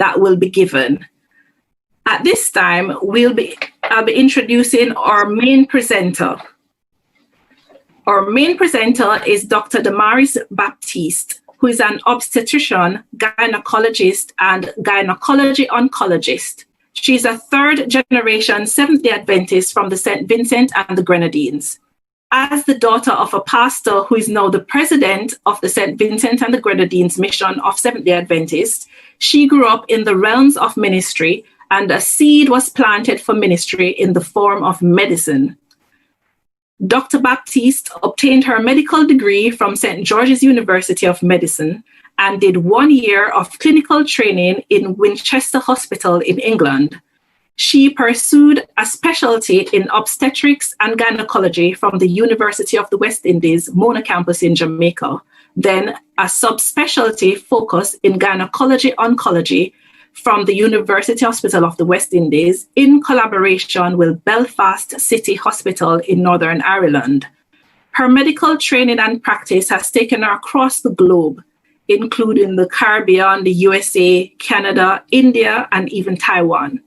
that will be given. At this time, I'll be introducing our main presenter. Our main presenter is Dr. Damaris Baptiste, who is an obstetrician, gynecologist, and gynecology oncologist. She's a third-generation Seventh-day Adventist from the St. Vincent and the Grenadines. As the daughter of a pastor who is now the president of the St. Vincent and the Grenadines Mission of Seventh-day Adventists, she grew up in the realms of ministry, and a seed was planted for ministry in the form of medicine. Dr. Baptiste obtained her medical degree from St. George's University of Medicine and did 1 year of clinical training in Winchester Hospital in England. She pursued a specialty in obstetrics and gynecology from the University of the West Indies, Mona campus in Jamaica, then a subspecialty focus in gynecology oncology from the University Hospital of the West Indies in collaboration with Belfast City Hospital in Northern Ireland. Her medical training and practice has taken her across the globe, including the Caribbean, the USA, Canada, India, and even Taiwan.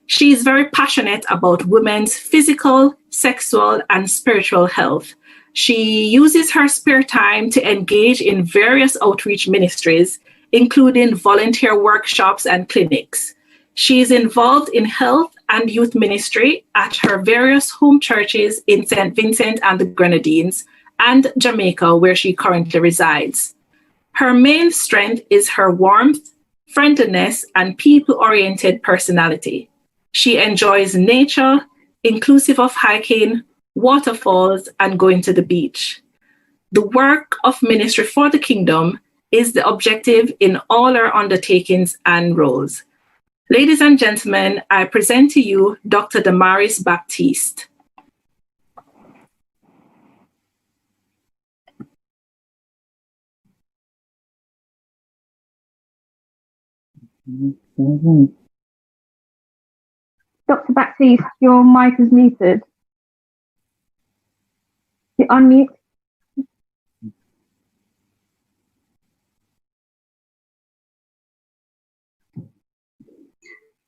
She is very passionate about women's physical, sexual, and spiritual health. She uses her spare time to engage in various outreach ministries, including volunteer workshops and clinics. She is involved in health and youth ministry at her various home churches in St. Vincent and the Grenadines and Jamaica, where she currently resides. Her main strength is her warmth, friendliness, and people-oriented personality. She enjoys nature, inclusive of hiking, waterfalls, and going to the beach. The work of ministry for the kingdom is the objective in all our undertakings and roles. Ladies and gentlemen, I present to you Dr. Damaris Baptiste. Dr. Baptiste, your mic is muted. You unmute.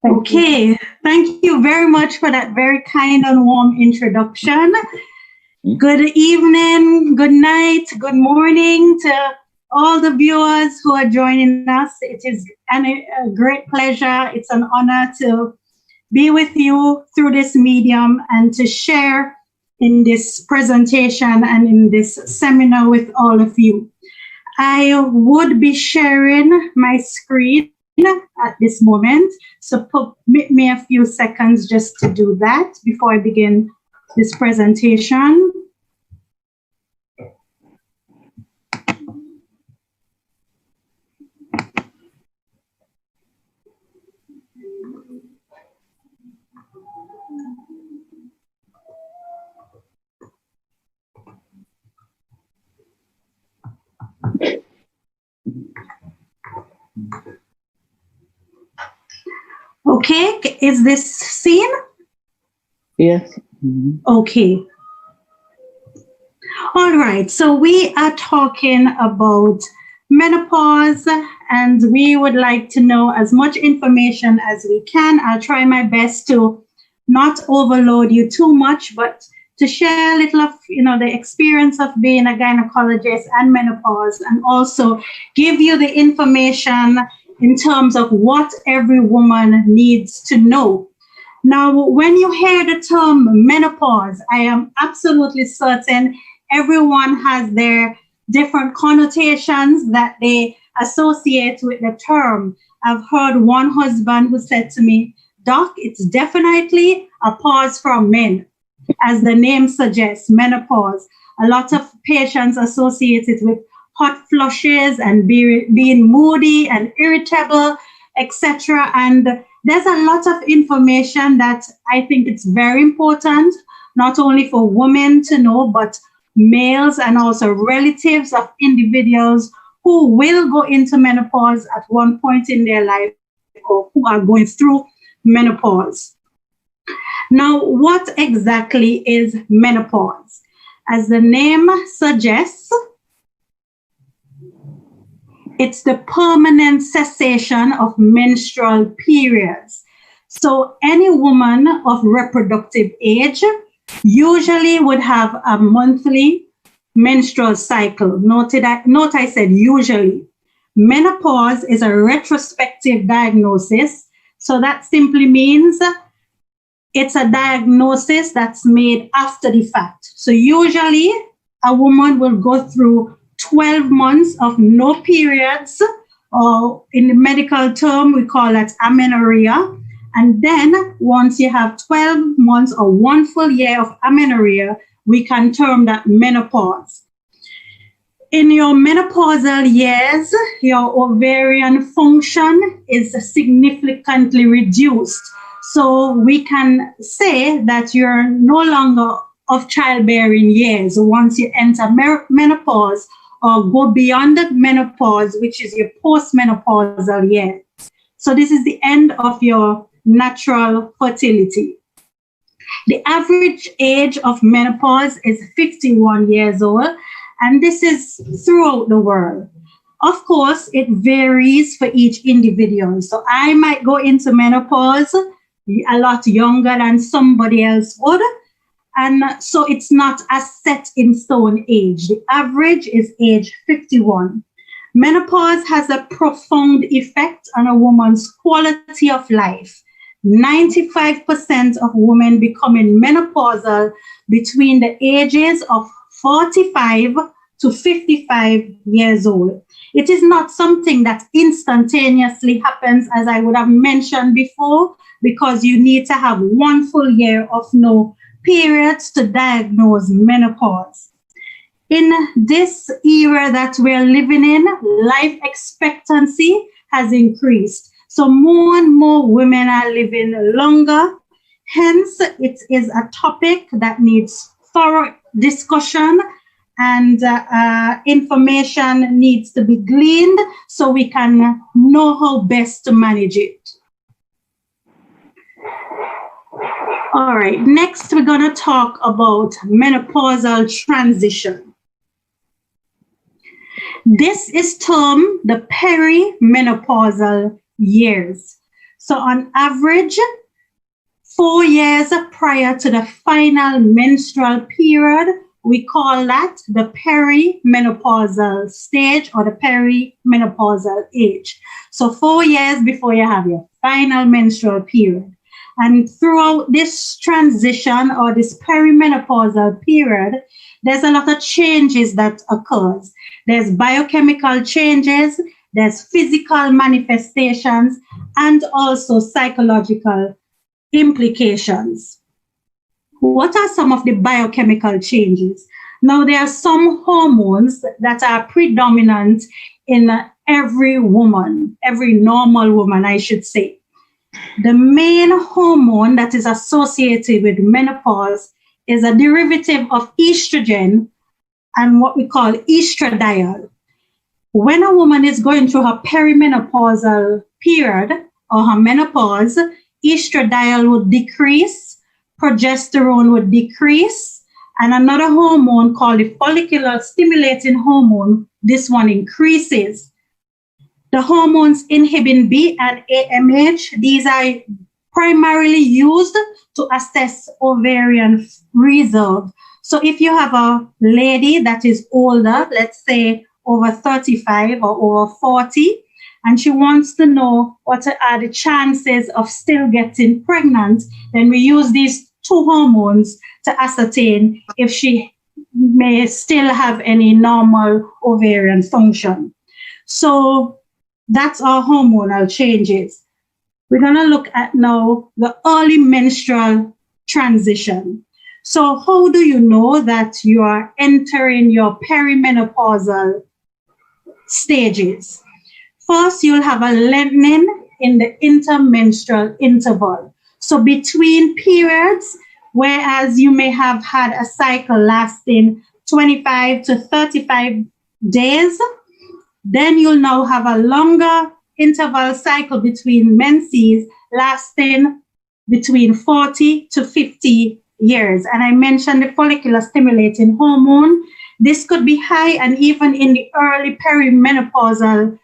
Okay, thank you very much for that very kind and warm introduction. Good evening, good night, good morning to all the viewers who are joining us. It is a great pleasure. It's an honor to be with you through this medium and to share in this presentation and in this seminar with all of you. I would be sharing my screen at this moment, so permit me a few seconds just to do that before I begin this presentation. Okay, is this seen? Yes. Okay. All right, so we are talking about menopause, and we would like to know as much information as we can. I'll try my best to not overload you too much, but to share a little of, the experience of being a gynecologist and menopause, and also give you the information in terms of what every woman needs to know. Now, when you hear the term menopause, I am absolutely certain everyone has their different connotations that they associate with the term. I've heard one husband who said to me, "Doc, it's definitely a pause from men." As the name suggests, menopause. A lot of patients associate it with hot flushes and being moody and irritable, etc. And there's a lot of information that I think it's very important, not only for women to know, but males and also relatives of individuals who will go into menopause at one point in their life or who are going through menopause. Now, what exactly is menopause? As the name suggests, It's the permanent cessation of menstrual periods. So any woman of reproductive age usually would have a monthly menstrual cycle. Note I said usually. Menopause is a retrospective diagnosis. So that simply means it's a diagnosis that's made after the fact. So usually a woman will go through 12 months of no periods, or in the medical term, we call that amenorrhea. And then once you have 12 months or 1 full year of amenorrhea, we can term that menopause. In your menopausal years, your ovarian function is significantly reduced. So we can say that you're no longer of childbearing years once you enter menopause or go beyond menopause, which is your postmenopausal years. So this is the end of your natural fertility. The average age of menopause is 51 years old, and this is throughout the world. Of course, it varies for each individual. So I might go into menopause a lot younger than somebody else would. And so it's not a set in stone age. The average is age 51. Menopause has a profound effect on a woman's quality of life. 95% of women becoming menopausal between the ages of 45 to 55 years old. It is not something that instantaneously happens, as I would have mentioned before, because you need to have 1 full year of no periods to diagnose menopause. In this era that we're living in, life expectancy has increased. So more and more women are living longer. Hence, it is a topic that needs thorough discussion, and information needs to be gleaned so we can know how best to manage it. All right, next we're going to talk about menopausal transition. This is termed the perimenopausal years. So on average, 4 years prior to the final menstrual period, we call that the perimenopausal stage or the perimenopausal age. So 4 years before you have your final menstrual period. And throughout this transition or this perimenopausal period, there's a lot of changes that occurs. There's biochemical changes, there's physical manifestations, and also psychological implications. What are some of the biochemical changes? Now, there are some hormones that are predominant in every woman, every normal woman, I should say. The main hormone that is associated with menopause is a derivative of estrogen and what we call estradiol. When a woman is going through her perimenopausal period or her menopause, estradiol would decrease, progesterone would decrease, and another hormone called the follicular stimulating hormone, this one increases. The hormones inhibin B and AMH, these are primarily used to assess ovarian reserve. So if you have a lady that is older, let's say over 35 or over 40, and she wants to know what are the chances of still getting pregnant, then we use these two hormones to ascertain if she may still have any normal ovarian function. So that's our hormonal changes. We're going to look at now the early menstrual transition. So how do you know that you are entering your perimenopausal stages? First, you'll have a lengthening in the intermenstrual interval. So between periods, whereas you may have had a cycle lasting 25 to 35 days, then you'll now have a longer interval cycle between menses lasting between 40 to 50 years. And I mentioned the follicular stimulating hormone. This could be high and even in the early perimenopausal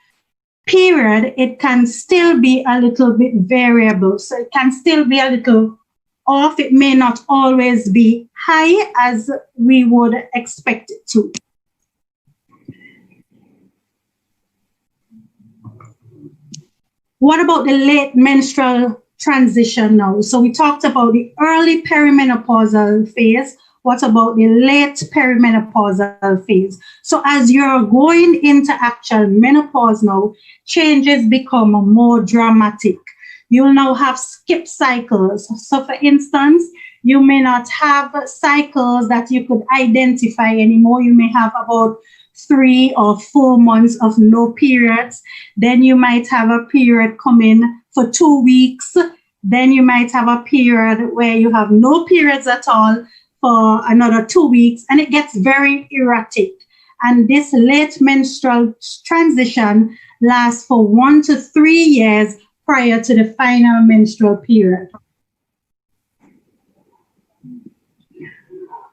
period, it can still be a little bit variable. So it can still be a little off. It may not always be high as we would expect it to. What about the late menstrual transition now? So we talked about the early perimenopausal phase. What about the late perimenopausal phase? So as you're going into actual menopause now, changes become more dramatic. You'll now have skip cycles. So for instance, you may not have cycles that you could identify anymore. You may have about 3 or 4 months of no periods. Then you might have a period come in for 2 weeks. Then you might have a period where you have no periods at all for another 2 weeks, and it gets very erratic. And this late menstrual transition lasts for 1 to 3 years prior to the final menstrual period.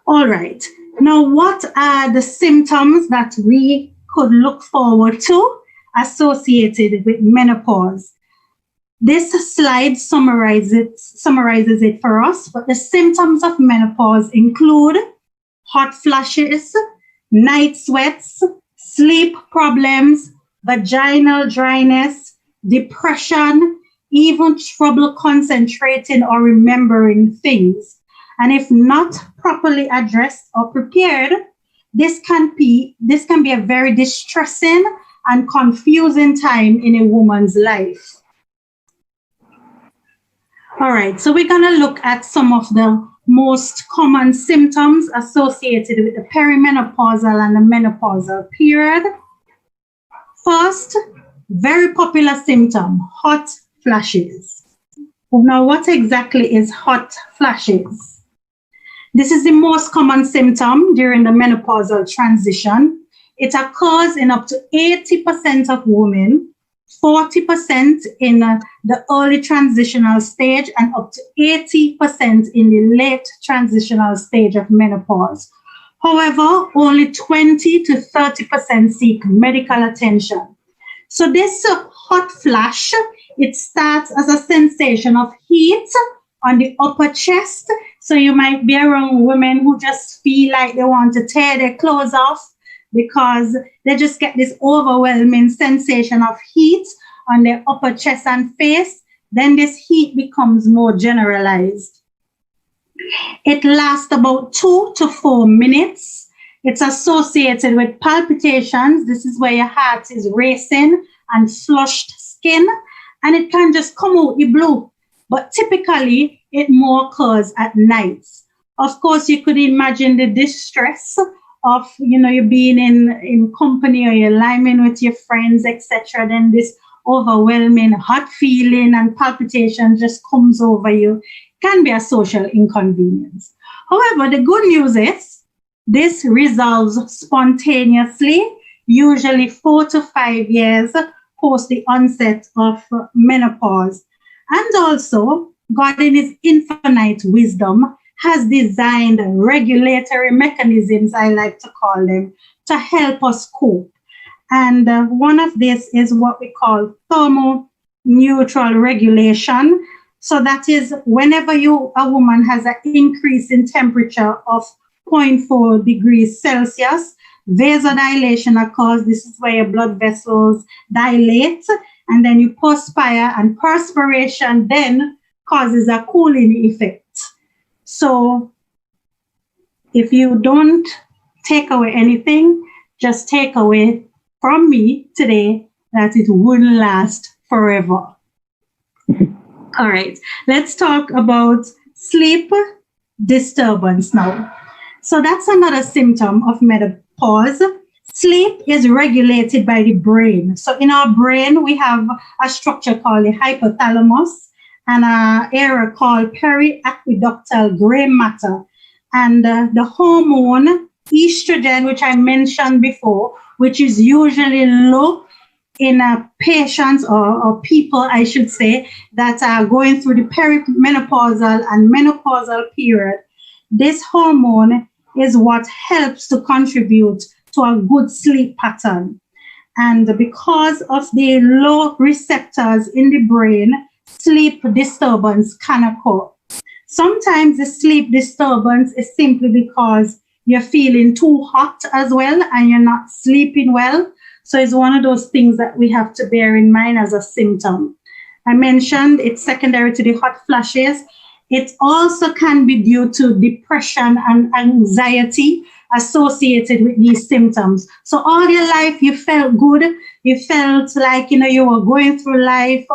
All right. Now, what are the symptoms that we could look forward to associated with menopause? This slide summarizes it for us, but the symptoms of menopause include hot flashes, night sweats, sleep problems, vaginal dryness, depression, even trouble concentrating or remembering things. And if not properly addressed or prepared, this can be a very distressing and confusing time in a woman's life. All right, so we're going to look at some of the most common symptoms associated with the perimenopausal and the menopausal period. First, very popular symptom, hot flashes. Now, what exactly is hot flashes? This is the most common symptom during the menopausal transition. It occurs in up to 80% of women, 40% in the early transitional stage, and up to 80% in the late transitional stage of menopause. However, only 20 to 30% seek medical attention. So this hot flash, it starts as a sensation of heat on the upper chest. So you might be around women who just feel like they want to tear their clothes off because they just get this overwhelming sensation of heat on their upper chest and face. Then this heat becomes more generalized. It lasts about 2 to 4 minutes. It's associated with palpitations. This is where your heart is racing and flushed skin, and it can just come out the blue. But typically, it more occurs at nights. Of course, you could imagine the distress of, you being in company or you're liming with your friends, etc. Then this overwhelming hot feeling and palpitation just comes over you. Can be a social inconvenience. However, the good news is this resolves spontaneously, usually 4 to 5 years post the onset of menopause. And also, God in his infinite wisdom has designed regulatory mechanisms, I like to call them, to help us cope. And one of this is what we call thermoneutral regulation. So that is whenever a woman has an increase in temperature of 0.4 degrees Celsius, vasodilation occurs. This is where your blood vessels dilate, and then you perspire, and perspiration then causes a cooling effect. So if you don't take away anything, just take away from me today that it wouldn't last forever. All right, let's talk about sleep disturbance now. So that's another symptom of menopause. Sleep is regulated by the brain. So in our brain, we have a structure called the hypothalamus and an area called periaqueductal gray matter. And the hormone estrogen, which I mentioned before, which is usually low in patients or people, I should say, that are going through the perimenopausal and menopausal period. This hormone is what helps to contribute to a good sleep pattern. And because of the low receptors in the brain, sleep disturbance can occur. Sometimes the sleep disturbance is simply because you're feeling too hot as well and you're not sleeping well. So it's one of those things that we have to bear in mind as a symptom. I mentioned it's secondary to the hot flashes. It also can be due to depression and anxiety associated with these symptoms. So all your life you felt good, you felt like you were going through life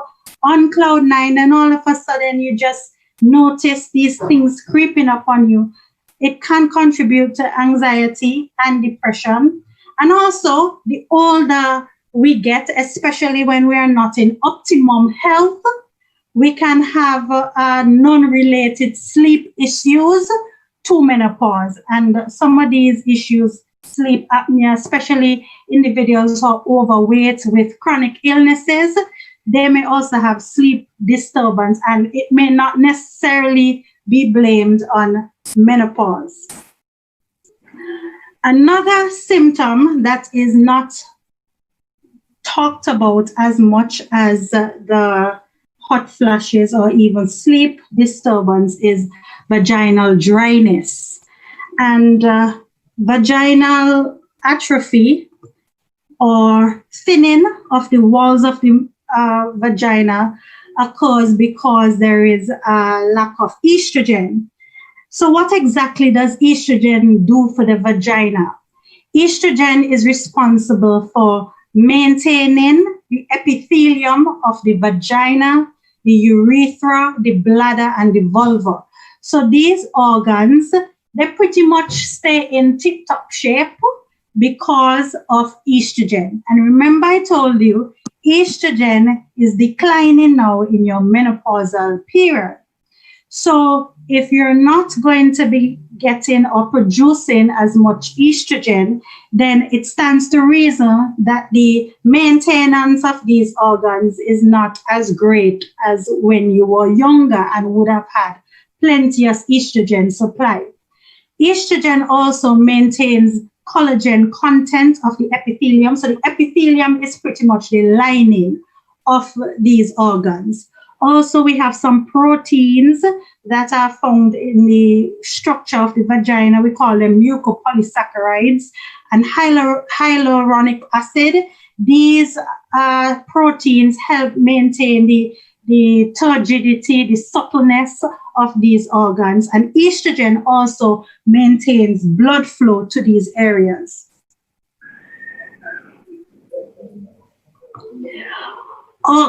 on cloud nine, and all of a sudden you just notice these things creeping up on you. It can contribute to anxiety and depression. And also, the older we get, especially when we are not in optimum health, we can have non-related sleep issues to menopause. And some of these issues, sleep apnea, especially individuals who are overweight with chronic illnesses, they may also have sleep disturbance, and it may not necessarily be blamed on menopause. Another symptom that is not talked about as much as the hot flashes or even sleep disturbance is vaginal dryness. And vaginal atrophy or thinning of the walls of the vagina occurs because there is a lack of estrogen. So what exactly does estrogen do for the vagina? Estrogen is responsible for maintaining the epithelium of the vagina, the urethra, the bladder, and the vulva. So these organs, they pretty much stay in tip-top shape because of estrogen. And remember I told you, estrogen is declining now in your menopausal period. So if you're not going to be getting or producing as much estrogen, then it stands to reason that the maintenance of these organs is not as great as when you were younger and would have had plenty of estrogen supply. Estrogen also maintains collagen content of the epithelium. So the epithelium is pretty much the lining of these organs. Also, we have some proteins that are found in the structure of the vagina. We call them mucopolysaccharides and hyaluronic acid. These proteins help maintain the turgidity, the suppleness of these organs. And estrogen also maintains blood flow to these areas.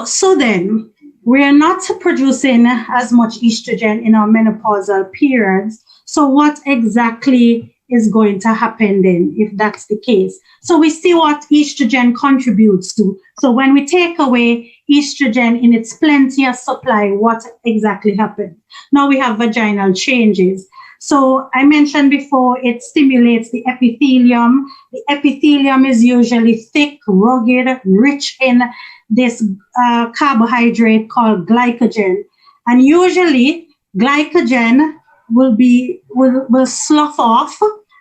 So then, we are not producing as much estrogen in our menopausal periods. So what exactly is going to happen then if that's the case? So we see what estrogen contributes to. So when we take away estrogen in its plenteous supply, what exactly happens? Now we have vaginal changes. So I mentioned before, it stimulates the epithelium. The epithelium is usually thick, rugged, rich in this carbohydrate called glycogen. And usually glycogen will slough off,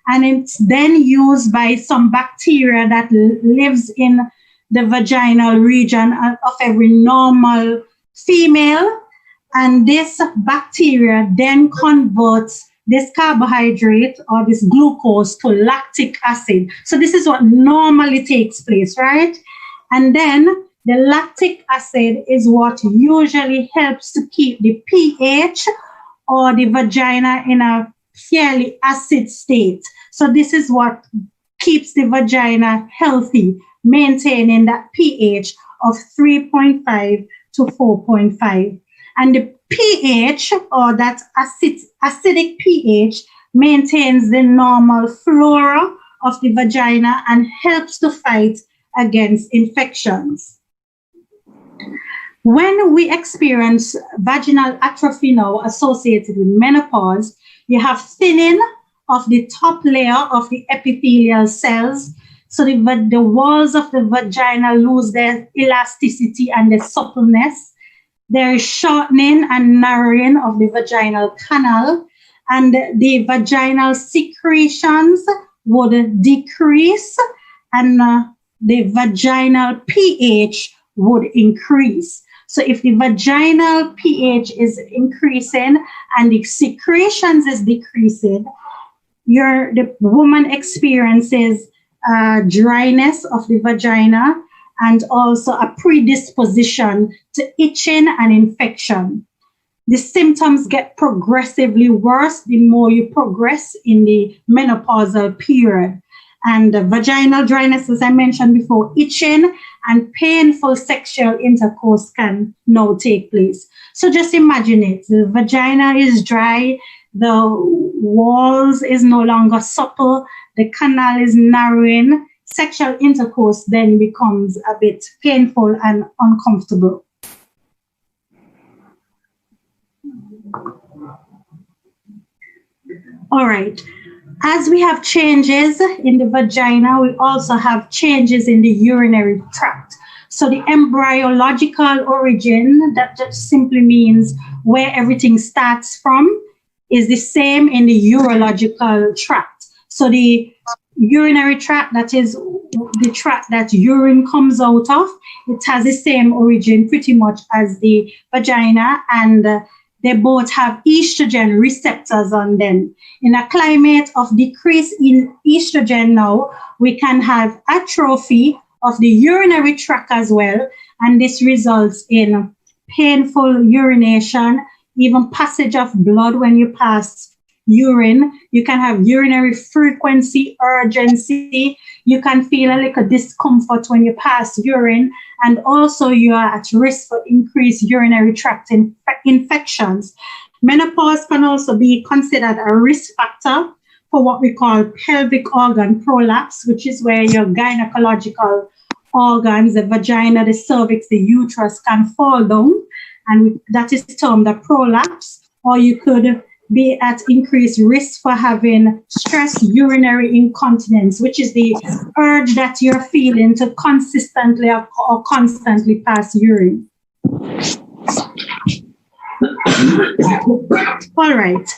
and it's then used by some bacteria that lives in the vaginal region of every normal female. And this bacteria then converts this carbohydrate or this glucose to lactic acid. So this is what normally takes place, right? And then the lactic acid is what usually helps to keep the pH or the vagina in a fairly acid state. So this is what keeps the vagina healthy, maintaining that pH of 3.5 to 4.5. And the pH, or that acidic pH, maintains the normal flora of the vagina and helps to fight against infections. When we experience vaginal atrophy now associated with menopause, you have thinning of the top layer of the epithelial cells. So the walls of the vagina lose their elasticity and their suppleness. There is shortening and narrowing of the vaginal canal, and the vaginal secretions would decrease, and the vaginal pH would increase. So if the vaginal pH is increasing and the secretions is decreasing, the woman experiences dryness of the vagina and also a predisposition to itching and infection. The symptoms get progressively worse the more you progress in the menopausal period. And vaginal dryness, as I mentioned before, itching and painful sexual intercourse can now take place. So just imagine it. The vagina is dry, the walls is no longer supple, the canal is narrowing. Sexual intercourse then becomes a bit painful and uncomfortable. All right. As we have changes in the vagina, we also have changes in the urinary tract. So the embryological origin, that just simply means where everything starts from, is the same in the urological tract. So the urinary tract, that is the tract that urine comes out of, it has the same origin pretty much as the vagina, and they both have estrogen receptors on them. In a climate of decrease in estrogen now, we can have atrophy of the urinary tract as well, and this results in painful urination, even passage of blood when you pass urine. You can have urinary frequency, urgency. You can feel a little discomfort when you pass urine, and also you are at risk for increased urinary tract infections. Menopause can also be considered a risk factor for what we call pelvic organ prolapse, which is where your gynecological organs, the vagina, the cervix, the uterus can fall down, and that is termed a prolapse. Or you could be at increased risk for having stress urinary incontinence, which is the urge that you're feeling to consistently or constantly pass urine. All right.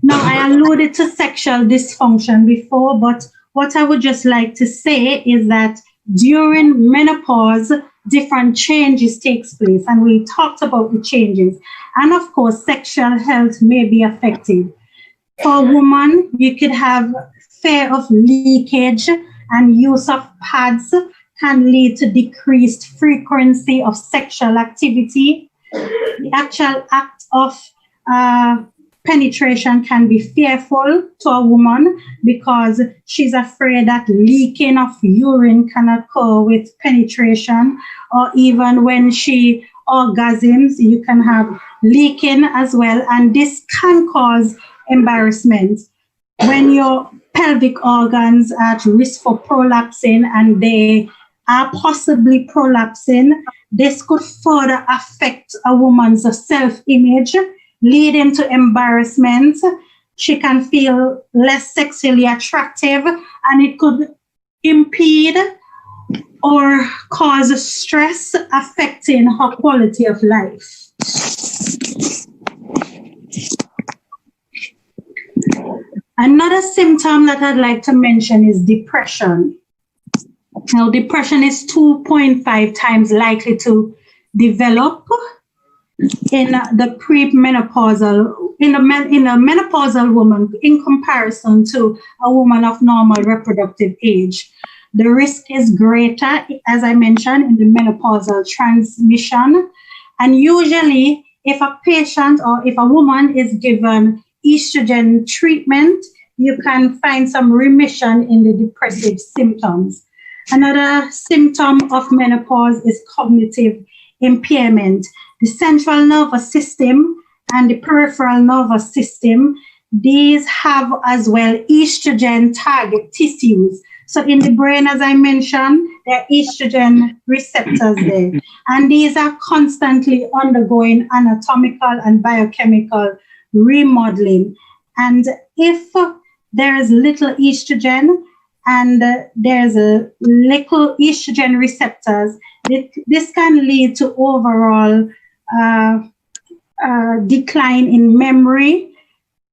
Now, I alluded to sexual dysfunction before, but what I would just like to say is that during menopause, different changes takes place, and we talked about the changes. And of course, sexual health may be affected. For a woman, you could have fear of leakage, and use of pads can lead to decreased frequency of sexual activity. The actual act of penetration can be fearful to a woman because she's afraid that leaking of urine can occur with penetration, or even when she orgasms, you can have leaking as well, and this can cause embarrassment. When your pelvic organs are at risk for prolapsing and they are possibly prolapsing, this could further affect a woman's self-image, leading to embarrassment. She can feel less sexually attractive, and it could impede or cause stress affecting her quality of life. Another symptom that I'd like to mention is depression. Now, depression is 2.5 times likely to develop in the premenopausal, in a menopausal woman in comparison to a woman of normal reproductive age. The risk is greater, as I mentioned, in the menopausal transmission. And usually, if a patient or if a woman is given estrogen treatment, you can find some remission in the depressive symptoms. Another symptom of menopause is cognitive impairment. The central nervous system and the peripheral nervous system, these have as well estrogen target tissues. So in the brain, as I mentioned, there are estrogen receptors there. And these are constantly undergoing anatomical and biochemical remodeling. And if there is little estrogen and there's a little estrogen receptors, this can lead to overall decline in memory,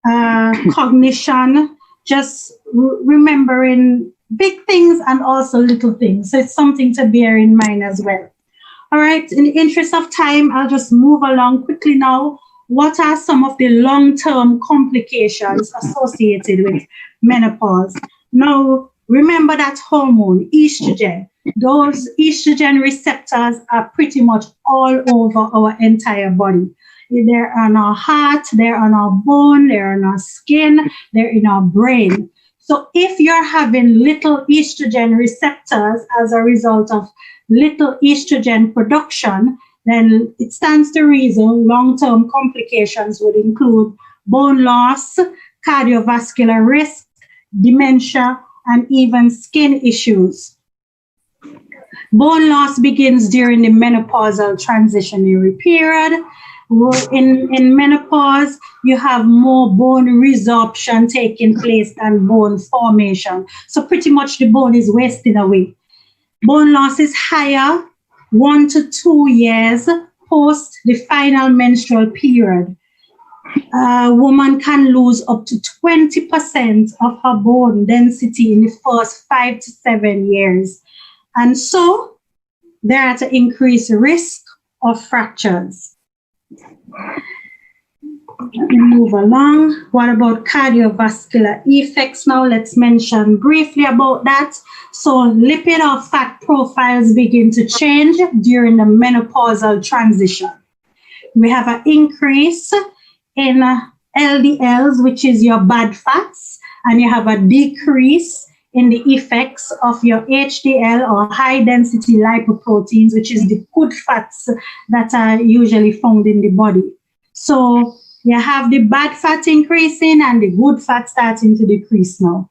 cognition, just remembering big things and also little things. So it's something to bear in mind as well. All right, in the interest of time, I'll just move along quickly now. What are some of the long-term complications associated with menopause? Now, remember that hormone, estrogen. Those estrogen receptors are pretty much all over our entire body. They're on our heart, they're on our bone, they're on our skin, they're in our brain. So if you're having little estrogen receptors as a result of little estrogen production, then it stands to reason long-term complications would include bone loss, cardiovascular risk, dementia, and even skin issues. Bone loss begins during the menopausal transitionary period. In menopause, you have more bone resorption taking place than bone formation. So pretty much the bone is wasting away. Bone loss is higher 1 to 2 years post the final menstrual period. A woman can lose up to 20% of her bone density in the first 5 to 7 years. And so there are to increase risk of fractures. Let me move along. What about cardiovascular effects now? Let's mention briefly about that. So lipid or fat profiles begin to change during the menopausal transition. We have an increase in LDLs, which is your bad fats, and you have a decrease in the effects of your HDL or high density lipoproteins, which is the good fats that are usually found in the body. So you have the bad fat increasing and the good fat starting to decrease now.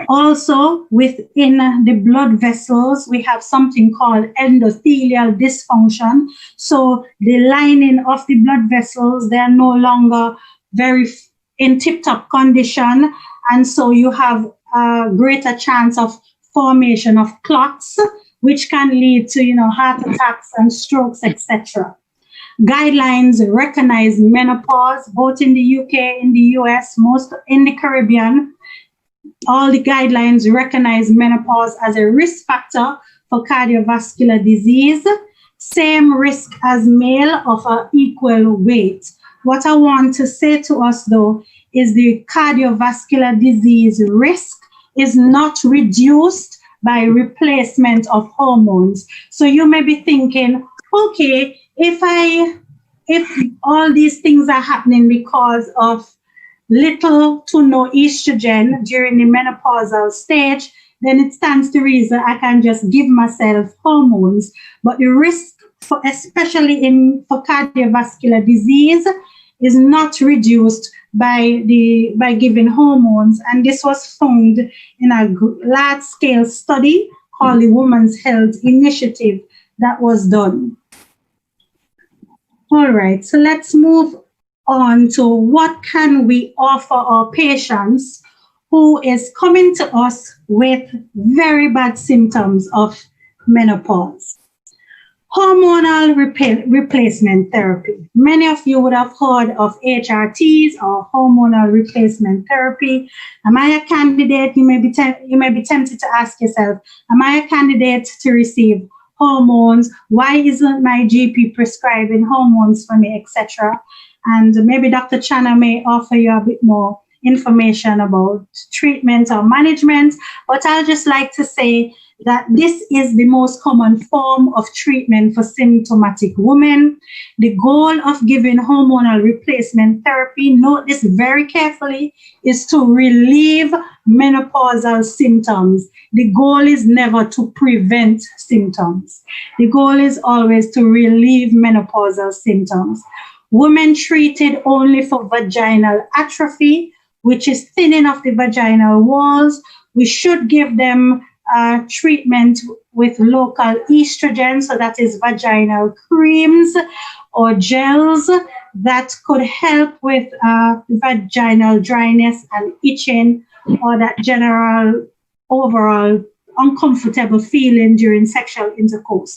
Also, within the blood vessels, we have something called endothelial dysfunction. So the lining of the blood vessels, they are no longer very in tip-top condition. And so you have a greater chance of formation of clots, which can lead to, heart attacks and strokes, etc. Guidelines recognize menopause, both in the UK, in the US, most in the Caribbean. All the guidelines recognize menopause as a risk factor for cardiovascular disease, same risk as male of an equal weight. What I want to say to us, though, is the cardiovascular disease risk is not reduced by replacement of hormones. So you may be thinking, okay, if all these things are happening because of little to no estrogen during the menopausal stage, then it stands to reason I can just give myself hormones. But the risk, especially for cardiovascular disease, is not reduced by giving hormones. And this was found in a large-scale study called the Women's Health Initiative that was done. All right, so let's move on to what can we offer our patients who is coming to us with very bad symptoms of menopause. Hormonal replacement therapy. Many of you would have heard of HRTs or hormonal replacement therapy. Am I a candidate? You may be tempted to ask yourself, am I a candidate to receive hormones? Why isn't my GP prescribing hormones for me, etc.? And maybe Dr. Channer may offer you a bit more information about treatment or management. But I'd just like to say that this is the most common form of treatment for symptomatic women. The goal of giving hormonal replacement therapy, note this very carefully, is to relieve menopausal symptoms. The goal is never to prevent symptoms. The goal is always to relieve menopausal symptoms. Women treated only for vaginal atrophy, which is thinning of the vaginal walls, we should give them treatment with local estrogen, so that is vaginal creams or gels that could help with vaginal dryness and itching, or that general overall uncomfortable feeling during sexual intercourse.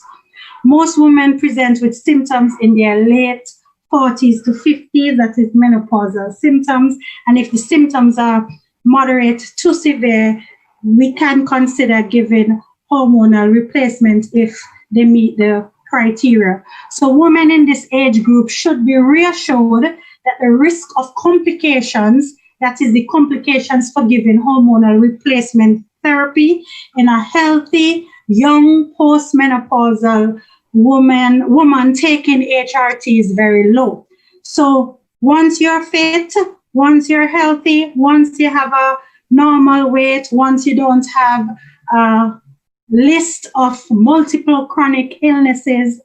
Most women present with symptoms in their late 40s to 50s, that is menopausal symptoms. And if the symptoms are moderate to severe, we can consider giving hormonal replacement if they meet the criteria. So women in this age group should be reassured that the risk of complications, that is the complications for giving hormonal replacement therapy in a healthy, young, postmenopausal woman taking HRT is very low. So once you're fit, once you're healthy, once you have a normal weight, once you don't have a list of multiple chronic illnesses,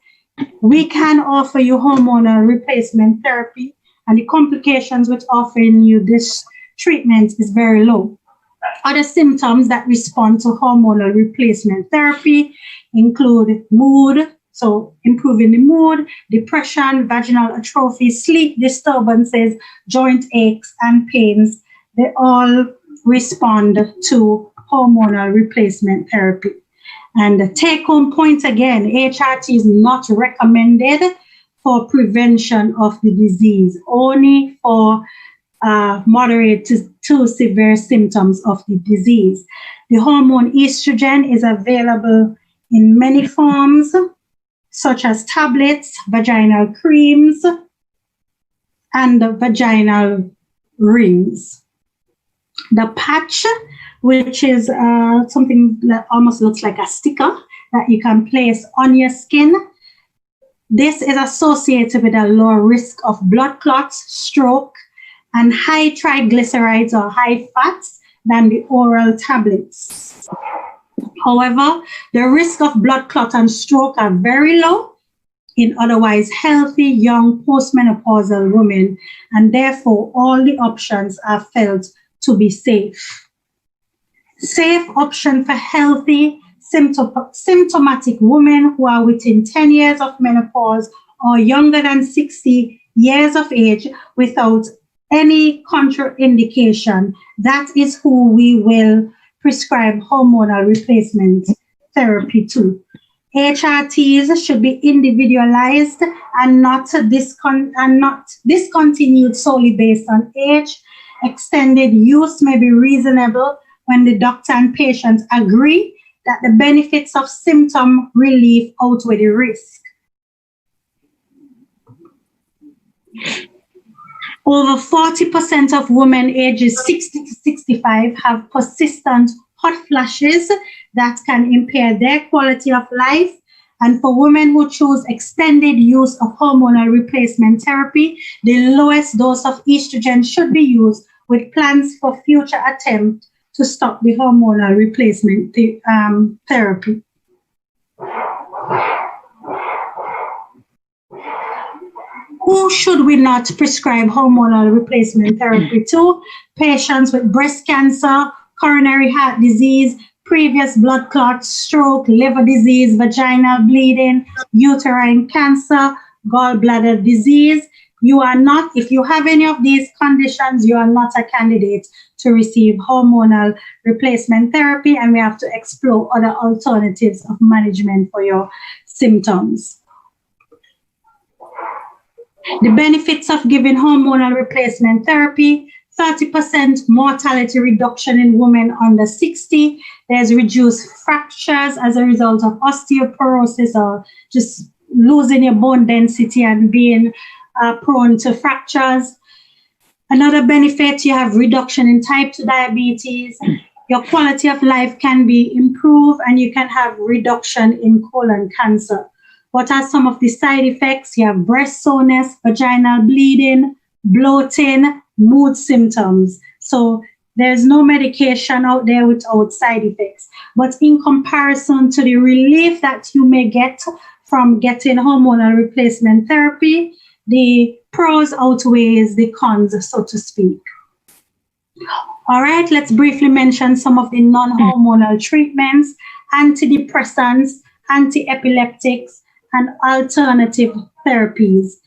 we can offer you hormonal replacement therapy, and the complications with offering you this treatment is very low. Other symptoms that respond to hormonal replacement therapy include mood, so improving the mood, depression, vaginal atrophy, sleep disturbances, joint aches and pains. They all respond to hormonal replacement therapy. And the take-home point again, HRT is not recommended for prevention of the disease, only for moderate to severe symptoms of the disease. The hormone estrogen is available in many forms, such as tablets, vaginal creams, and vaginal rings. The patch, which is something that almost looks like a sticker that you can place on your skin. This is associated with a lower risk of blood clots, stroke, and high triglycerides or high fats than the oral tablets. However, the risk of blood clot and stroke are very low in otherwise healthy, young, postmenopausal women, and therefore all the options are felt to be safe. Safe option for healthy, symptomatic women who are within 10 years of menopause or younger than 60 years of age without any contraindication. That is who we will prescribe hormonal replacement therapy to. HRTs should be individualized and not discontinued solely based on age. Extended use may be reasonable when the doctor and patient agree that the benefits of symptom relief outweigh the risk. Over 40% of women ages 60 to 65 have persistent hot flashes that can impair their quality of life. And for women who choose extended use of hormonal replacement therapy, the lowest dose of estrogen should be used with plans for future attempts to stop the hormonal replacement therapy. Who should we not prescribe hormonal replacement therapy to? Patients with breast cancer, coronary heart disease, previous blood clots, stroke, liver disease, vaginal bleeding, uterine cancer, gallbladder disease. You are not, if you have any of these conditions, you are not a candidate to receive hormonal replacement therapy, and we have to explore other alternatives of management for your symptoms. The benefits of giving hormonal replacement therapy: 30% mortality reduction in women under 60. There's reduced fractures as a result of osteoporosis or just losing your bone density and being prone to fractures. Another benefit, you have reduction in type 2 diabetes. Your quality of life can be improved, and you can have reduction in colon cancer. What are some of the side effects? You have breast soreness, vaginal bleeding, bloating, mood symptoms. So there's no medication out there without side effects. But in comparison to the relief that you may get from getting hormonal replacement therapy, the pros outweighs the cons, so to speak. All right, let's briefly mention some of the non-hormonal treatments: antidepressants, anti-epileptics, and alternative therapies.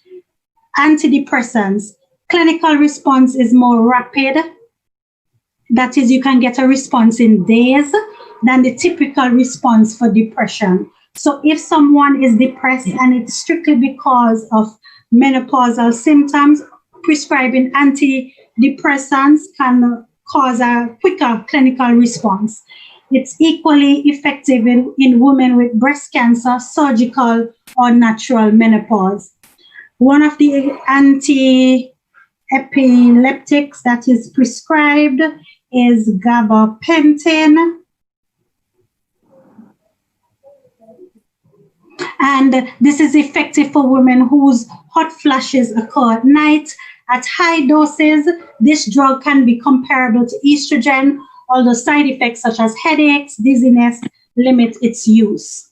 Antidepressants, clinical response is more rapid. That is, you can get a response in days than the typical response for depression. So if someone is depressed and it's strictly because of menopausal symptoms, prescribing antidepressants can cause a quicker clinical response. It's equally effective in women with breast cancer, surgical, or natural menopause. One of the anti-epileptics that is prescribed is gabapentin. And this is effective for women whose hot flashes occur at night. At high doses, this drug can be comparable to estrogen, although side effects such as headaches, dizziness limit its use.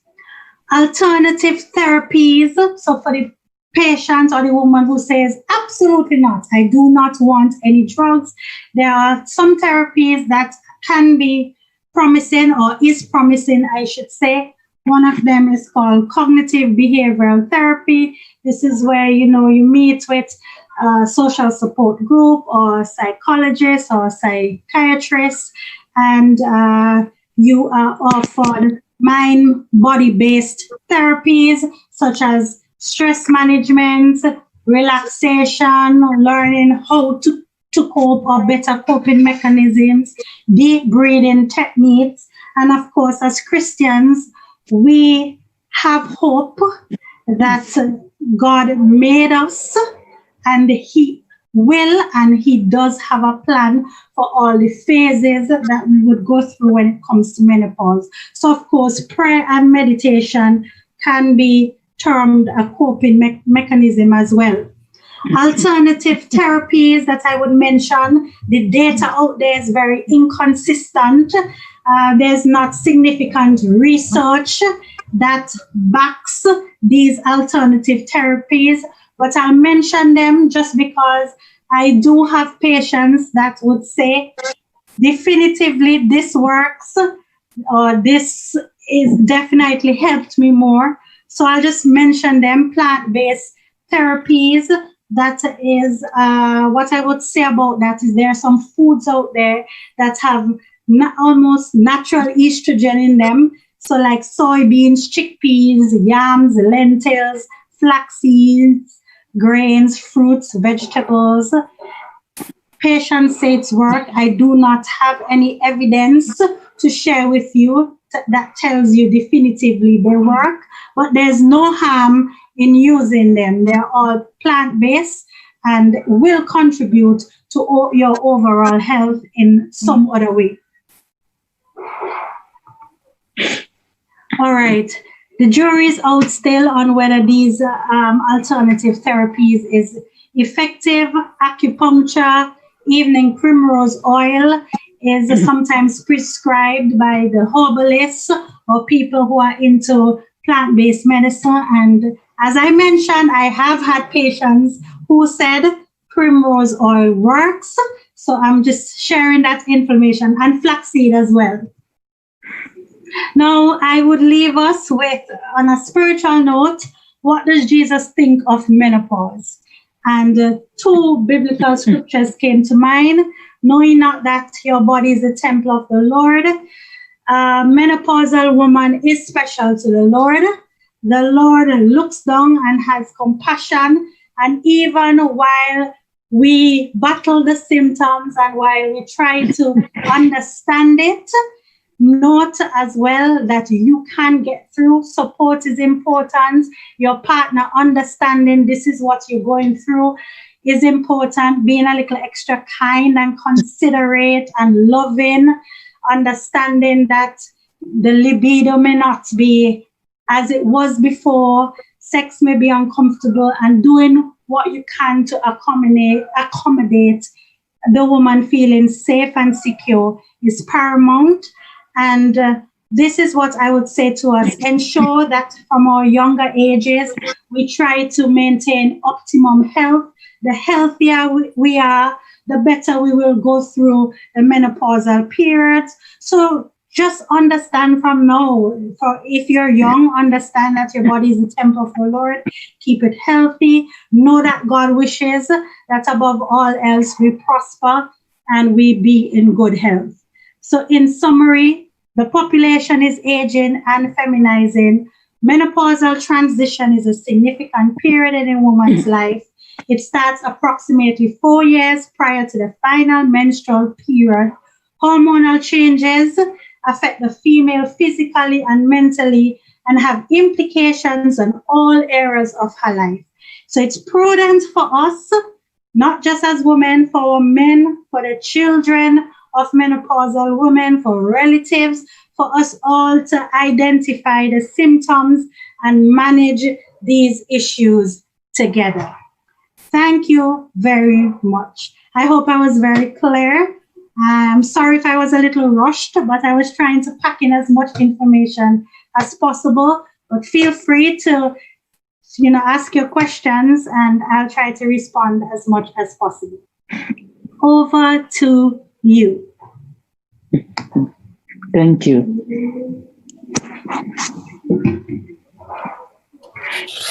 Alternative therapies, so for the patient or the woman who says, absolutely not, I do not want any drugs, there are some therapies that can be promising, or is promising, I should say. One of them is called cognitive behavioral therapy. This is where, you meet with a social support group or a psychologist or a psychiatrist, and you are offered mind-body-based therapies such as stress management, relaxation, learning how to cope or better coping mechanisms, deep breathing techniques. And of course, as Christians, we have hope that God made us, and He will and He does have a plan for all the phases that we would go through when it comes to menopause. So, of course, prayer and meditation can be termed a coping mechanism as well. Alternative therapies that I would mention, the data out there is very inconsistent. There's not significant research that backs these alternative therapies, but I'll mention them just because I do have patients that would say definitively this works, or this is definitely helped me more. So I'll just mention them. Plant-based therapies, that is what I would say about that is there are some foods out there that have almost natural estrogen in them. So like soybeans, chickpeas, yams, lentils, flax seeds, grains, fruits, vegetables. Patients say it's work. I do not have any evidence to share with you that tells you definitively they work, but there's no harm in using them. They're all plant-based and will contribute to your overall health in some other way. All right. The jury is out still on whether these alternative therapies is effective. Acupuncture, evening primrose oil is sometimes prescribed by the herbalists or people who are into plant-based medicine. And as I mentioned, I have had patients who said primrose oil works. So I'm just sharing that information, and flaxseed as well. Now, I would leave us with, on a spiritual note, what does Jesus think of menopause? And two biblical scriptures came to mind. Knowing not that your body is the temple of the Lord. Menopausal woman is special to the Lord. The Lord looks down and has compassion. And even while we battle the symptoms and while we try to understand it, note as well that you can get through. Support is important. Your partner understanding this is what you're going through is important. Being a little extra kind and considerate and loving, understanding that the libido may not be as it was before, sex may be uncomfortable, and doing what you can to accommodate the woman feeling safe and secure is paramount. And this is what I would say to us. Ensure that from our younger ages, we try to maintain optimum health. The healthier we are, the better we will go through the menopausal periods. So just understand from now, for if you're young, understand that your body is the temple of the Lord. Keep it healthy. Know that God wishes that above all else we prosper and we be in good health. So in summary, the population is aging and feminizing. Menopausal transition is a significant period in a woman's life. It starts approximately 4 years prior to the final menstrual period. Hormonal changes affect the female physically and mentally and have implications on all areas of her life. So it's prudent for us, not just as women, for our men, for the children of menopausal women, for relatives, for us all to identify the symptoms and manage these issues together. Thank you very much. I hope I was very clear. I'm sorry if I was a little rushed, but I was trying to pack in as much information as possible. But feel free to, ask your questions, and I'll try to respond as much as possible. Over to you. Thank you.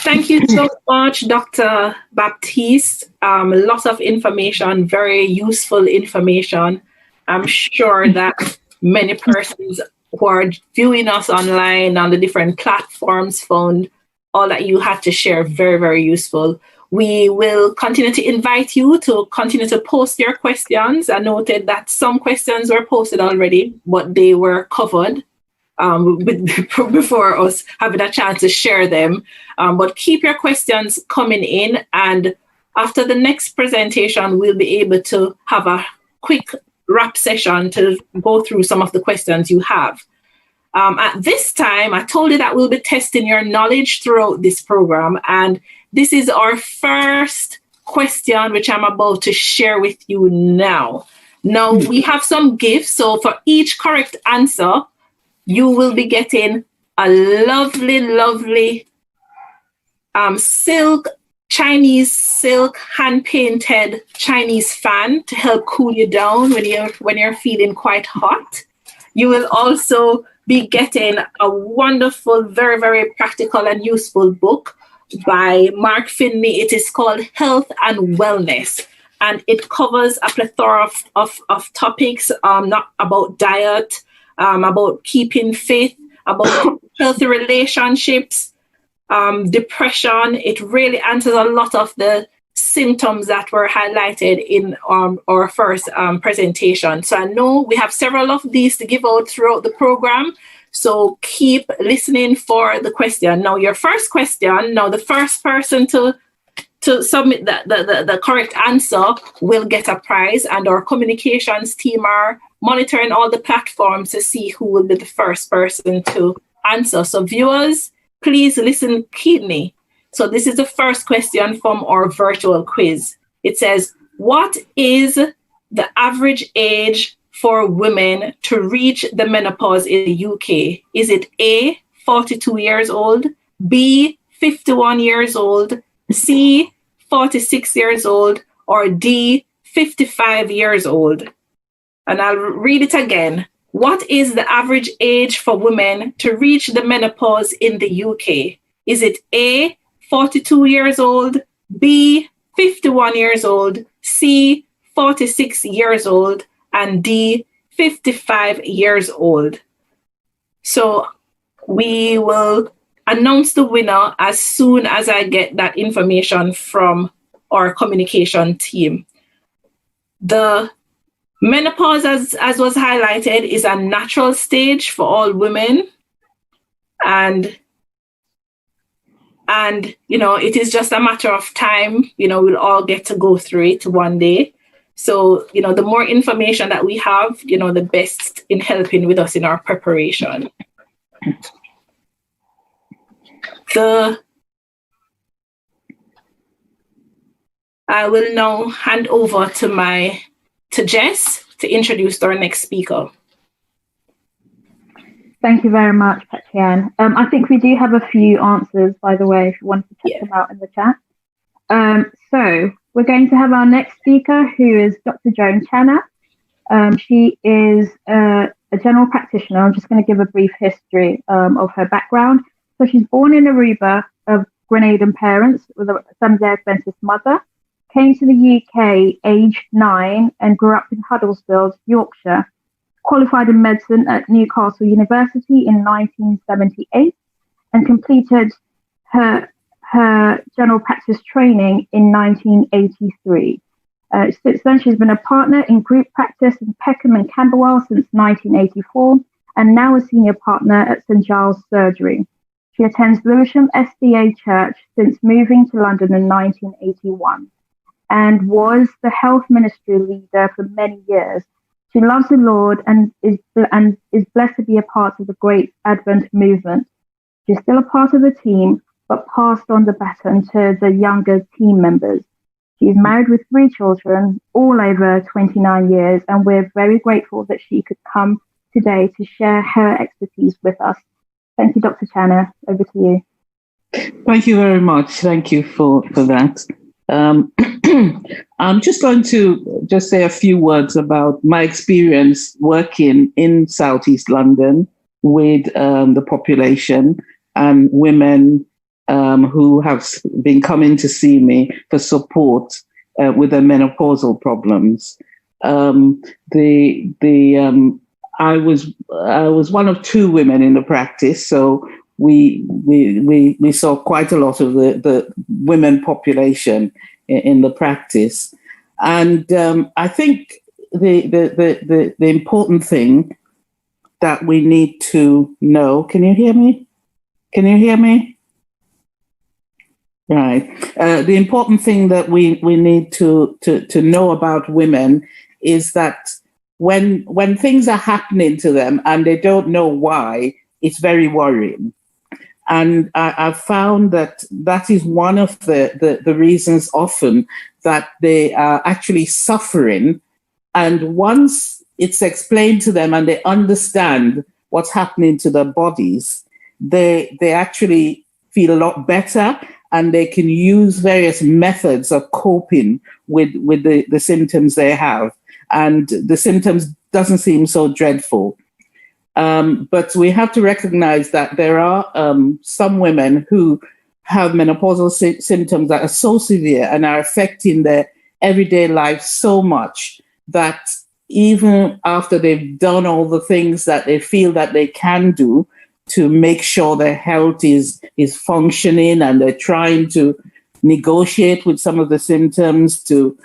Thank you so much, Dr. Baptiste. Lots of information, very useful information. I'm sure that many persons who are viewing us online on the different platforms found all that you had to share very, very useful. We will continue to invite you to continue to post your questions. I noted that some questions were posted already, but they were covered before us having a chance to share them. But keep your questions coming in, and after the next presentation, we'll be able to have a quick wrap session to go through some of the questions you have. At this time, I told you that we'll be testing your knowledge throughout this program, and this is our first question, which I'm about to share with you now. Now, we have some gifts, so for each correct answer, you will be getting a lovely Chinese silk hand-painted Chinese fan to help cool you down when you're feeling quite hot. You will also be getting a wonderful, very, very practical and useful book by Mark Finley. It is called Health and Wellness, and it covers a plethora of topics, not about diet, about keeping fit, about healthy relationships, depression. It really answers a lot of the symptoms that were highlighted in our first presentation. So I know we have several of these to give out throughout the program. So keep listening for the question. Now, your first question, the first person to submit the correct answer will get a prize, and our communications team are monitoring all the platforms to see who will be the first person to answer. So viewers, please listen keenly. So this is the first question from our virtual quiz. It says, what is the average age for women to reach the menopause in the UK? Is it A, 42 years old, B, 51 years old, C, 46 years old, or D, 55 years old? And I'll read it again. What is the average age for women to reach the menopause in the UK? Is it A, 42 years old, B, 51 years old, C, 46 years old, and D, 55 years old? So we will announce the winner as soon as I get that information from our communication team. The menopause, as was highlighted, is a natural stage for all women. And it is just a matter of time. We'll all get to go through it one day. So, the more information that we have, the best in helping with us in our preparation. I will now hand over to Jess to introduce our next speaker. Thank you very much, Patienne. I think we do have a few answers, by the way, if you wanted to check them out in the chat. So we're going to have our next speaker, who is Dr. Joan Channer. She is a general practitioner. I'm just going to give a brief history of her background. So she's born in Aruba of Grenadian parents with a Seventh-day Adventist mother. Came to the UK aged 9 and grew up in Huddersfield, Yorkshire. Qualified in medicine at Newcastle University in 1978 and completed her her general practice training in 1983. Since then, she's been a partner in group practice in Peckham and Camberwell since 1984, and now a senior partner at St Giles Surgery. She attends Lewisham SDA Church since moving to London in 1981, and was the health ministry leader for many years. She loves the Lord and is blessed to be a part of the great Advent movement. She's still a part of the team, but passed on the baton to the younger team members. She is married with 3 children, all over 29 years, and we're very grateful that she could come today to share her expertise with us. Thank you, Dr. Channer. Over to you. Thank you very much. Thank you for that. I'm just going to just say a few words about my experience working in Southeast London with the population and women who have been coming to see me for support with their menopausal problems. I was one of 2 women in the practice, so we saw quite a lot of the women population in the practice, and I think the important thing that we need to know. Can you hear me? Can you hear me? Right. The important thing that we need to know about women is that when things are happening to them and they don't know why, it's very worrying. And I've found that is one of the reasons often that they are actually suffering. And once it's explained to them and they understand what's happening to their bodies, they actually feel a lot better, and they can use various methods of coping with the symptoms they have. And the symptoms doesn't seem so dreadful. But we have to recognize that there are some women who have menopausal symptoms that are so severe and are affecting their everyday life so much that even after they've done all the things that they feel that they can do to make sure their health is functioning, and they're trying to negotiate with some of the symptoms to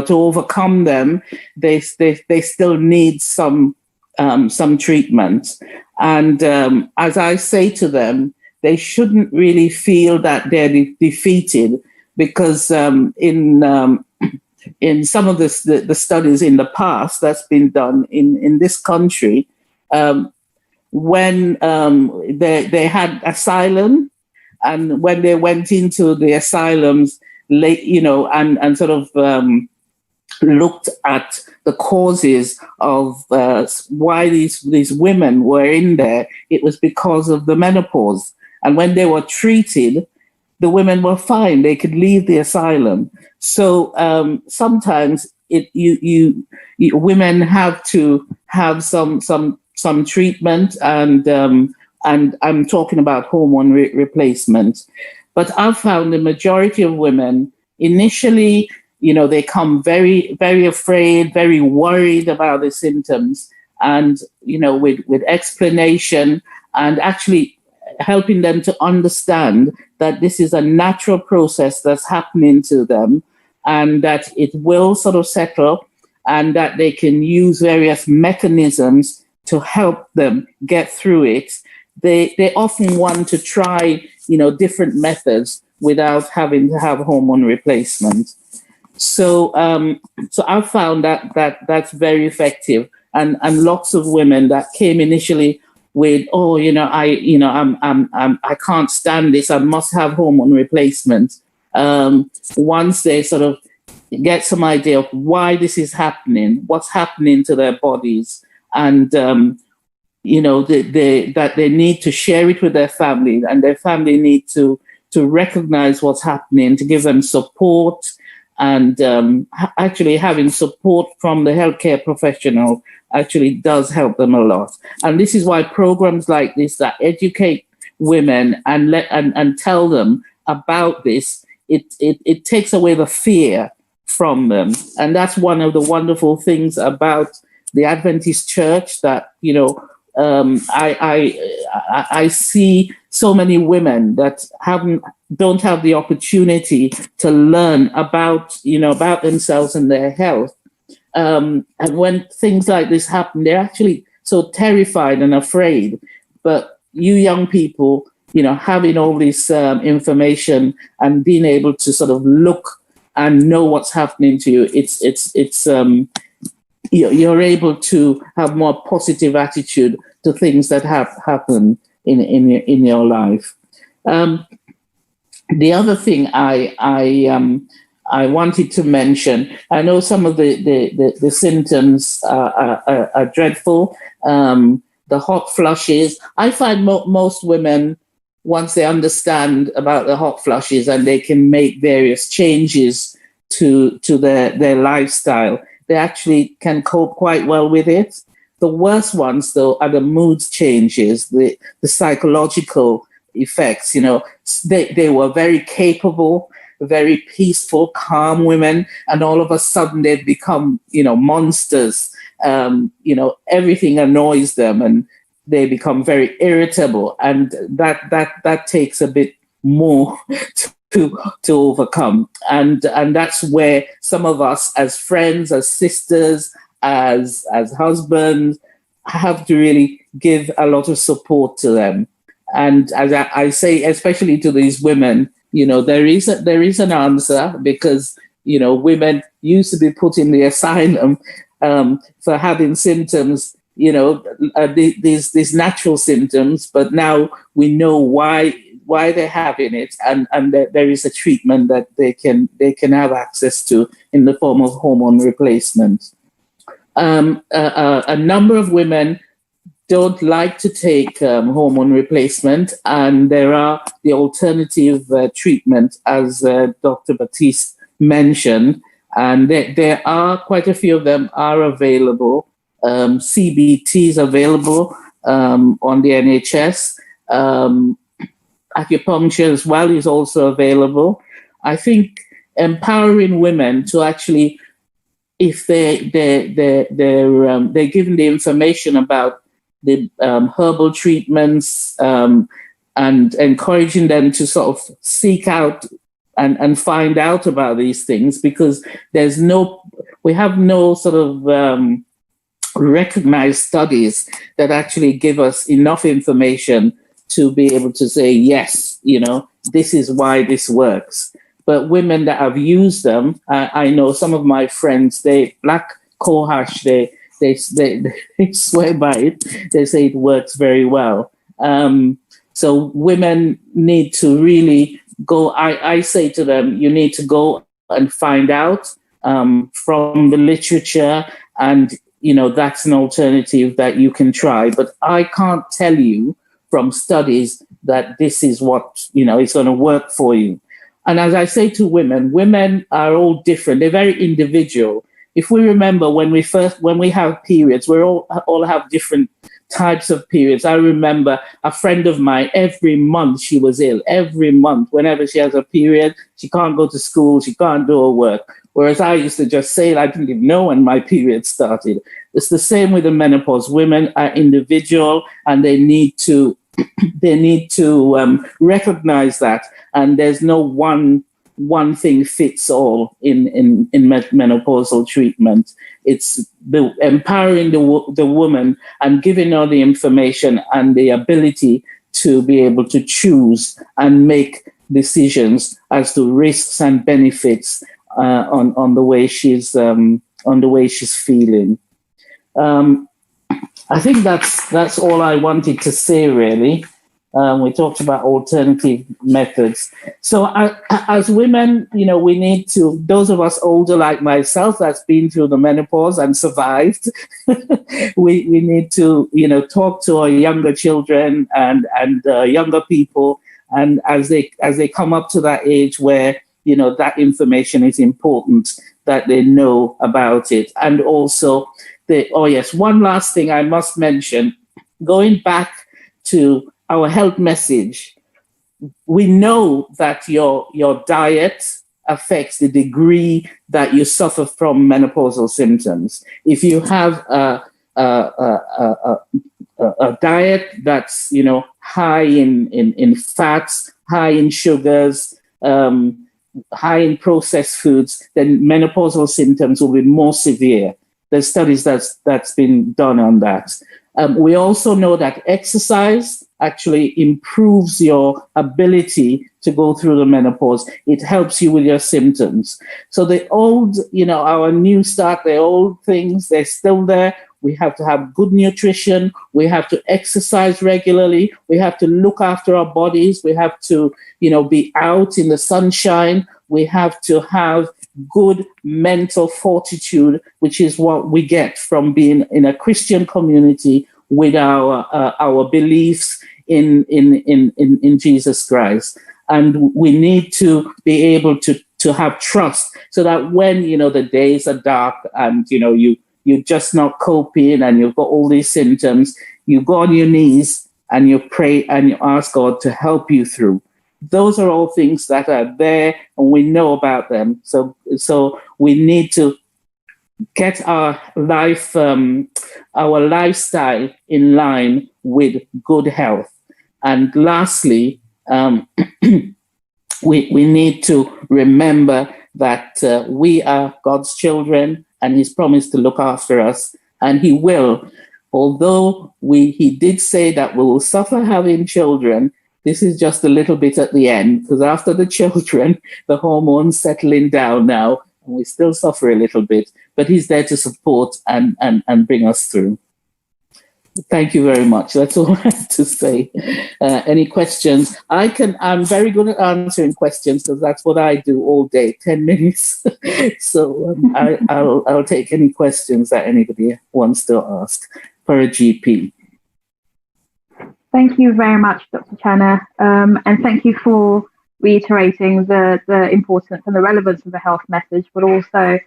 overcome them, they still need some treatment. And as I say to them, they shouldn't really feel that they're defeated, because in some of the studies in the past that's been done in this country, when they had asylum, and when they went into the asylums late, and sort of looked at the causes of why these women were in there, it was because of the menopause. And when they were treated, the women were fine; they could leave the asylum. So sometimes women have to have some treatment, and I'm talking about hormone replacement. But I've found the majority of women initially, they come very, very afraid, very worried about the symptoms, and with explanation and actually helping them to understand that this is a natural process that's happening to them, and that it will sort of settle, and that they can use various mechanisms to help them get through it. They often want to try, different methods without having to have hormone replacement. So I've found that's very effective, and lots of women that came initially with, I can't stand this, I must have hormone replacement. Once they sort of get some idea of why this is happening, what's happening to their bodies, and that they need to share it with their family, and their family need to recognize what's happening, to give them support, and actually having support from the healthcare professional actually does help them a lot. And this is why programs like this that educate women and tell them about this, it takes away the fear from them. And that's one of the wonderful things about the Adventist Church, that I see so many women that don't have the opportunity to learn about themselves and their health. And when things like this happen, they're actually so terrified and afraid. But you young people, having all this information and being able to sort of look and know what's happening to you, you're able to have more positive attitude to things that happen in your life. The other thing I wanted to mention, I know some of the symptoms are dreadful. The hot flushes. I find most women, once they understand about the hot flushes and they can make various changes to their lifestyle, they actually can cope quite well with it. The worst ones, though, are the mood changes, the psychological effects. They were very capable, very peaceful, calm women, and all of a sudden they've become, monsters. Everything annoys them, and they become very irritable, and that takes a bit more to overcome. And that's where some of us, as friends, as sisters, as husbands, have to really give a lot of support to them. And as I say, especially to these women, there is an answer, because women used to be put in the asylum for having symptoms, these natural symptoms, but now we know why they're having it, and there is a treatment that they can have access to in the form of hormone replacement. A number of women don't like to take hormone replacement, and there are the alternative treatment, as Dr. Baptiste mentioned, and there are quite a few of them are available. CBT is available on the NHS. Acupuncture as well is also available. I think empowering women to actually, if they're given the information about the herbal treatments, and encouraging them to sort of seek out and find out about these things, because we have no sort of recognized studies that actually give us enough information to be able to say, yes, this is why this works. But women that have used them, I know some of my friends, black cohosh, they swear by it. They say it works very well. So women need to really go. I say to them, you need to go and find out from the literature, and that's an alternative that you can try. But I can't tell you from studies that this is what is going to work for you. And as I say to women are all different. They're very individual. If we remember when we have periods, we all have different types of periods. I remember a friend of mine, every month she was ill. Every month, whenever she has a period, she can't go to school, she can't do her work. Whereas I used to just say, I didn't even know when my period started. It's the same with the menopause. Women are individual, and they need to recognize that. And there's no one thing fits all in menopausal treatment. It's empowering the woman and giving her the information and the ability to be able to choose and make decisions as to risks and benefits on the way she's feeling. I think that's all I wanted to say, really. We talked about alternative methods. So as women, we need to, those of us older like myself that's been through the menopause and survived, we need to, talk to our younger children and younger people. And as they come up to that age where, that information is important, that they know about it. And also, one last thing I must mention, going back to our health message, we know that your diet affects the degree that you suffer from menopausal symptoms. If you have a diet that's, high in fats, high in sugars, high in processed foods, then menopausal symptoms will be more severe. There's studies that's been done on that. We also know that exercise actually improves your ability to go through the menopause. It helps you with your symptoms. So the old, our new start, the old things, they're still there. We have to have good nutrition. We have to exercise regularly. We have to look after our bodies. We have to, be out in the sunshine. We have to have good mental fortitude, which is what we get from being in a Christian community with our beliefs in Jesus Christ. And we need to be able to have trust so that when, the days are dark and, you're just not coping and you've got all these symptoms, you go on your knees and you pray and you ask God to help you through. Those are all things that are there and we know about them. So we need to get our lifestyle in line with good health. And lastly, we need to remember that we are God's children and He's promised to look after us, and He will. Although He did say that we will suffer having children, this is just a little bit at the end, because after the children, the hormones settling down now, and we still suffer a little bit, but He's there to support and bring us through. Thank you very much. That's all I have to say. Any questions? I'm very good at answering questions because that's what I do all day, 10 minutes. So I'll take any questions that anybody wants to ask for a GP. Thank you very much, Dr. Channer. And thank you for reiterating the importance and the relevance of the health message, but also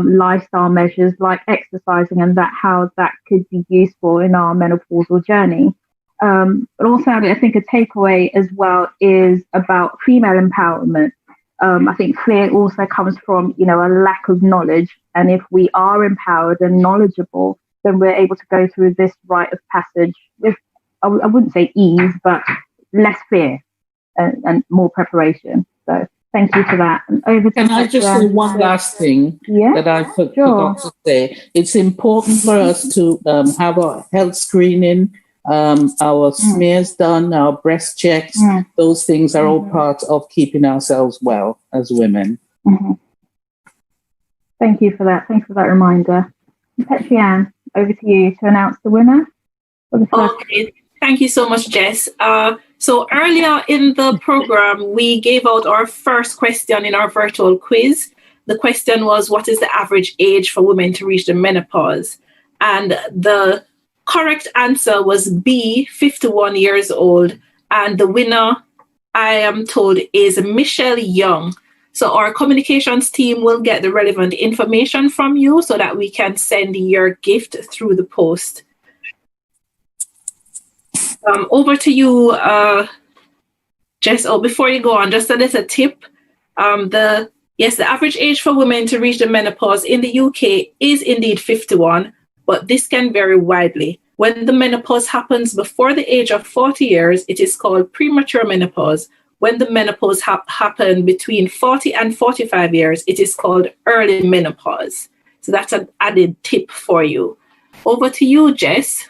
lifestyle measures like exercising and how that could be useful in our menopausal journey. But also, I think a takeaway as well is about female empowerment. I think fear also comes from, a lack of knowledge. And if we are empowered and knowledgeable, then we're able to go through this rite of passage with, I wouldn't say ease, but less fear and more preparation. So thank you for that. And over to Can I just say one last thing that I forgot to say? It's important for us to have our health screening, our smears done, our breast checks. Those things are all part of keeping ourselves well as women. Thank you for that. Thanks for that reminder. Petrianne, over to you to announce the winner. Okay. Thank you so much, Jess. So earlier in the program, we gave out our first question in our virtual quiz. The question was, what is the average age for women to reach the menopause? And the correct answer was B, 51 years old. And the winner, I am told, is Michelle Young. So our communications team will get the relevant information from you so that we can send your gift through the post. Over to you, Jess. Oh, before you go on, just a little tip. The average age for women to reach the menopause in the UK is indeed 51, but this can vary widely. When the menopause happens before the age of 40 years, it is called premature menopause. When the menopause happens between 40 and 45 years, it is called early menopause. So that's an added tip for you. Over to you, Jess.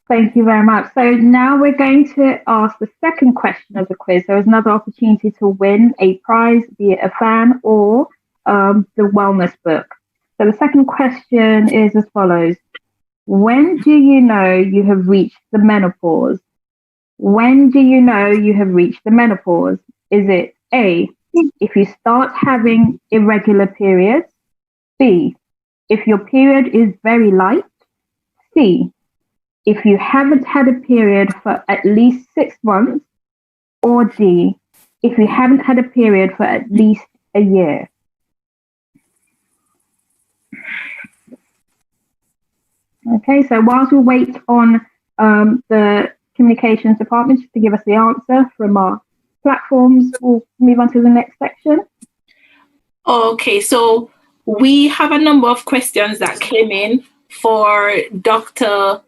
Thank you very much. So now we're going to ask the second question of the quiz. There is another opportunity to win a prize, be it a fan or the wellness book. So the second question is as follows. When do you know you have reached the menopause? When do you know you have reached the menopause? Is it A, if you start having irregular periods? B, if your period is very light? C, if you haven't had a period for at least 6 months? Or D, if you haven't had a period for at least a year? Okay, so whilst we wait on the communications department to give us the answer from our platforms, we'll move on to the next section. Okay, so we have a number of questions that came in for Dr.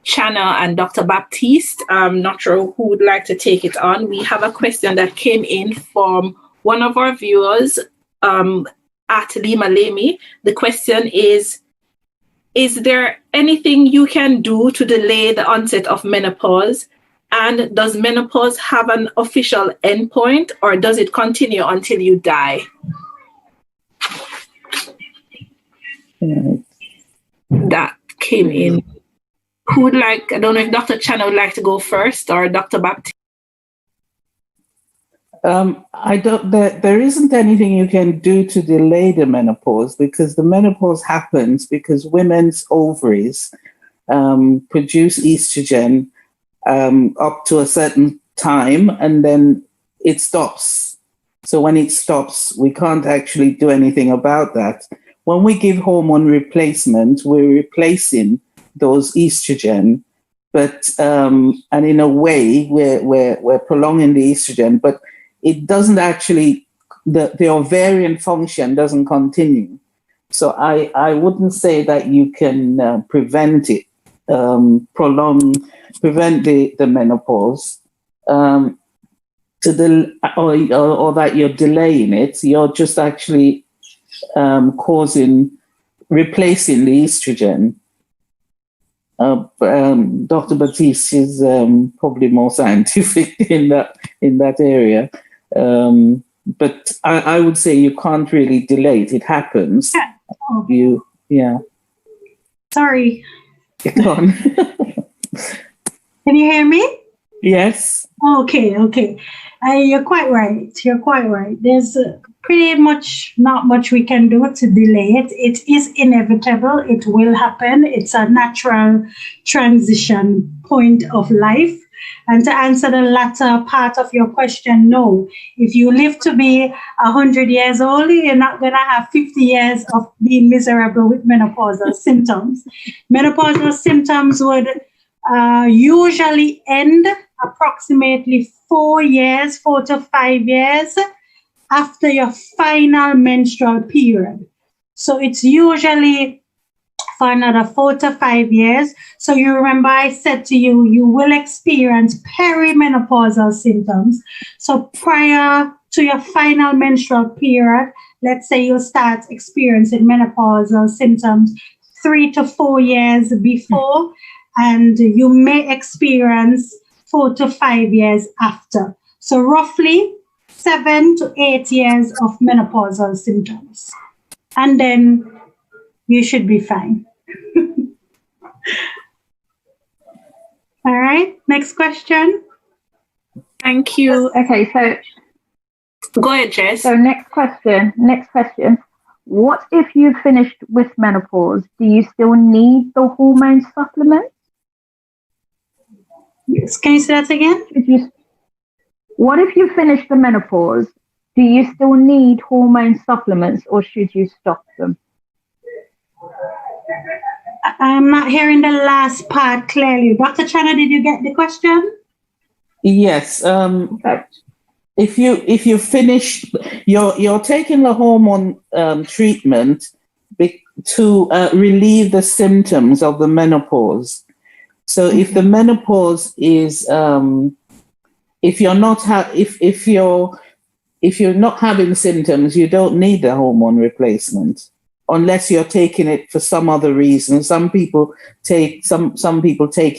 Channer and Dr. Baptiste. I'm not sure who would like to take it on. We have a question that came in from one of our viewers at Lima Lemi. The question is there anything you can do to delay the onset of menopause? And does menopause have an official endpoint, or does it continue until you die? That came in. Who would like, I don't know if Dr. Channer would like to go first, or Dr. Baptiste? There isn't anything you can do to delay the menopause, because the menopause happens because women's ovaries produce estrogen up to a certain time, and then it stops. So when it stops, we can't actually do anything about that. When we give hormone replacement, we're replacing those estrogen, but and in a way we're prolonging the estrogen, but it doesn't actually, the ovarian function doesn't continue. So I wouldn't say that you can prevent it, prevent the menopause, or that you're delaying it. You're just actually replacing the estrogen. Dr. Baptiste is probably more scientific in that area. But I would say you can't really delay it. It happens. Yeah. Sorry. Go on. Can you hear me? Yes. Okay. You're quite right. There's pretty much not much we can do to delay it. It is inevitable. It will happen. It's a natural transition point of life. And to answer the latter part of your question, no. If you live to be 100 years old, you're not going to have 50 years of being miserable with menopausal symptoms. Menopausal symptoms would usually end approximately 4 to 5 years after your final menstrual period. So it's usually for another 4 to 5 years. So you remember I said to you, you will experience perimenopausal symptoms. So prior to your final menstrual period, let's say you'll start experiencing menopausal symptoms 3 to 4 years before, and you may experience 4 to 5 years after. So roughly 7 to 8 years of menopausal symptoms. And then you should be fine. All right, next question. Thank you. Okay, so go ahead, Jess. So next question. What if you finished with menopause? Do you still need the hormone supplement? Yes. Can you say that again? What if you finish the menopause? Do you still need hormone supplements, or should you stop them? I'm not hearing the last part clearly. Dr. Channer, did you get the question? Yes. If you finish, you're taking the hormone treatment to relieve the symptoms of the menopause. So if the menopause is if you're not having symptoms, you don't need the hormone replacement unless you're taking it for some other reason. Some people take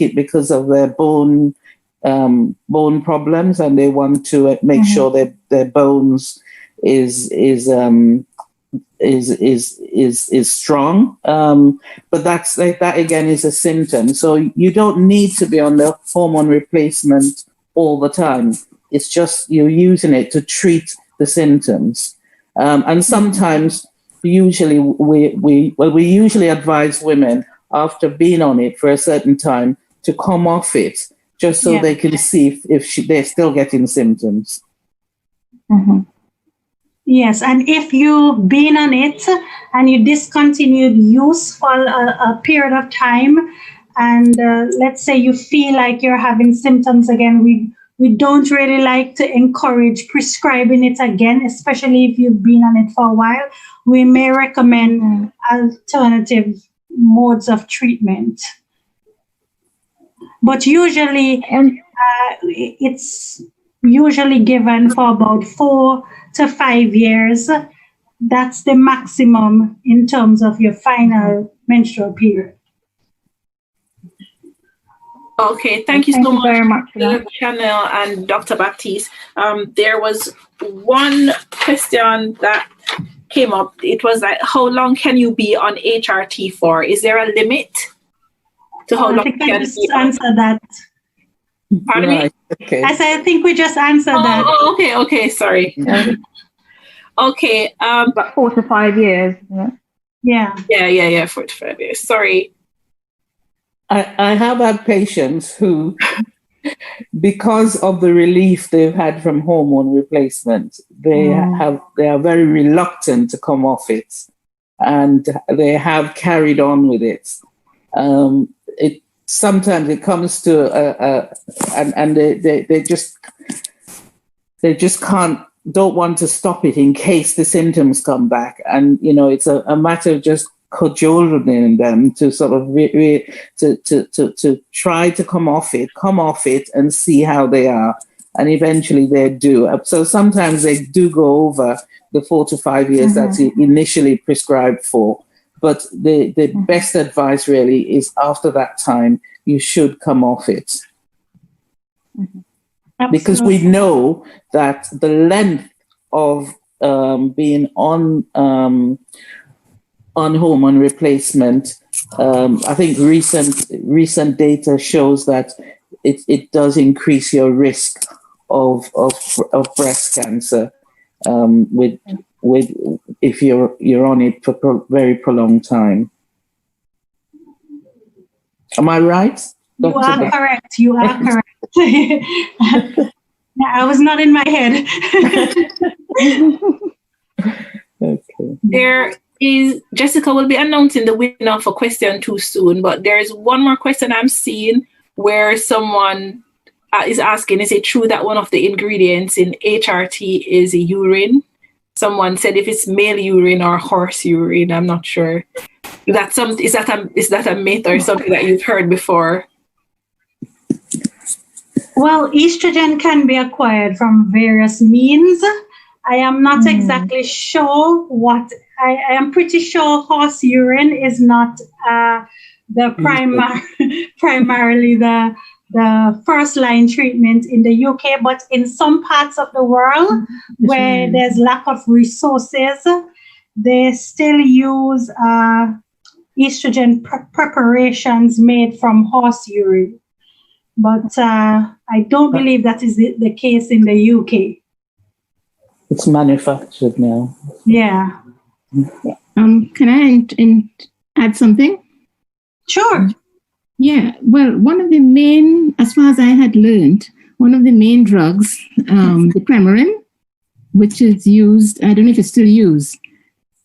it because of their bone problems, and they want to make sure that their bones is strong. But that again is a symptom. So you don't need to be on the hormone replacement all the time. It's just you're using it to treat the symptoms. And sometimes, usually, we usually advise women after being on it for a certain time to come off it, just so they can see if they're still getting symptoms. Mm-hmm. Yes, and if you've been on it and you discontinued use for a period of time, and let's say you feel like you're having symptoms again, we don't really like to encourage prescribing it again, especially if you've been on it for a while. We may recommend alternative modes of treatment. But usually, it's usually given for about 4 to 5 years. That's the maximum in terms of your final menstrual period. Okay, thank you so much very much for that. Dr. Channer and Dr. Baptiste. There was one question that came up. It was like, how long can you be on HRT for? Is there a limit to how long I think you I can just be on? answered that. Pardon me? Okay. I said, I think we just answered that. Oh, okay, sorry. Okay. About 4 to 5 years, isn't it? Yeah. 4 to 5 years. Sorry. I have had patients who, because of the relief they've had from hormone replacement, they are very reluctant to come off it, and they have carried on with it. Sometimes it comes to and they just don't want to stop it in case the symptoms come back, and it's a matter of just cajoling them to sort of to try to come off it and see how they are, and eventually they do. So sometimes they do go over the 4 to 5 years that's initially prescribed for, but the best advice really is after that time you should come off it. Because we know that the length of being on hormone replacement, I think recent data shows that it does increase your risk of breast cancer with if you're on it for very prolonged time. Am I right? You are correct. You are correct. I was not in my head. Okay. Jessica will be announcing the winner for question 2 soon, but there is one more question I'm seeing where someone is asking, is it true that one of the ingredients in HRT is urine? Someone said if it's male urine or horse urine. I'm not sure. Is that a myth or something that you've heard before? Well, estrogen can be acquired from various means. I am not exactly sure what. I am pretty sure horse urine is not primarily the first line treatment in the UK, but in some parts of the world where there's lack of resources, they still use estrogen preparations made from horse urine. But I don't believe that is the case in the UK. It's manufactured now. Yeah. Can I add something? Sure. Yeah. Well, one of the main, as far as I had learned, one of the main drugs, the Premarin, which is used, I don't know if it's still used,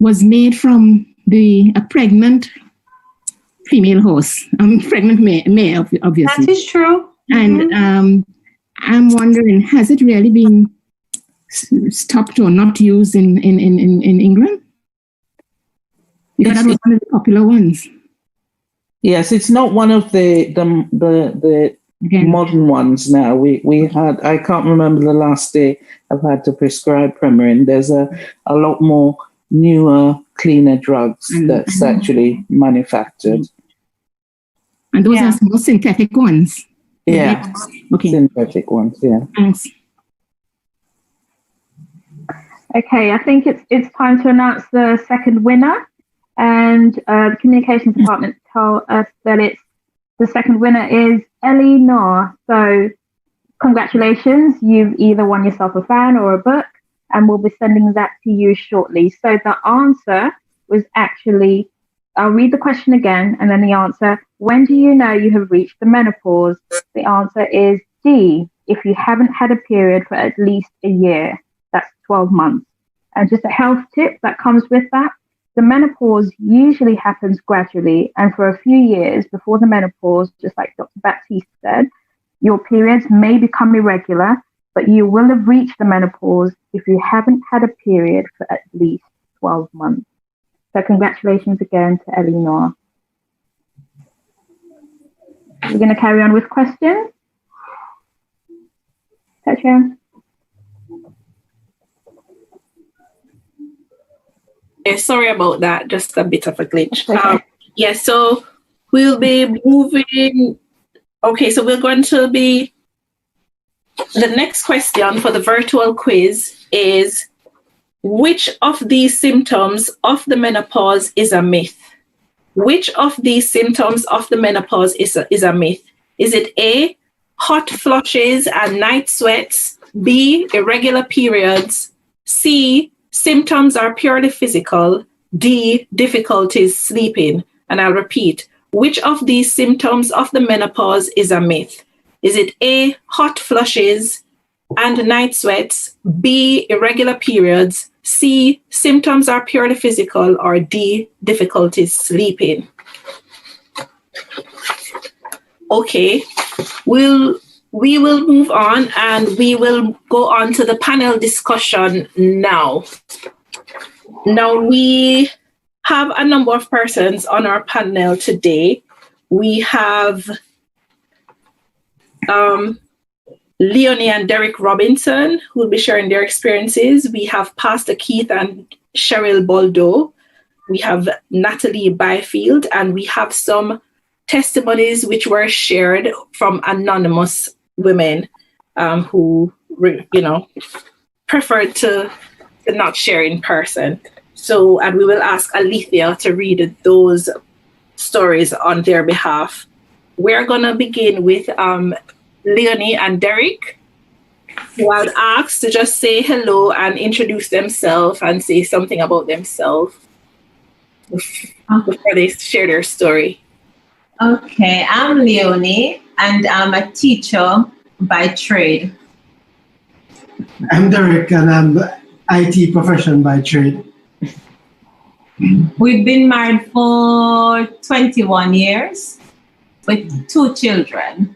was made from a pregnant female horse, pregnant male, obviously. That is true. And I'm wondering, has it really been stopped or not used in England? Because that was one of the popular ones. Yes, it's not one of the modern ones now. We had, I can't remember the last day I've had to prescribe Premarin. There's a lot more newer, cleaner drugs that's actually manufactured. And those are more synthetic ones. Yeah. Okay. Synthetic ones, yeah. Thanks. Okay, I think it's time to announce the second winner. And the communications department tell us that the second winner is Ellie Noor. So congratulations, you've either won yourself a fan or a book, and we'll be sending that to you shortly. So the answer was actually, I'll read the question again, and then the answer, when do you know you have reached the menopause? The answer is D, if you haven't had a period for at least a year. That's 12 months. And just a health tip that comes with that, the menopause usually happens gradually, and for a few years before the menopause, just like Dr. Baptiste said, your periods may become irregular, but you will have reached the menopause if you haven't had a period for at least 12 months. So congratulations again to Ellie Noor. We're going to carry on with questions. Tatiana? Yeah, sorry about that. Just a bit of a glitch. Okay. So we'll be moving. Okay, so we're going to be. The next question for the virtual quiz is, which of these symptoms of the menopause is a myth? Which of these symptoms of the menopause is a myth? Is it A, hot flushes and night sweats, B, irregular periods, C, symptoms are purely physical, D, difficulties sleeping? And I'll repeat, which of these symptoms of the menopause is a myth? Is it A, hot flushes and night sweats, B, irregular periods, C, symptoms are purely physical, or D, difficulties sleeping? Okay, we will move on and we will go on to the panel discussion now. Now we have a number of persons on our panel today. We have Leonie and Derek Robinson, who will be sharing their experiences. We have Pastor Keith and Cheryl Boldo. We have Natalie Byfield, and we have some testimonies which were shared from anonymous women who, preferred to not share in person. So, and we will ask Alethea to read those stories on their behalf. We're going to begin with Leonie and Derek, who I'll ask to just say hello and introduce themselves and say something about themselves before they share their story. Okay, I'm Leonie, and I'm a teacher by trade. I'm Derek, and I'm IT profession by trade. We've been married for 21 years with 2 children.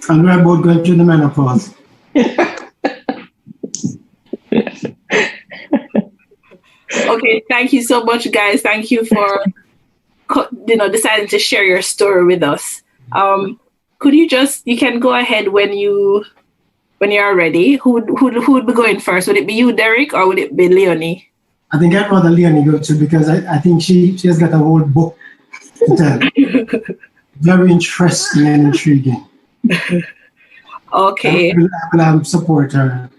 And we're both going through the menopause. Okay, thank you so much, guys. Thank you for deciding to share your story with us. Could you can go ahead when you're ready. Who would be going first? Would it be you, Derek, or would it be Leonie? I think I'd rather Leonie go to, because I think she has got a whole book to tell. Very interesting and intriguing. Okay. I will support her.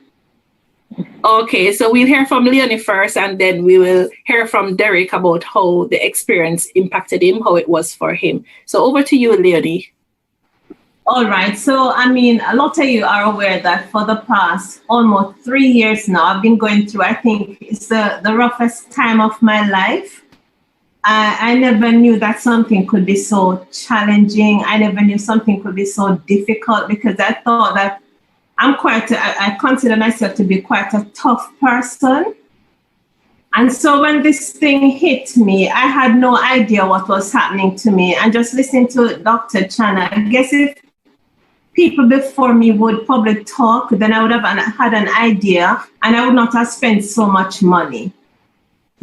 Okay, so we'll hear from Leonie first, and then we will hear from Derek about how the experience impacted him, how it was for him. So over to you, Leonie. All right. So, a lot of you are aware that for the past almost 3 years now, I've been going through, I think it's the roughest time of my life. I never knew that something could be so challenging. I never knew something could be so difficult, because I thought that I consider myself to be quite a tough person. And so when this thing hit me, I had no idea what was happening to me. And just listening to Dr. Channer, I guess if people before me would probably talk, then I would have had an idea, and I would not have spent so much money.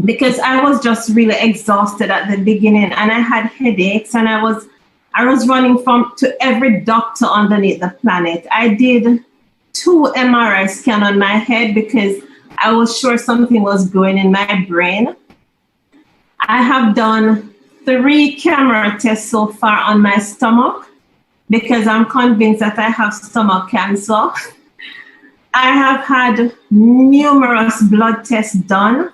Because I was just really exhausted at the beginning, and I had headaches, and I was running to every doctor underneath the planet. I did 2 MRI scans on my head because I was sure something was going in my brain. I have done 3 camera tests so far on my stomach, because I'm convinced that I have stomach cancer. I have had numerous blood tests done,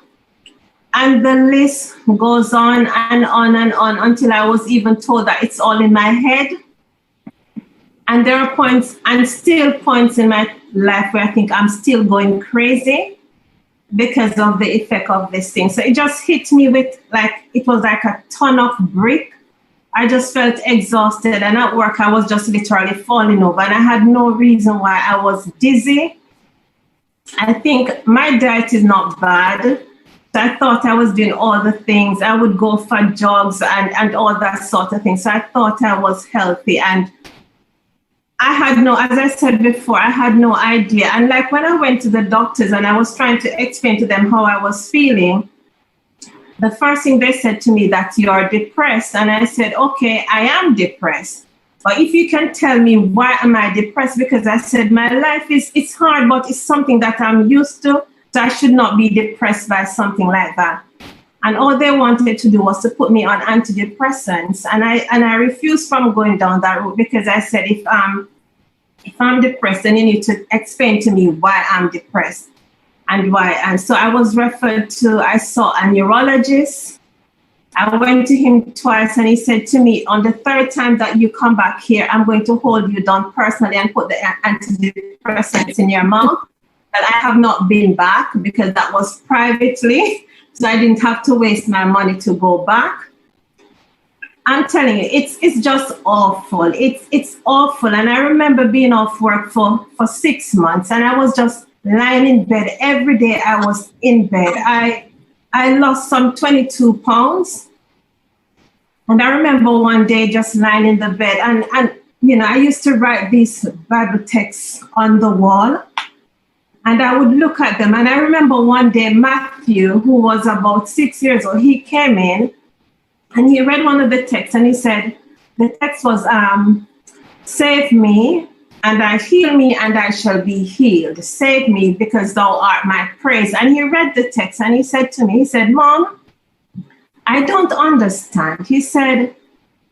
and the list goes on and on and on until I was even told that it's all in my head. And there are points in my life where I think I'm still going crazy because of the effect of this thing. So it just hit me it was like a ton of brick. I just felt exhausted, and at work I was just literally falling over, and I had no reason why. I was dizzy. I think my diet is not bad. So I thought I was doing all the things. I would go for jogs and all that sort of thing. So I thought I was healthy, and as I said before, I had no idea. And when I went to the doctors and I was trying to explain to them how I was feeling, the first thing they said to me that you are depressed. And I said, okay, I am depressed. But if you can tell me why am I depressed? Because I said my life it's hard, but it's something that I'm used to. So I should not be depressed by something like that. And all they wanted to do was to put me on antidepressants. And I refused from going down that route because I said, if I'm depressed, then you need to explain to me why I'm depressed and why. And so I was referred to, I saw a neurologist. I went to him twice and he said to me, on the third time that you come back here, I'm going to hold you down personally and put the antidepressants in your mouth. But I have not been back because that was privately. So I didn't have to waste my money to go back. I'm telling you, it's just awful. It's awful. And I remember being off work for 6 months and I was just lying in bed. Every day I was in bed. I lost some 22 pounds. And I remember one day just lying in the bed and I used to write these Bible texts on the wall and I would look at them. And I remember one day Matthew, who was about 6 years old, he came in and he read one of the texts and he said, the text was, save me and heal me and I shall be healed. Save me because thou art my praise. And he read the text and he said to me, he said, Mom, I don't understand. He said,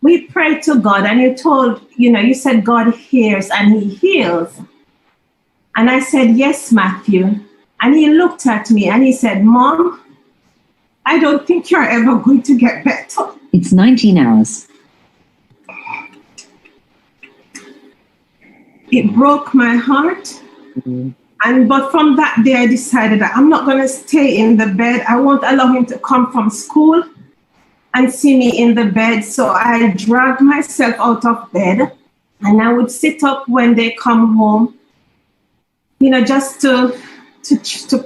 we pray to God and you said God hears and he heals. And I said, yes, Matthew. And he looked at me and he said, Mom, I don't think you're ever going to get better. It's 19 hours. It broke my heart. Mm-hmm. But from that day, I decided that I'm not going to stay in the bed. I won't allow him to come from school and see me in the bed. So I dragged myself out of bed and I would sit up when they come home, just to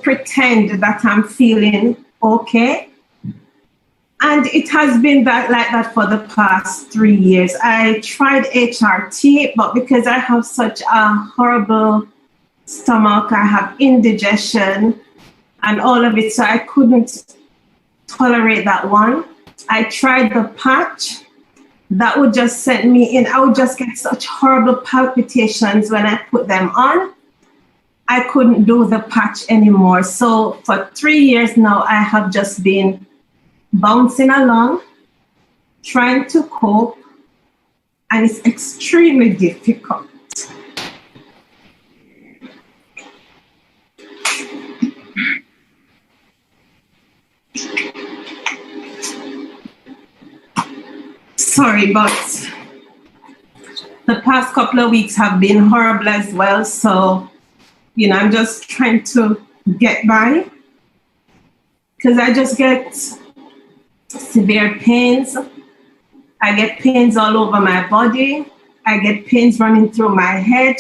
pretend that I'm feeling okay. And it has been like that for the past 3 years. I tried HRT, but because I have such a horrible stomach, I have indigestion and all of it, so I couldn't tolerate that one. I tried the patch. That would just send me in. I would just get such horrible palpitations when I put them on. I couldn't do the patch anymore. So for 3 years now, I have just been bouncing along, trying to cope, and it's extremely difficult. Sorry, but the past couple of weeks have been horrible as well. So, I'm just trying to get by because I just get severe pains. I get pains all over my body. I get pains running through my head.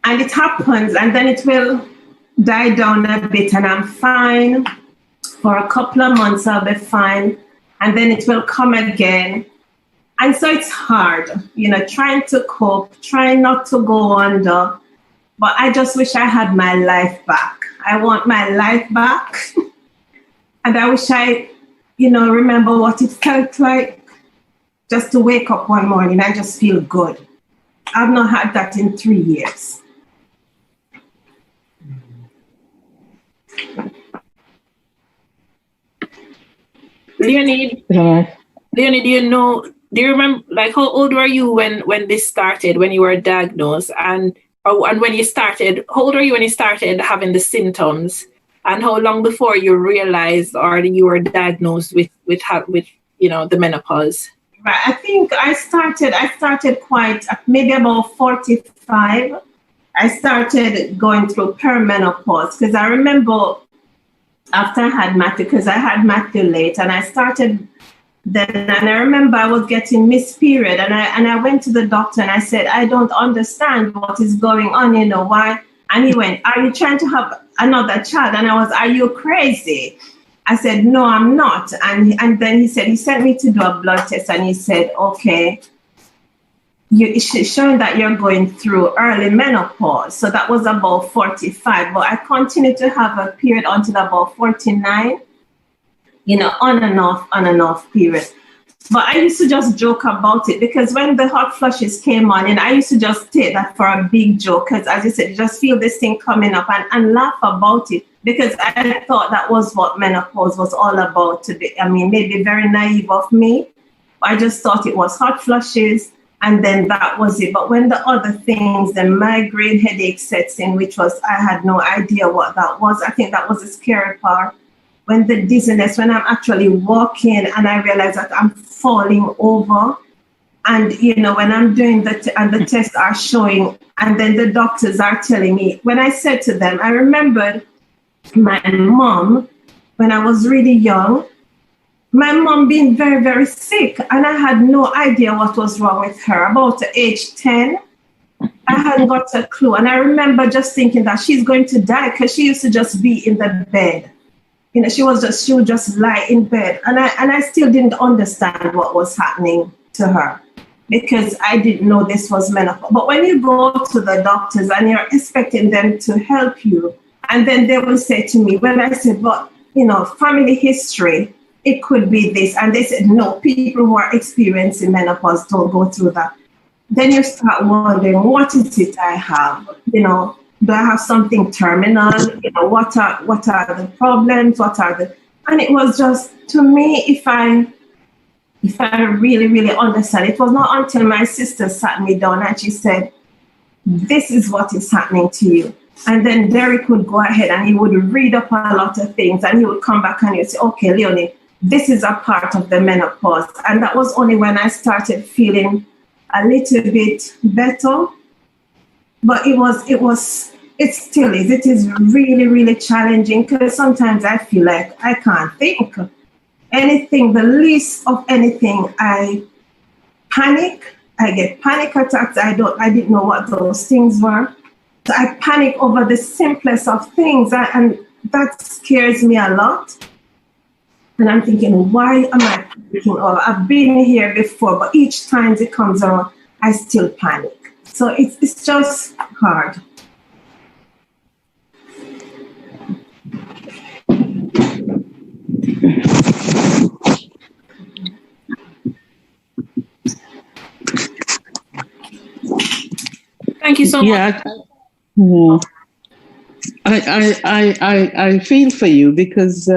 And it happens and then it will die down a bit and I'm fine. For a couple of months I'll be fine. And then it will come again. And so it's hard, trying to cope, trying not to go under. But I just wish I had my life back. I want my life back. And I wish I, remember what it felt like just to wake up one morning and just feel good. I've not had that in 3 years. Leonie, do you remember, how old were you when this started, when you were diagnosed? And when you started, how old were you when you started having the symptoms? And how long before you realized or you were diagnosed with the menopause? Right. I think I started quite, maybe about 45. I started going through perimenopause because I remember after I had Matthew, because I had Matthew late, and I started then, and I remember I was getting missed period, and I went to the doctor and I said, I don't understand what is going on, why? And he went, are you trying to have another child? And I was, are you crazy? I said, no, I'm not. And then he sent me to do a blood test, and he said, okay, it's showing that you're going through early menopause. So that was about 45, but I continued to have a period until about 49. on and off period. But I used to just joke about it because when the hot flushes came on, and I used to just take that for a big joke, because as you said, you just feel this thing coming up and laugh about it, because I thought that was what menopause was all about today. I mean, maybe very naive of me. I just thought it was hot flushes and then that was it. But when the other things, the migraine headache sets in, which was, I had no idea what that was. I think that was the scary part. When the dizziness, when I'm actually walking and I realize that I'm falling over, and when I'm doing and the tests are showing, and then the doctors are telling me, when I said to them, I remembered my mom, when I was really young, my mom being very, very sick, and I had no idea what was wrong with her. About age 10, I hadn't got a clue. And I remember just thinking that she's going to die, because she used to just be in the bed. She would just lie in bed. And I still didn't understand what was happening to her, because I didn't know this was menopause. But when you go to the doctors and you're expecting them to help you, and then they will say to me, when I said, but, family history, it could be this. And they said, no, people who are experiencing menopause don't go through that. Then you start wondering, what is it I have? Do I have something terminal? What are the problems? And it was just, to me, if I really, really understand, it was not until my sister sat me down and she said, this is what is happening to you. And then Derek would go ahead and he would read up a lot of things, and he would come back and he'd say, okay, Leonie, this is a part of the menopause. And that was only when I started feeling a little bit better. But it still is. It is really, really challenging, because sometimes I feel like I can't think anything, the least of anything. I panic. I get panic attacks. I didn't know what those things were. So I panic over the simplest of things, and that scares me a lot. And I'm thinking, why am I panicking? Oh, I've been here before, but each time it comes around, I still panic. So it's just hard. Thank you so much. Yeah, I feel for you, because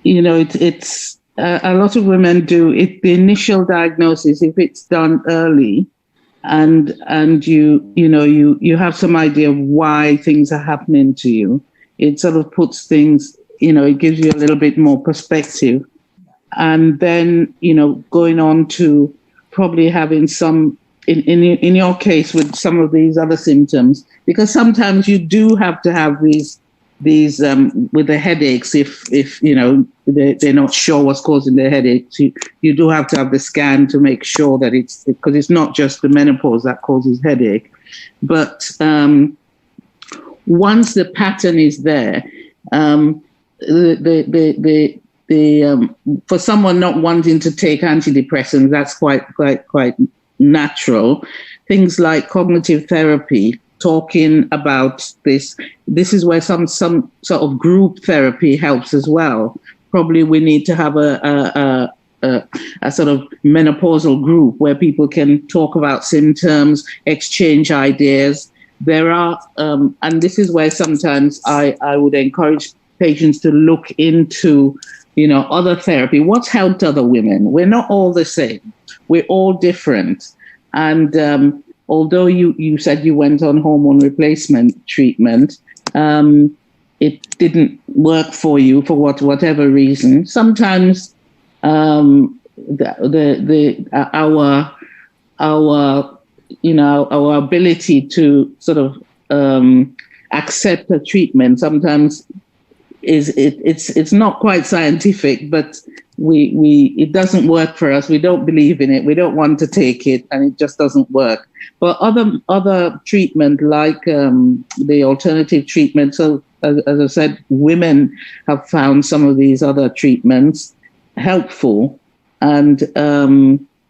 it's a lot of women do it. The initial diagnosis, if it's done early, and you have some idea of why things are happening to you, it sort of puts things, it gives you a little bit more perspective, and then going on to probably having some. In your case, with some of these other symptoms, because sometimes you do have to have these with the headaches. If they're not sure what's causing the headaches, you do have to have the scan to make sure that because it's not just the menopause that causes headache. But once the pattern is there, for someone not wanting to take antidepressants, that's quite natural. Things like cognitive therapy, talking about this is where some sort of group therapy helps as well. Probably we need to have a sort of menopausal group where people can talk about symptoms, exchange ideas. There are, and this is where sometimes I would encourage patients to look into, other therapy. What's helped other women? We're not all the same. We're all different. And although you said you went on hormone replacement treatment, it didn't work for you for whatever reason. Sometimes our ability to sort of accept a treatment sometimes it's not quite scientific, but it doesn't work for us. We don't believe in it. We don't want to take it, and it just doesn't work. But other treatment, like the alternative treatment. So as I said, women have found some of these other treatments helpful, and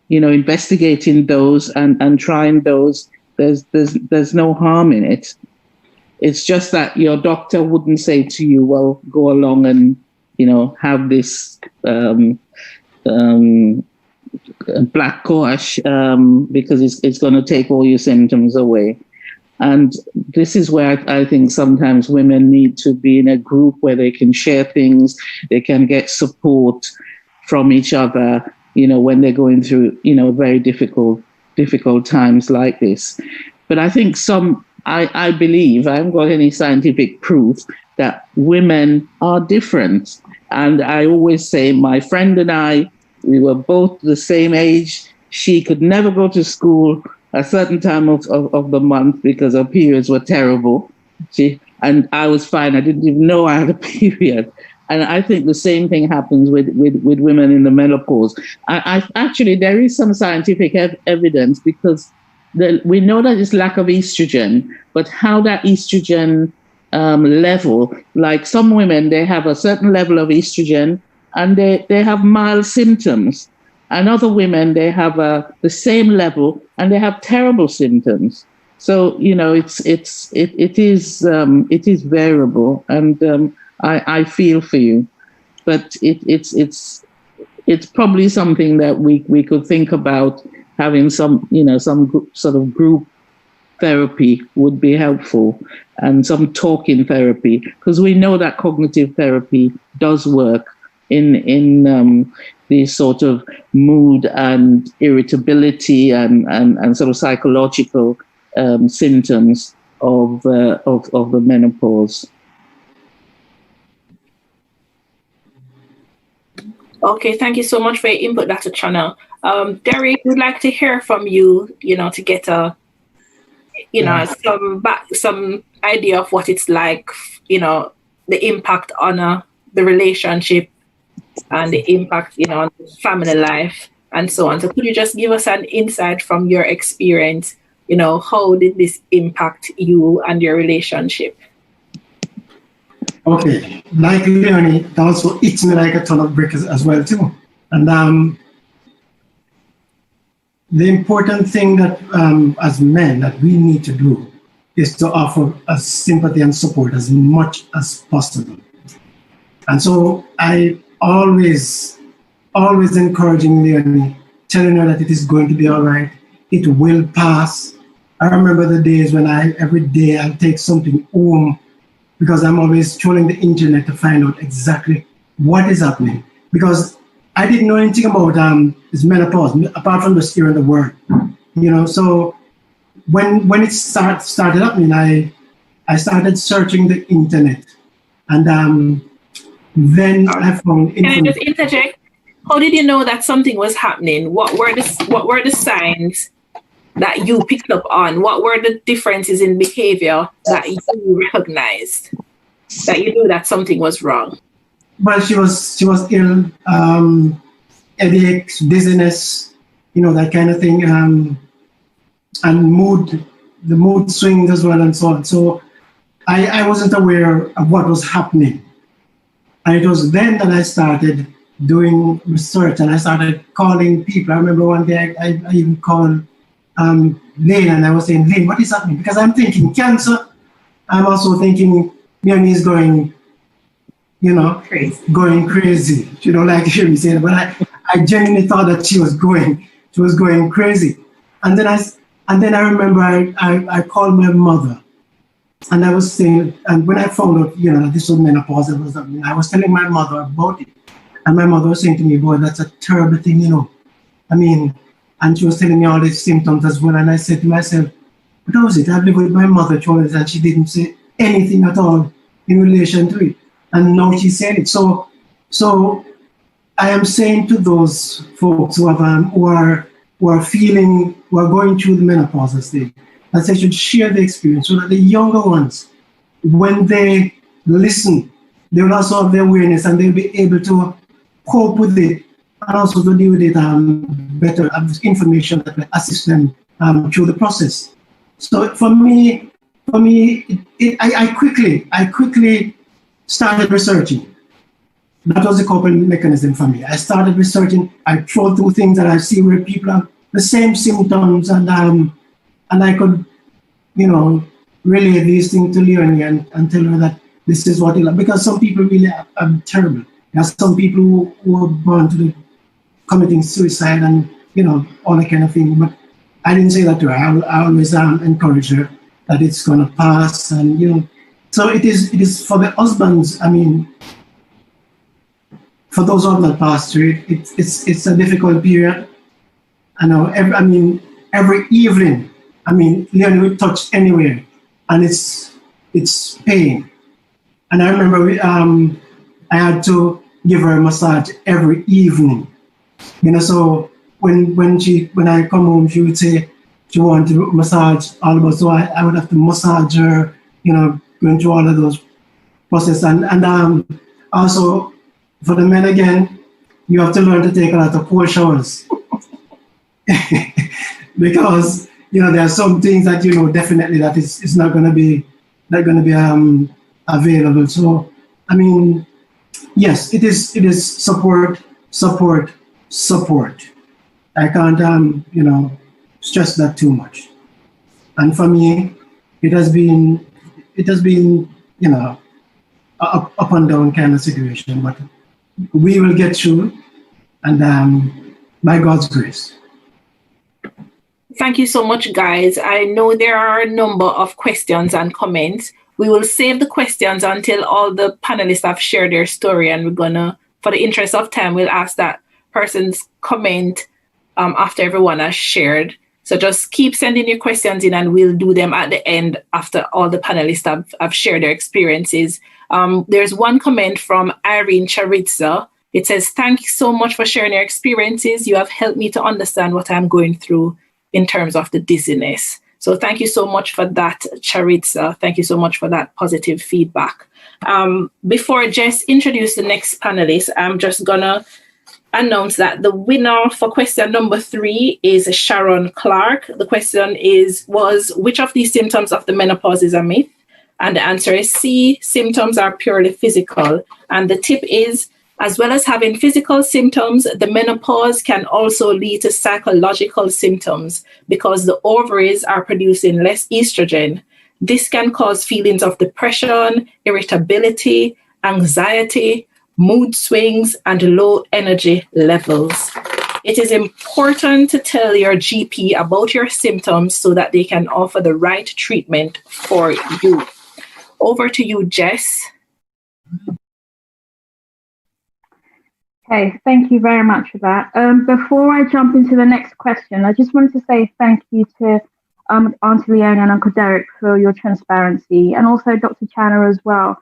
investigating those and trying those. There's no harm in it. It's just that your doctor wouldn't say to you, well, go along and, have this black coash because it's going to take all your symptoms away. And this is where I think sometimes women need to be in a group where they can share things, they can get support from each other, when they're going through, very difficult times like this. But I think I believe, I haven't got any scientific proof that women are different. And I always say, my friend and I, we were both the same age. She could never go to school a certain time of the month because her periods were terrible. And I was fine. I didn't even know I had a period. And I think the same thing happens with women in the menopause. I actually, there is some scientific evidence because we know that it's lack of estrogen, but how that estrogen level, like some women, they have a certain level of estrogen and they have mild symptoms. And other women, they have the same level and they have terrible symptoms. So, it is variable, and I feel for you, but it's probably something that we could think about having some sort of group therapy would be helpful, and some talking therapy, because we know that cognitive therapy does work in these sort of mood and irritability and sort of psychological symptoms of the menopause. Okay, thank you so much for your input, Dr. Channer. Derek, we'd like to hear from you, to get some idea of what it's like, the impact on the relationship and the impact, on family life and so on. So could you just give us an insight from your experience, how did this impact you and your relationship? Okay, like Leonie, it also eats me like a ton of bricks as well too. And the important thing that as men that we need to do is to offer us sympathy and support as much as possible. And so I always encouraging Leonie, telling her that it is going to be all right. It will pass. I remember the days when every day I'll take something home, because I'm always trolling the internet to find out exactly what is happening. Because I didn't know anything about this menopause, apart from just hearing the word. So when it started happening, I started searching the internet. And then I found... Can I just interject? How did you know that something was happening? What were the signs that you picked up on? What were the differences in behavior that you recognized, that you knew that something was wrong? Well, she was ill, headaches, dizziness, that kind of thing, and the mood swings as well, and so on. So I wasn't aware of what was happening. And it was then that I started doing research and I started calling people. I remember one day I even called Lane, and I was saying, Lane, what is happening? Because I'm thinking cancer. I'm also thinking Leonie is going, going crazy. She don't like to hear me say it, but I genuinely thought that she was going crazy. And then I remember I called my mother, and I was saying, and when I found out, that this was menopause, I was telling my mother about it, and my mother was saying to me, boy, that's a terrible thing, And she was telling me all these symptoms as well. And I said to myself, what was it? I've lived with my mother, and she didn't say anything at all in relation to it. And now she said it. So I am saying to those folks who are going through the menopause stage, that they should share the experience so that the younger ones, when they listen, they will also have the awareness and they'll be able to cope with it, and also to deal with it better, information that will assist them through the process. So for me, I quickly started researching. That was the coping mechanism for me. I started researching. I throw through things that I see where people have the same symptoms, and I could, relay these things to Leonie and tell her that this is what it is. Because some people really are terrible. There are some people who are born to committing suicide and, all that kind of thing. But I didn't say that to her. I always encourage her that it's going to pass. And, so it is for the husbands. I mean, for those who have not passed through it, it's a difficult period. I know, every evening, Leonie would touch anywhere, and it's pain. And I remember I had to give her a massage every evening. So when I come home, she would say she wanted to massage all of us. So I would have to massage her, going through all of those processes. And also for the men again, you have to learn to take a lot of cold showers. Because there are some things that definitely that is not going to be available. So yes, it is support. I can't stress that too much. And for me, it has been up and down kind of situation, but we will get through, and by God's grace. Thank you so much, guys. I know there are a number of questions and comments. We will save the questions until all the panelists have shared their story, and we're gonna, for the interest of time, we'll ask that person's comment after everyone has shared. So just keep sending your questions in, and we'll do them at the end after all the panelists have shared their experiences. There's one comment from Irene Charitza. It says, "Thank you so much for sharing your experiences. You have helped me to understand what I'm going through in terms of the dizziness." So thank you so much for that, Charitza. Thank you so much for that positive feedback. Before I just introduce the next panelist, I'm just gonna announce that the winner for question number 3 is Sharon Clark. The question was, which of these symptoms of the menopause is a myth? And the answer is C, symptoms are purely physical. And the tip is, as well as having physical symptoms, the menopause can also lead to psychological symptoms because the ovaries are producing less estrogen. This can cause feelings of depression, irritability, anxiety, mood swings, and low energy levels. It is important to tell your GP about your symptoms so that they can offer the right treatment for you. Over to you, Jess. Okay, thank you very much for that. Before I jump into the next question, I just wanted to say thank you to Auntie Leona and Uncle Derek for your transparency, and also Dr. Channer as well,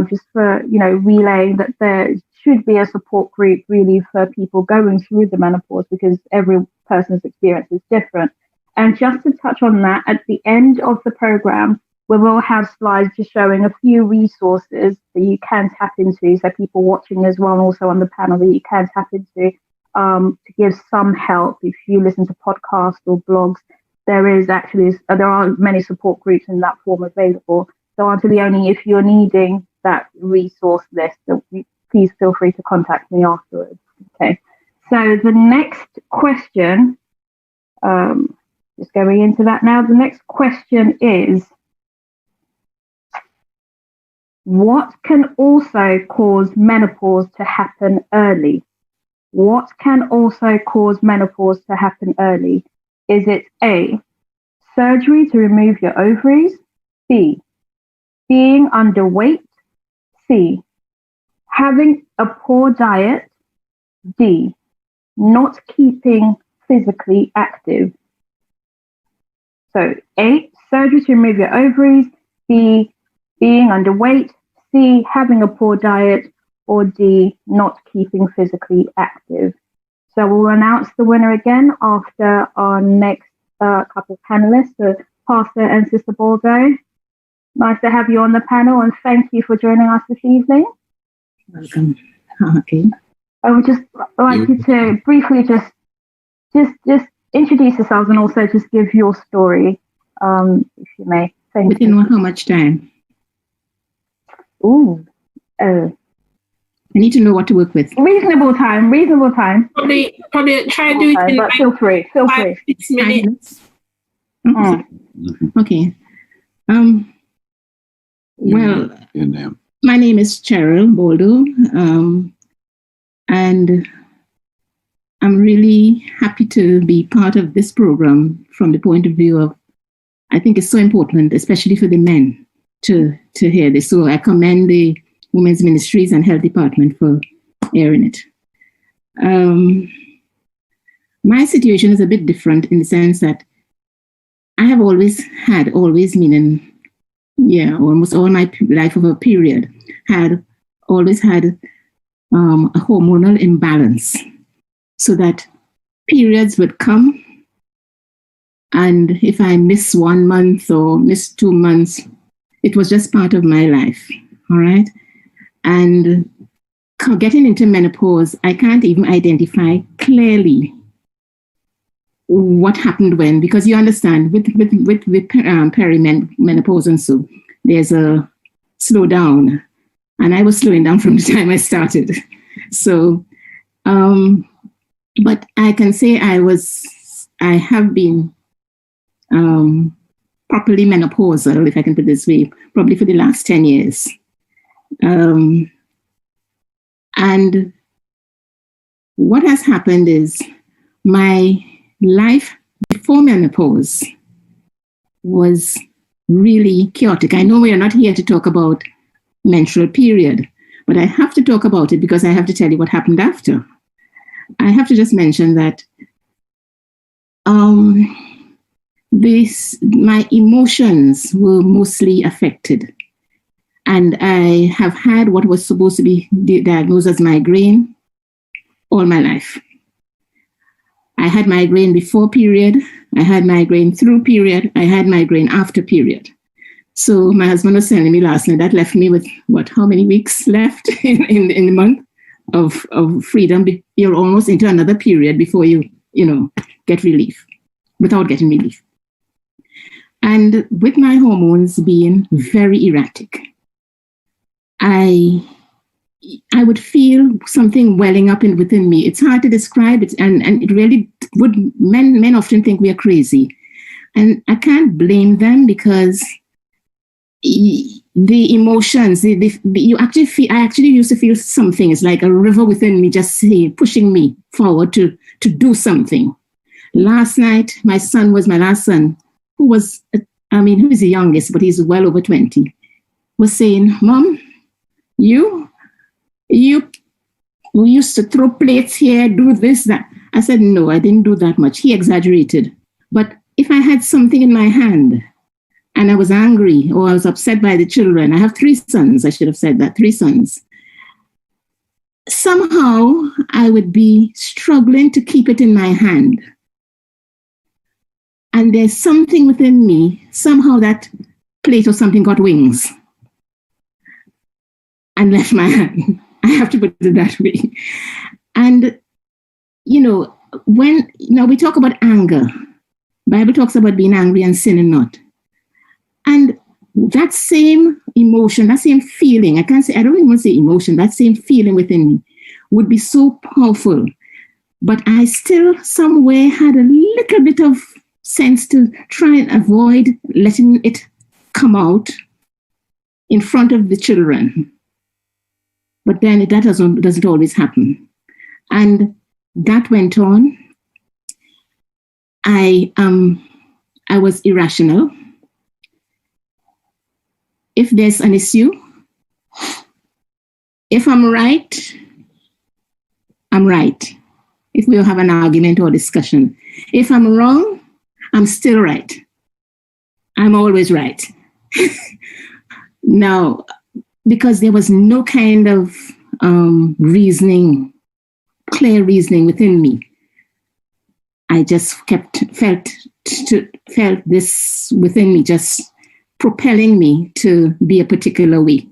just for relaying that there should be a support group really for people going through the menopause, because every person's experience is different. And just to touch on that, at the end of the program, we will have slides just showing a few resources that you can tap into, so people watching as well, and also on the panel that you can tap into to give some help. If you listen to podcasts or blogs, there are many support groups in that form available. So Auntie Leonie, if you're needing that resource list, please feel free to contact me afterwards. Okay. So the next question, just going into that now, the next question is, what can also cause menopause to happen early? What can also cause menopause to happen early? Is it A, surgery to remove your ovaries? B, being underweight? C, having a poor diet? D, not keeping physically active? So A, surgery to remove your ovaries. B, being underweight. C, having a poor diet. Or D, not keeping physically active. So we'll announce the winner again after our next couple of panelists, so Pastor and Sister Baldo. Nice to have you on the panel, and thank you for joining us this evening. Welcome. Okay. I would just like you to briefly just introduce yourselves, and also just give your story, if you may. Thank Within you. how much time? I need to know what to work with. Reasonable time. Probably try and do it in but feel free. 5-6 minutes. Okay. Well, my name is Cheryl Boldo. And I'm really happy to be part of this program from the point of view of, I think it's so important, especially for the men, to hear this. So I commend the Women's Ministries and Health Department for airing it. My situation is a bit different in the sense that I have always meaning, almost all my life of a period, always had a hormonal imbalance, so that periods would come, and if I miss 1 month or miss 2 months, it was just part of my life, all right? And getting into menopause, I can't even identify clearly what happened when, because you understand, with perimenopause and so, there's a slowdown, and I was slowing down from the time I started. So, but I can say I have been properly menopausal, if I can put it this way, probably for the last 10 years. And what has happened is my life before menopause was really chaotic. I know we are not here to talk about menstrual period, but I have to talk about it because I have to tell you what happened after. I have to just mention that my emotions were mostly affected. And I have had what was supposed to be diagnosed as migraine all my life. I had migraine before period, I had migraine through period, I had migraine after period. So my husband was telling me last night, that left me with how many weeks left in the month of freedom. You're almost into another period before you get relief, without getting relief. And with my hormones being very erratic, I would feel something welling up within me. It's hard to describe it, and it really would. Men often think we are crazy, and I can't blame them because the emotions. You actually feel. I actually used to feel something. It's like a river within me, just pushing me forward to do something. Last night, my last son, who is the youngest, but he's well over 20, was saying, "Mom, you used to throw plates here, do this, that." I said, "No, I didn't do that much." He exaggerated. But if I had something in my hand and I was angry or I was upset by the children, I have 3 sons, I should have said that, 3 sons. Somehow I would be struggling to keep it in my hand. And there's something within me, somehow that plate or something got wings and left my hand. I have to put it that way. And, when we talk about anger, Bible talks about being angry and sinning not. And that same emotion, that same feeling, I don't even want to say emotion, that same feeling within me would be so powerful. But I still somewhere had a little bit of sense to try and avoid letting it come out in front of the children. But then that doesn't always happen. And that went on. I was irrational. If there's an issue, if I'm right, I'm right. If we'll have an argument or discussion. If I'm wrong, I'm still right. I'm always right. Now, because there was no kind of clear reasoning within me, I just felt this within me, just propelling me to be a particular way.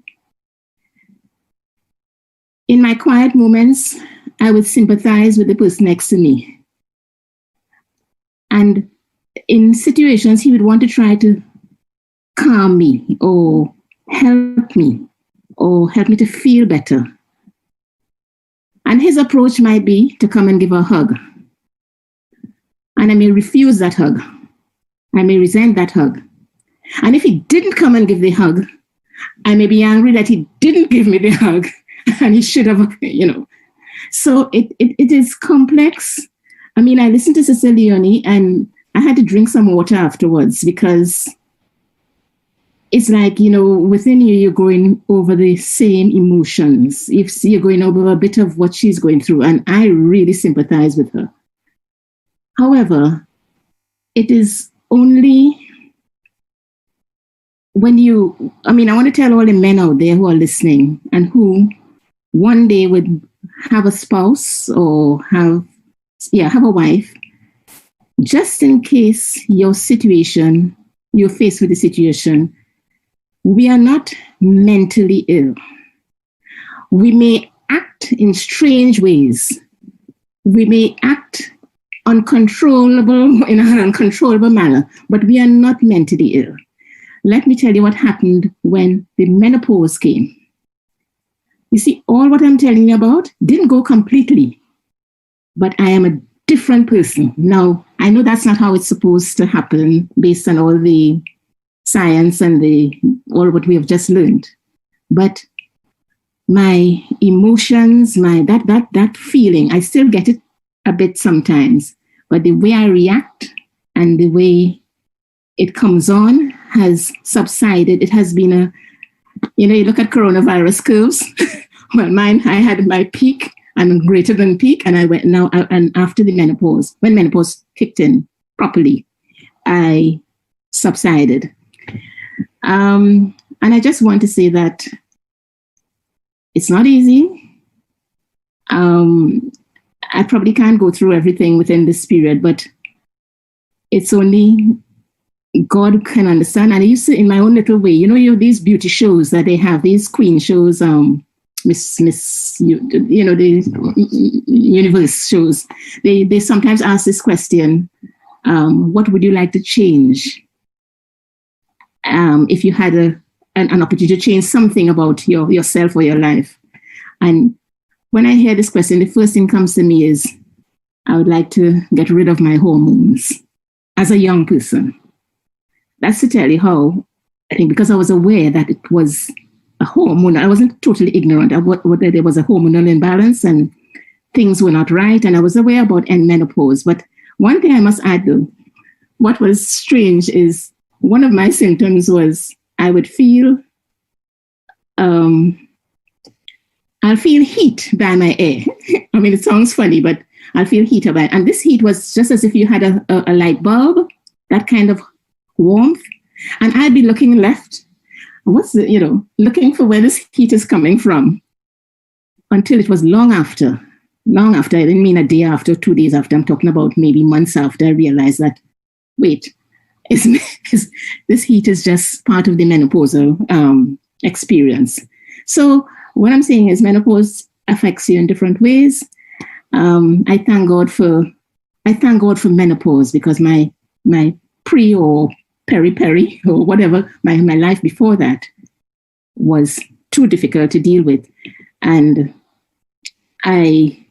In my quiet moments, I would sympathize with the person next to me. And in situations, he would want to try to calm me or help me to feel better. And his approach might be to come and give a hug. And I may refuse that hug. I may resent that hug. And if he didn't come and give the hug, I may be angry that he didn't give me the hug and he should have, So it is complex. I mean, I listened to Sister Leonie and I had to drink some water afterwards because it's like, within you, you're going over the same emotions. If you're going over a bit of what she's going through, and I really sympathize with her. However, it is only when I want to tell all the men out there who are listening and who one day would have a spouse or have a wife, just in case you're faced with the situation, we are not mentally ill. We may act in strange ways. We may act in an uncontrollable manner, but we are not mentally ill. Let me tell you what happened when the menopause came. You see, all what I'm telling you about didn't go completely, but I am a different person. Now, I know that's not how it's supposed to happen based on all the science and all what we have just learned. But my emotions, that feeling, I still get it a bit sometimes, but the way I react and the way it comes on has subsided. It has been you look at coronavirus curves. Well, I had my peak and greater than peak, and I went now, and after the menopause, when menopause kicked in properly, I subsided. And I just want to say that it's not easy. I probably can't go through everything within this period, but it's only God can understand. And I used to, in my own little way, these beauty shows that they have, these queen shows, the universe shows. They sometimes ask this question, what would you like to change? If you had an opportunity to change something about yourself or your life. And when I hear this question, the first thing comes to me is, I would like to get rid of my hormones as a young person. That's to tell you how, I think because I was aware that it was a hormone, I wasn't totally ignorant of whether there was a hormonal imbalance and things were not right. And I was aware about menopause. But one thing I must add though, what was strange is one of my symptoms was I would feel, I'll feel heat by my ear. I mean, it sounds funny, but I'll feel heat by it. And this heat was just as if you had a light bulb, that kind of warmth. And I'd be looking left, looking for where this heat is coming from, until it was long after. I didn't mean a day after, 2 days after. I'm talking about maybe months after I realized that, wait, this heat is just part of the menopausal experience. So what I'm saying is menopause affects you in different ways. I thank God for menopause, because my pre or peri or whatever, my life before that was too difficult to deal with. And I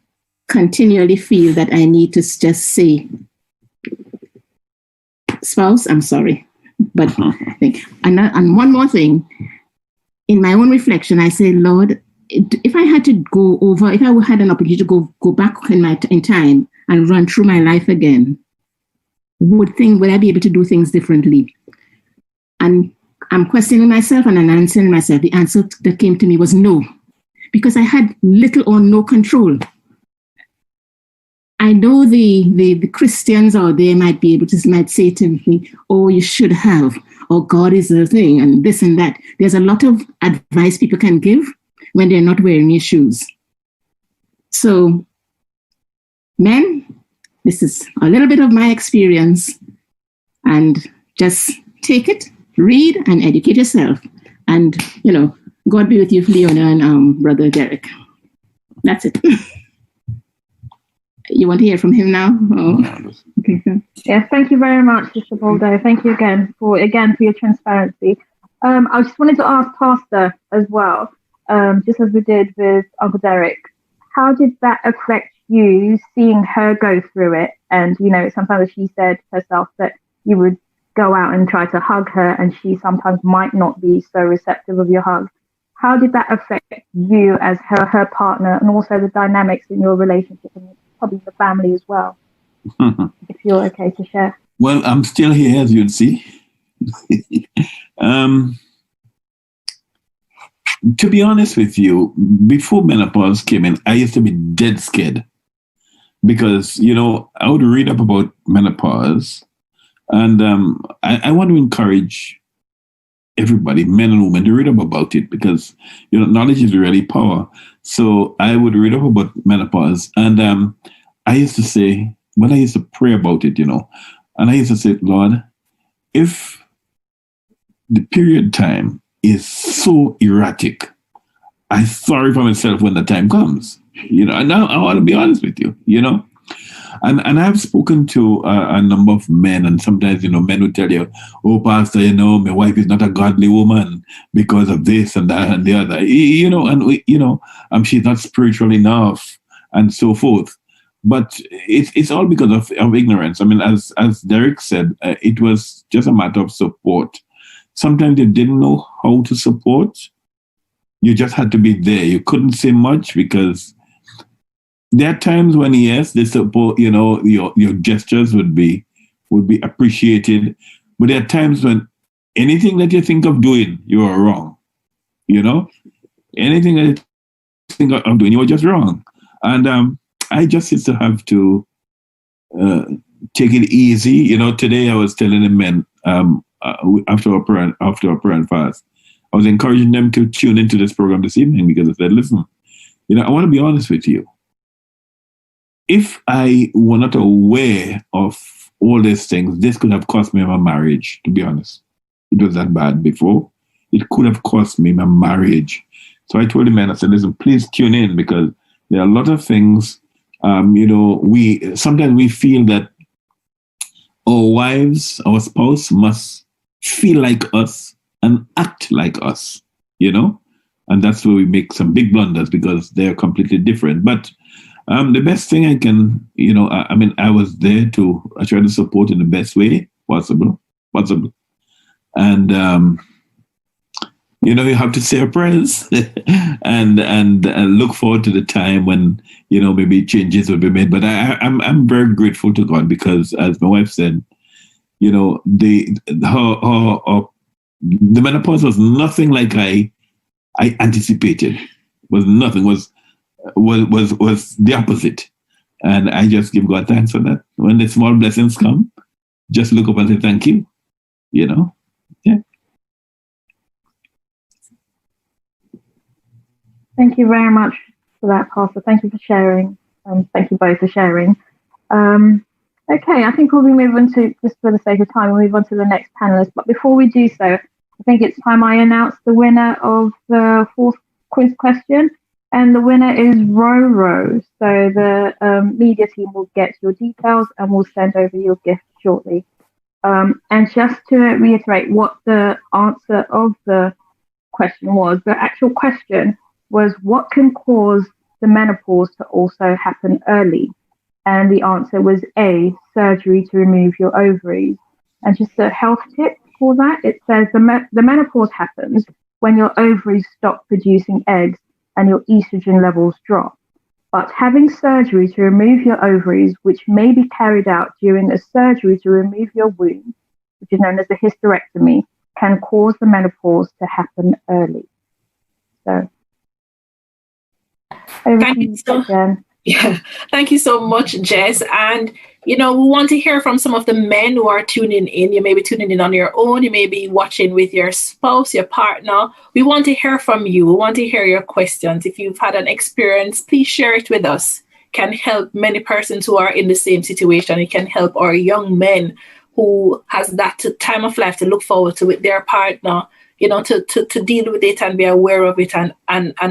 continually feel that I need to just say, spouse, I'm sorry. But I think, and one more thing, in my own reflection, I say, Lord, if I had an opportunity to go back in time and run through my life again, would I be able to do things differently? And I'm questioning myself and I'm answering myself. The answer that came to me was no, because I had little or no control. I know the Christians out there might say to me, oh, you should have, or God is the thing, and this and that. There's a lot of advice people can give when they're not wearing your shoes. So, men, this is a little bit of my experience, and just take it, read, and educate yourself. And, God be with you, Leona and Brother Derek. That's it. You want to hear from him now? Oh. Okay. Yes, thank you very much, Sister Baldo. Thank you again for your transparency. I just wanted to ask Pastor as well, just as we did with Uncle Derek, how did that affect you, seeing her go through it? And, sometimes she said herself that you would go out and try to hug her, and she sometimes might not be so receptive of your hug. how did that affect you as her partner, and also the dynamics in your relationship and probably the family as well? If you're okay to share. Well, I'm still here, as you'd see. To be honest with you, before menopause came in, I used to be dead scared because, you know, I would read up about menopause, and I want to encourage everybody, men and women, to read up about it because, you know, knowledge is really power. So I would read up about menopause, and I used to say, when I used to pray about it, you know, and I used to say, Lord, if the period time is so erratic, I'm sorry for myself when the time comes, you know. And now I want to be honest with you, you know. And I've spoken to a number of men, and sometimes, you know, men will tell you, oh, Pastor, you know, my wife is not a godly woman because of this and that and the other, you know, and, you know, she's not spiritual enough and so forth. But it's all because of ignorance. I mean, as Derek said, it was just a matter of support. Sometimes they didn't know how to support. You just had to be there. You couldn't say much because there are times when, yes, they support, you know, your gestures would be appreciated. But there are times when anything that you think of doing, you are wrong. You know? Anything that you think of doing, you are just wrong. And I just used to have to take it easy. You know, today I was telling the men, after a prayer and fast, I was encouraging them to tune into this program this evening because I said, listen, you know, I want to be honest with you. If I were not aware of all these things, this could have cost me my marriage, to be honest. It was that bad before. It could have cost me my marriage. So I told the men, I said, listen, please tune in because there are a lot of things, you know, sometimes we feel that our wives, our spouse must feel like us and act like us, you know? And that's where we make some big blunders because they're completely different. But the best thing I can, you know, I mean, I was there to try to support in the best way possible. And, you know, you have to say your prayers and look forward to the time when, you know, maybe changes will be made. But I'm very grateful to God because, as my wife said, you know, the menopause was nothing like I anticipated. Was nothing. Was the opposite. And I just give God thanks for that. When the small blessings come, just look up and say thank you. You know? Yeah. Thank you very much for that, Pastor. Thank you for sharing. Thank you both for sharing. Okay, I think we'll be moving to, just for the sake of time, we'll move on to the next panelist. But before we do so, I think it's time I announce the winner of the fourth quiz question. And the winner is Roro. So the media team will get your details and will send over your gift shortly. And just to reiterate what the answer of the question was, the actual question was, what can cause the menopause to also happen early? And the answer was A, surgery to remove your ovaries. And just a health tip for that, it says the menopause happens when your ovaries stop producing eggs and your estrogen levels drop. But having surgery to remove your ovaries, which may be carried out during a surgery to remove your womb, which is known as a hysterectomy, can cause the menopause to happen early. So, thank you so much, Jess. And, you know, we want to hear from some of the men who are tuning in. You may be tuning in on your own. You may be watching with your spouse, your partner. We want to hear from you. We want to hear your questions. If you've had an experience, please share it with us. It can help many persons who are in the same situation. It can help our young men who has that time of life to look forward to with their partner, you know, to deal with it and be aware of it and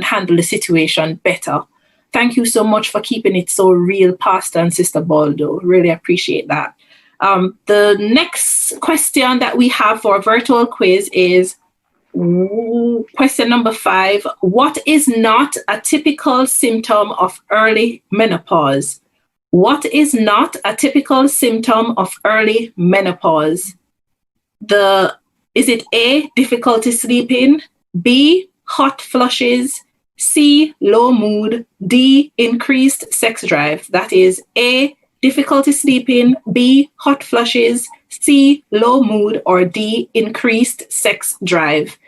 handle the situation better. Thank you so much for keeping it so real, Pastor and Sister Baldo. Really appreciate that. The next question that we have for a virtual quiz is question number 5. What is not a typical symptom of early menopause? What is not a typical symptom of early menopause? Is it A, difficulty sleeping, B, hot flushes, C, low mood, D, increased sex drive. That is A, difficulty sleeping, B, hot flushes, C, low mood, or D, increased sex drive.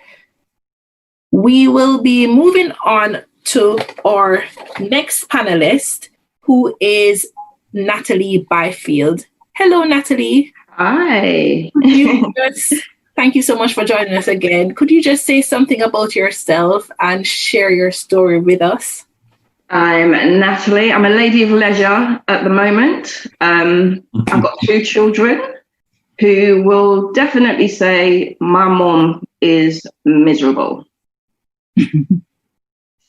We will be moving on to our next panelist, who is Natalie Byfield. Hello, Natalie. Hi. Thank you so much for joining us again. Could you just say something about yourself and share your story with us? I'm Natalie. I'm a lady of leisure at the moment. I've got 2 children who will definitely say my mom is miserable.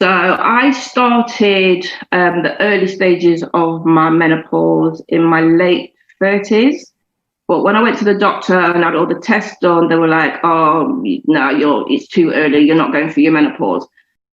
So I started the early stages of my menopause in my late 30s. But when I went to the doctor and had all the tests done, they were like, oh, no, it's too early. You're not going through your menopause.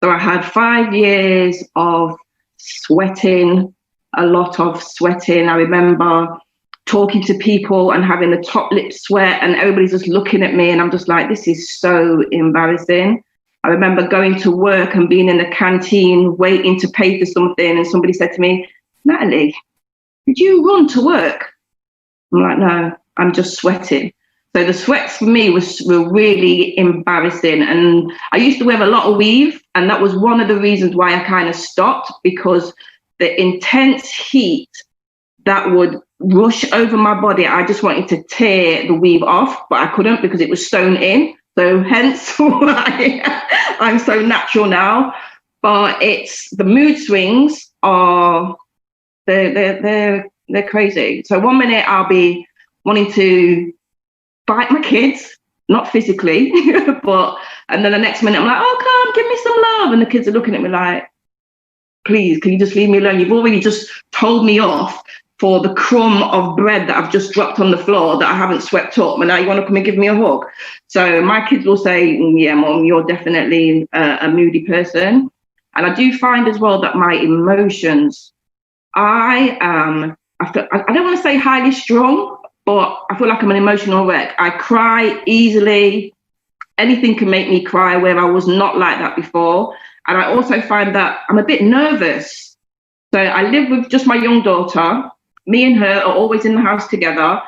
So I had 5 years of sweating, a lot of sweating. I remember talking to people and having the top lip sweat and everybody's just looking at me and I'm just like, this is so embarrassing. I remember going to work and being in the canteen waiting to pay for something and somebody said to me, Natalie, did you run to work? I'm like, no, I'm just sweating. So the sweats for me were really embarrassing. And I used to wear a lot of weave. And that was one of the reasons why I kind of stopped, because the intense heat that would rush over my body, I just wanted to tear the weave off, but I couldn't because it was sewn in. So hence why I'm so natural now. But it's the mood swings are, they're crazy. So one minute I'll be wanting to bite my kids, not physically, and then the next minute I'm like, oh, come, give me some love. And the kids are looking at me like, please, can you just leave me alone? You've already just told me off for the crumb of bread that I've just dropped on the floor that I haven't swept up, and now you want to come and give me a hug. So my kids will say, yeah, Mom, you're definitely a moody person. And I do find as well that my emotions, I don't want to say highly strong, but I feel like I'm an emotional wreck. I cry easily. Anything can make me cry, where I was not like that before. And I also find that I'm a bit nervous. So I live with just my young daughter. Me and her are always in the house together.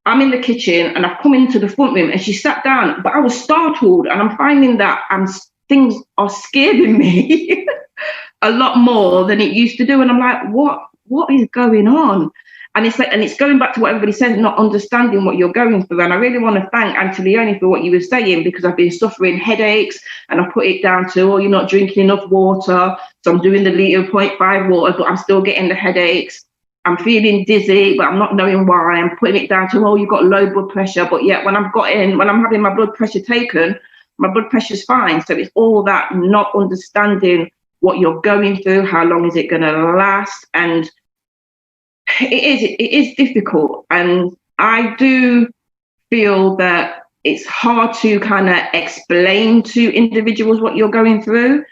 I'm in the kitchen and I've come into the front room and she sat down, but I was startled, and I'm finding that things are scaring me a lot more than it used to do. And I'm like, what is going on? And it's going back to what everybody says, not understanding what you're going through. And I really want to thank Auntie Leonie for what you were saying, because I've been suffering headaches and I put it down to, you're not drinking enough water. So I'm doing the 1.5 water, but I'm still getting the headaches. I'm feeling dizzy, but I'm not knowing why. I'm putting it down to, you've got low blood pressure. But yet when I'm having my blood pressure taken, my blood pressure's fine. So it's all that not understanding what you're going through, how long is it going to last? And it is difficult. And I do feel that it's hard to kind of explain to individuals what you're going through,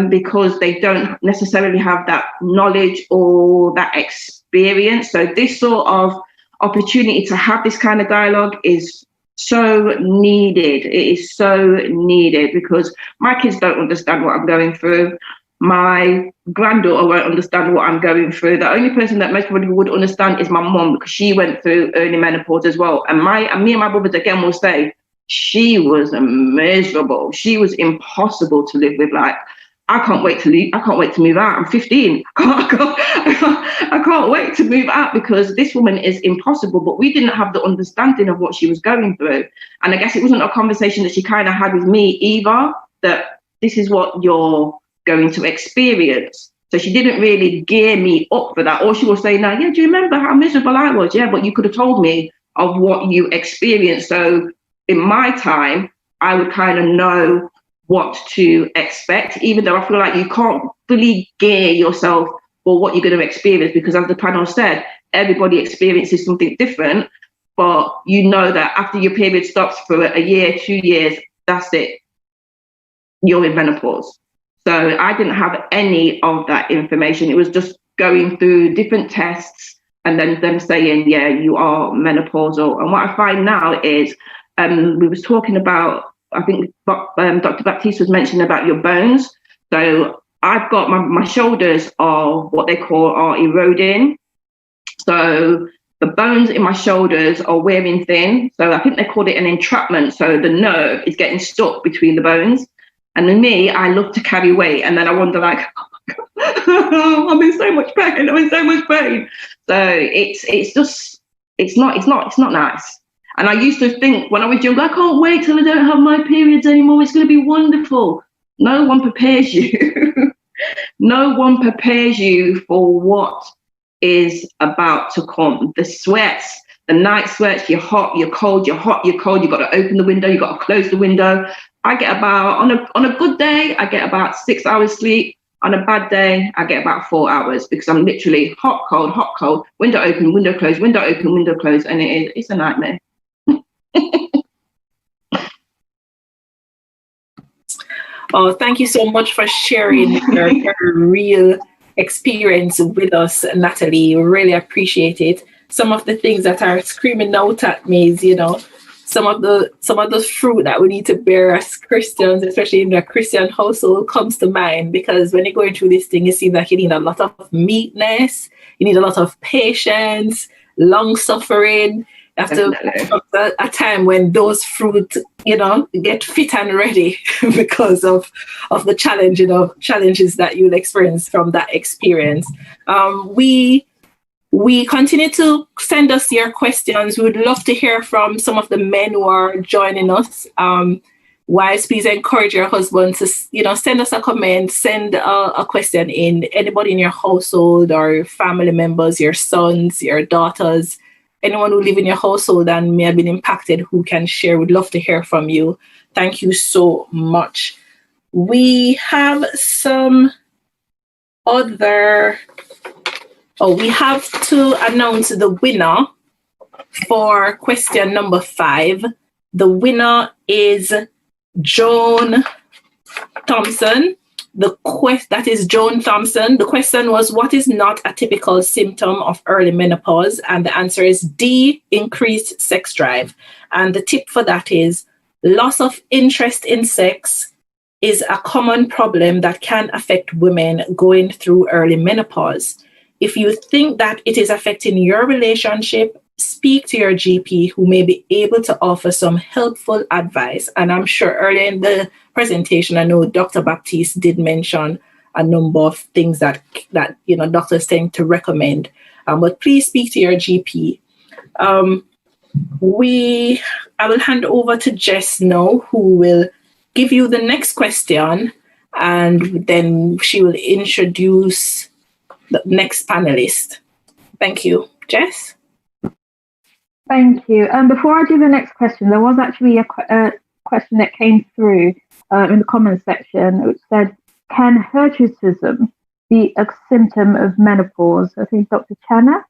because they don't necessarily have that knowledge or that experience. So this sort of opportunity to have this kind of dialogue is so needed. It is so needed, because my kids don't understand what I'm going through. My granddaughter won't understand what I'm going through. The only person that most probably would understand is my mom, because she went through early menopause as well. And me and my brothers again will say she was miserable. She was impossible to live with. Like, I can't wait to leave. I can't wait to move out. I'm 15. I can't wait to move out, because this woman is impossible. But we didn't have the understanding of what she was going through. And I guess it wasn't a conversation that she kind of had with me either, that this is what you're going to experience. So she didn't really gear me up for that. Or she will say, no, yeah, do you remember how miserable I was? Yeah, but you could have told me of what you experienced. So in my time, I would kind of know what to expect, even though I feel like you can't fully gear yourself for what you're going to experience, because as the panel said, everybody experiences something different. But you know that after your period stops for a year, 2 years, that's it. You're in menopause. So I didn't have any of that information. It was just going through different tests and then them saying, yeah, you are menopausal. And what I find now is, we was talking about I think Dr. Baptiste was mentioning about your bones. So I've got my shoulders are what they call are eroding. So the bones in my shoulders are wearing thin. So I think they called it an entrapment. So the nerve is getting stuck between the bones. And with me, I love to carry weight. And then I wonder like, I'm in so much pain. I'm in so much pain. So it's not nice. And I used to think when I was young, I can't wait till I don't have my periods anymore. It's going to be wonderful. No one prepares you. No one prepares you for what is about to come. The sweats, the night sweats, you're hot, you're cold, you're hot, you're cold. You've got to open the window. You've got to close the window. I get about, on a good day, I get about 6 hours sleep. On a bad day, I get about 4 hours because I'm literally hot, cold, window open, window closed, window open, window closed. And it's a nightmare. Oh, thank you so much for sharing your real experience with us, Natalie. Really appreciate it. Some of the things that are screaming out at me is, some of the fruit that we need to bear as Christians, especially in a Christian household, comes to mind, because when you're going through this thing, you see that you need a lot of meekness, you need a lot of patience, long suffering. After a time when those fruit, get fit and ready because of the challenges that you'll experience from that experience. We continue to send us your questions. We would love to hear from some of the men who are joining us. Wives, please encourage your husband to, send us a comment, send a question in. Anybody in your household or family members, your sons, your daughters, anyone who live in your household and may have been impacted who can share. We'd love to hear from you. Thank you so much. We have some other... we have to announce the winner for question number 5. The winner is Joan Thompson. That is Joan Thompson. The question was, what is not a typical symptom of early menopause? And the answer is D, increased sex drive. And the tip for that is loss of interest in sex is a common problem that can affect women going through early menopause. If you think that it is affecting your relationship, speak to your GP, who may be able to offer some helpful advice. And I'm sure earlier in the presentation, I know Dr. Baptiste did mention a number of things that doctors tend to recommend. But please speak to your GP. I will hand over to Jess now, who will give you the next question, and then she will introduce the next panelist. Thank you. Jess? Thank you. Before I do the next question, there was actually a question that came through in the comments section, which said, can hirsutism be a symptom of menopause? I think Dr. Channer,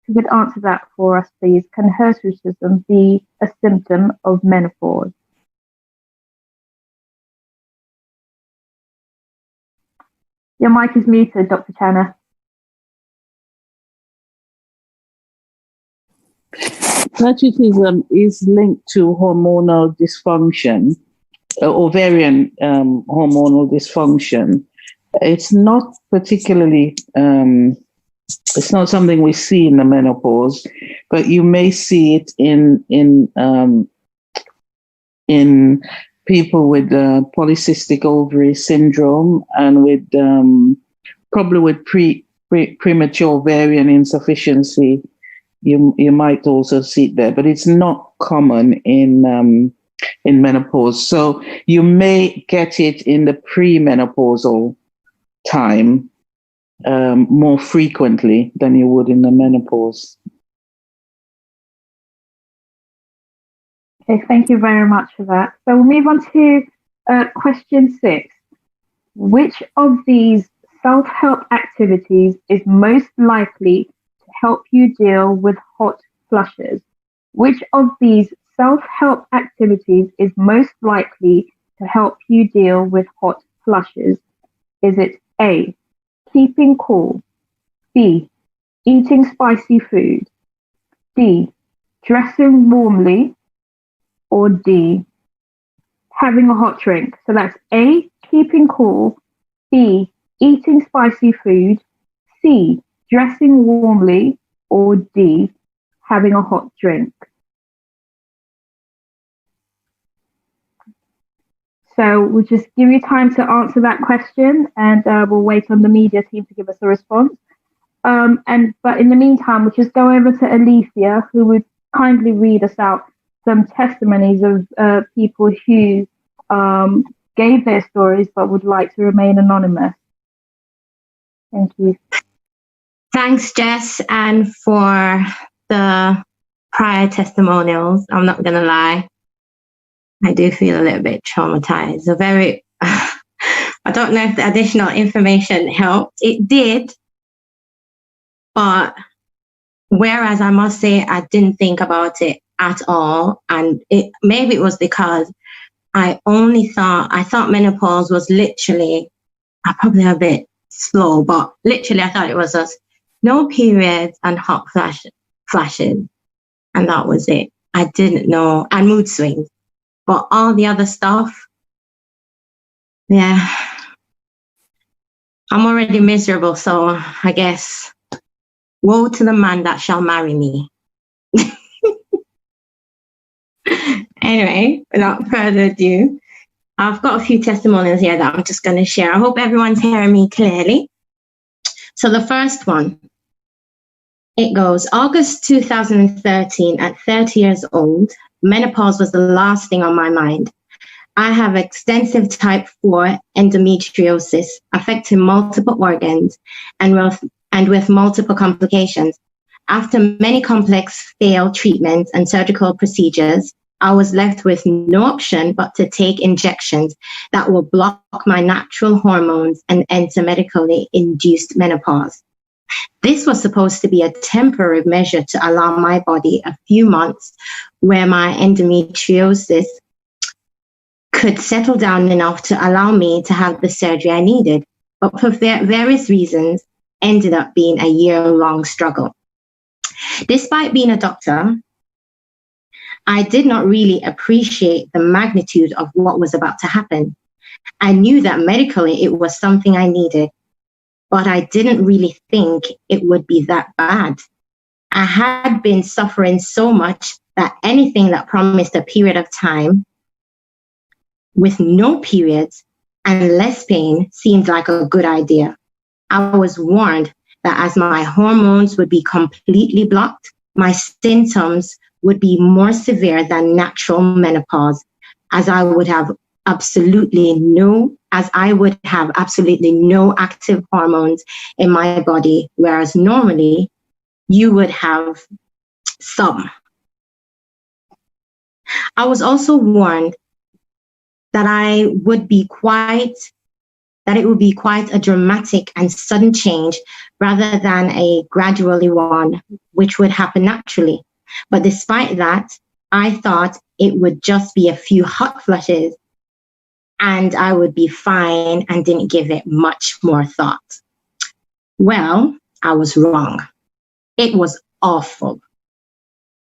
if you could answer that for us, please. Can hirsutism be a symptom of menopause? Your mic is muted, Dr. Channer. Hirsutism is linked to hormonal dysfunction, ovarian hormonal dysfunction. It's not particularly, it's not something we see in the menopause, but you may see it in people with polycystic ovary syndrome and with probably with premature ovarian insufficiency. You might also see it there, but it's not common in menopause. So you may get it in the premenopausal time more frequently than you would in the menopause. Okay, thank you very much for that. So we'll move on to question 6. Which of these self-help activities is most likely to help you deal with hot flushes? Which of these self-help activities is most likely to help you deal with hot flushes? Is it A, keeping cool, B, eating spicy food, D, dressing warmly, or D, having a hot drink. So that's A, keeping cool, B, eating spicy food, C, dressing warmly, or D, having a hot drink. So we'll just give you time to answer that question, and we'll wait on the media team to give us a response. But in the meantime, we'll just go over to Alicia, who would kindly read us out some testimonies of people who gave their stories but would like to remain anonymous. Thank you. Thanks, Jess, and for the prior testimonials. I'm not going to lie. I do feel a little bit traumatized. I don't know if the additional information helped. It did, but whereas I must say I didn't think about it at all, and maybe it was because I thought menopause was literally, I'm probably a bit slow, but literally I thought it was just no periods and hot flashes, and that was it. I didn't know, and mood swings. But all the other stuff, yeah, I'm already miserable. So I guess, woe to the man that shall marry me. Anyway, without further ado, I've got a few testimonials here that I'm just going to share. I hope everyone's hearing me clearly. So the first one, it goes, August 2013, at 30 years old, menopause was the last thing on my mind. I have extensive type 4 endometriosis affecting multiple organs and with multiple complications. After many complex failed treatments and surgical procedures, I was left with no option but to take injections that will block my natural hormones and enter medically induced menopause. This was supposed to be a temporary measure to allow my body a few months where my endometriosis could settle down enough to allow me to have the surgery I needed, but for various reasons ended up being a year-long struggle. Despite being a doctor, I did not really appreciate the magnitude of what was about to happen. I knew that medically it was something I needed, but I didn't really think it would be that bad. I had been suffering so much that anything that promised a period of time with no periods and less pain seemed like a good idea. I was warned that as my hormones would be completely blocked, my symptoms would be more severe than natural menopause, as I would have absolutely no active hormones in my body, whereas normally you would have some. I was also warned that it would be quite a dramatic and sudden change rather than a gradually one, which would happen naturally. But despite that, I thought it would just be a few hot flushes and I would be fine and didn't give it much more thought. Well, I was wrong. It was awful.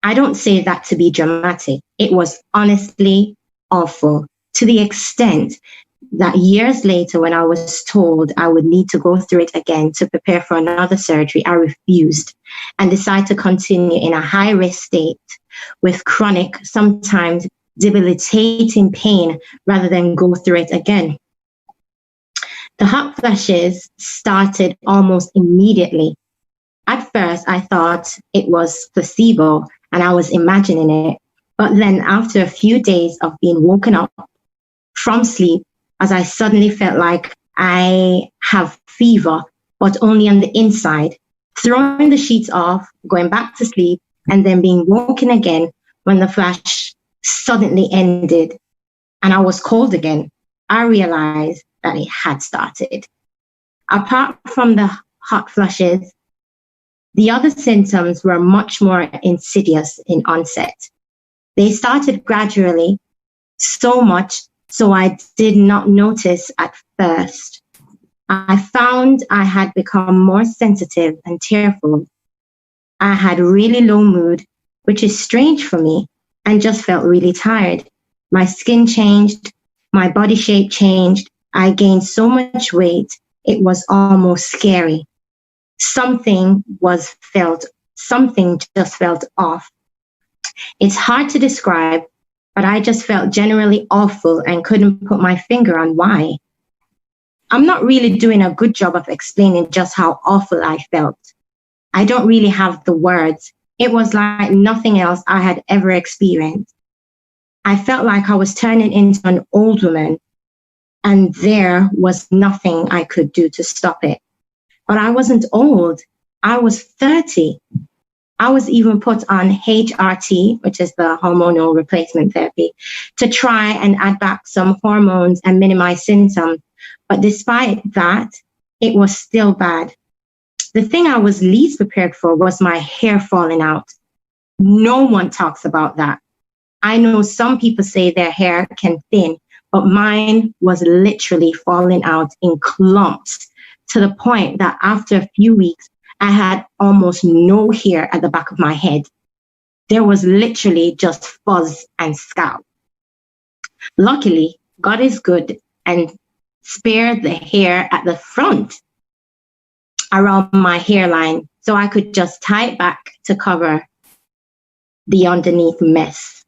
I don't say that to be dramatic. It was honestly awful, to the extent that years later, when I was told I would need to go through it again to prepare for another surgery, I refused and decided to continue in a high-risk state with chronic, sometimes debilitating pain rather than go through it again. The hot flashes started almost immediately. At first, I thought it was placebo and I was imagining it. But then after a few days of being woken up from sleep, as I suddenly felt like I have fever, but only on the inside, throwing the sheets off, going back to sleep, and then being woken again when the flash suddenly ended and I was cold again, I realized that it had started. Apart from the hot flushes, the other symptoms were much more insidious in onset. They started gradually, so much so I did not notice at first. I found I had become more sensitive and tearful. I had really low mood, which is strange for me, and just felt really tired. My skin changed, My body shape changed. I gained so much weight, it was almost scary. Something just felt off. It's hard to describe, but I just felt generally awful and couldn't put my finger on why. I'm not really doing a good job of explaining just how awful I felt. I don't really have the words. It was like nothing else I had ever experienced. I felt like I was turning into an old woman, and there was nothing I could do to stop it. But I wasn't old. I was 30. I was even put on HRT, which is the hormonal replacement therapy, to try and add back some hormones and minimize symptoms. But despite that, it was still bad. The thing I was least prepared for was my hair falling out. No one talks about that. I know some people say their hair can thin, but mine was literally falling out in clumps to the point that after a few weeks, I had almost no hair at the back of my head. There was literally just fuzz and scalp. Luckily, God is good and spared the hair at the front around my hairline, so I could just tie it back to cover the underneath mess.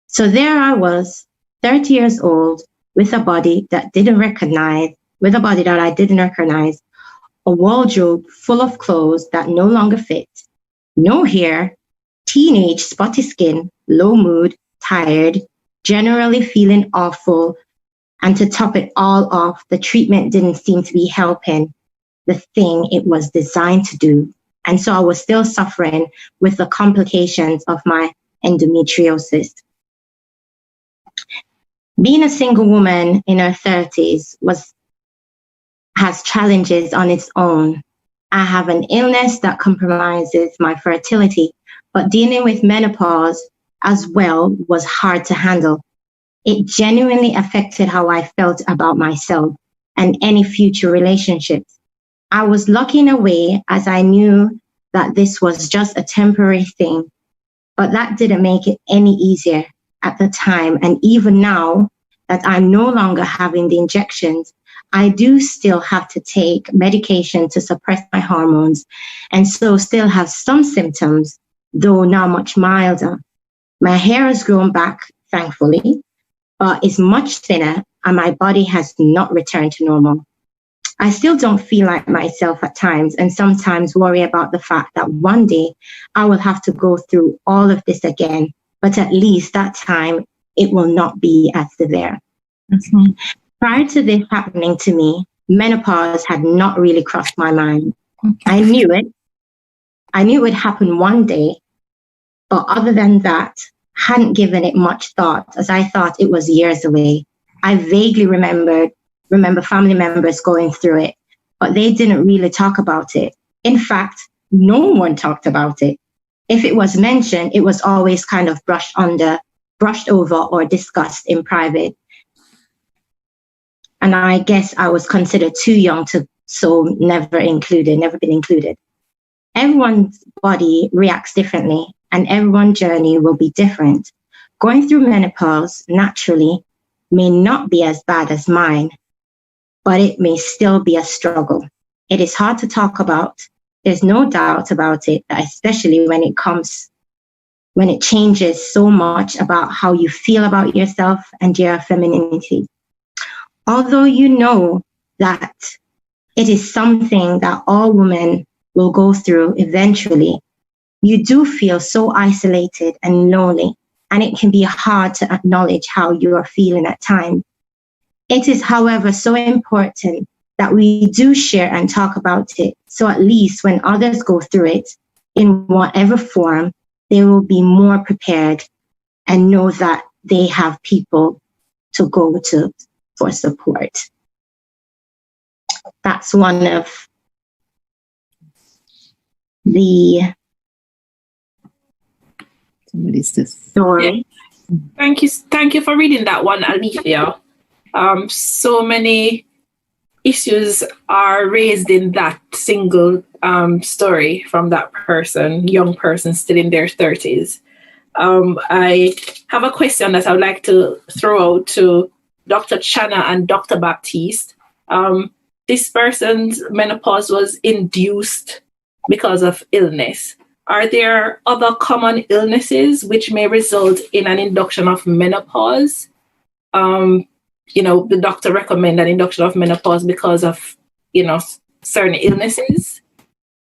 So there I was, 30 years old, with a body that I didn't recognize, a wardrobe full of clothes that no longer fit, no hair, teenage spotty skin, low mood, tired, generally feeling awful, and to top it all off, the treatment didn't seem to be helping the thing it was designed to do. And so I was still suffering with the complications of my endometriosis. Being a single woman in her 30s has challenges on its own. I have an illness that compromises my fertility, but dealing with menopause as well was hard to handle. It genuinely affected how I felt about myself and any future relationships. I was lucky in a way, as I knew that this was just a temporary thing, but that didn't make it any easier at the time. And even now that I'm no longer having the injections, I do still have to take medication to suppress my hormones, and so still have some symptoms, though now much milder. My hair has grown back, thankfully, but is much thinner, and my body has not returned to normal. I still don't feel like myself at times, and sometimes worry about the fact that one day I will have to go through all of this again, but at least that time it will not be as severe. Mm-hmm. Prior to this happening to me, menopause had not really crossed my mind. Okay. I knew it would happen one day, but other than that, hadn't given it much thought, as I thought it was years away. I vaguely remember family members going through it, but they didn't really talk about it. In fact, no one talked about it. If it was mentioned, it was always kind of brushed over or discussed in private. And I guess I was considered too young so never been included. Everyone's body reacts differently, and everyone's journey will be different. Going through menopause naturally may not be as bad as mine, but it may still be a struggle. It is hard to talk about. There's no doubt about it, especially when it changes so much about how you feel about yourself and your femininity. Although you know that it is something that all women will go through eventually, you do feel so isolated and lonely, and it can be hard to acknowledge how you are feeling at times. It is, however, so important that we do share and talk about it, so at least when others go through it, in whatever form, they will be more prepared and know that they have people to go to for support. That's one of the story. Yeah. Thank you for reading that one, Alicia. So many issues are raised in that single story from that young person still in their 30s. I have a question that I would like to throw out to Dr. Channer and Dr. Baptiste. This person's menopause was induced because of illness. Are there other common illnesses which may result in an induction of menopause? The doctor recommend an induction of menopause because of, certain illnesses.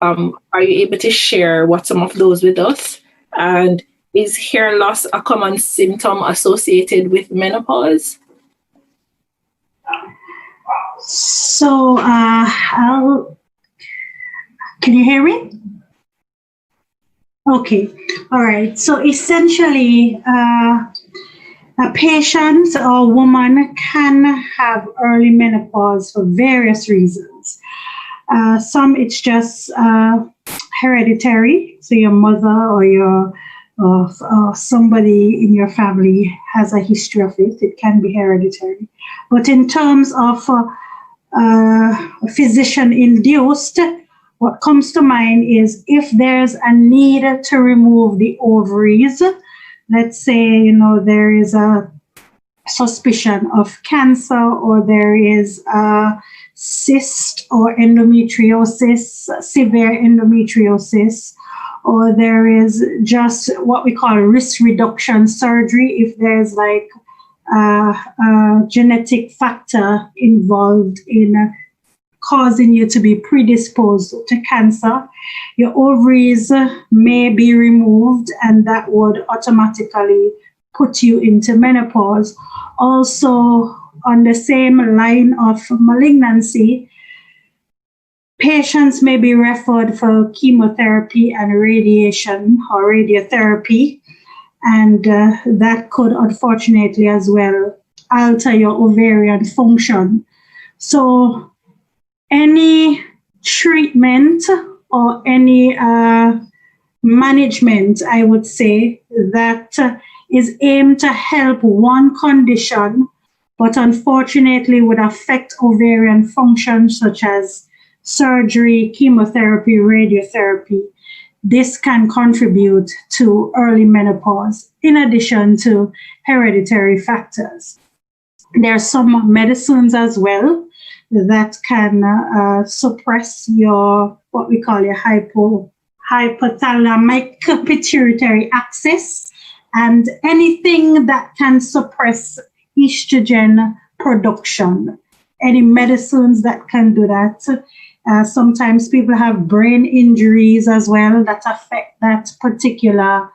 Are you able to share what some of those with us? And is hair loss a common symptom associated with menopause? So, can you hear me? Okay, all right. So essentially, a patient or woman can have early menopause for various reasons. Some it's just hereditary. So your mother or somebody in your family has a history of it. It can be hereditary. But in terms of physician-induced, what comes to mind is if there's a need to remove the ovaries, let's say, there is a suspicion of cancer, or there is a cyst or endometriosis, severe endometriosis, or there is just what we call risk reduction surgery if there's like a genetic factor involved in causing you to be predisposed to cancer. Your ovaries may be removed, and that would automatically put you into menopause. Also, on the same line of malignancy, patients may be referred for chemotherapy and radiation or radiotherapy, and that could unfortunately as well alter your ovarian function. So any treatment or any management, I would say, that is aimed to help one condition, but unfortunately would affect ovarian function, such as surgery, chemotherapy, radiotherapy, this can contribute to early menopause, in addition to hereditary factors. There are some medicines as well that can suppress your, what we call your hypothalamic pituitary axis, and anything that can suppress estrogen production. Any medicines that can do that. Sometimes people have brain injuries as well that affect that particular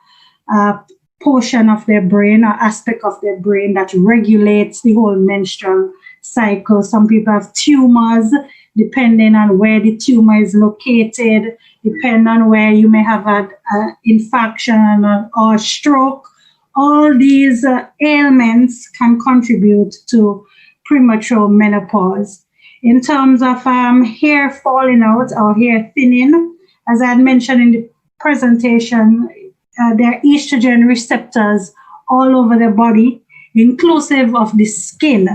portion of their brain or aspect of their brain that regulates the whole menstrual cycle. Some people have tumors, depending on where the tumor is located, depending on where you may have had an infarction or stroke. All these ailments can contribute to premature menopause. In terms of hair falling out or hair thinning, as I had mentioned in the presentation, there are estrogen receptors all over the body, inclusive of the skin.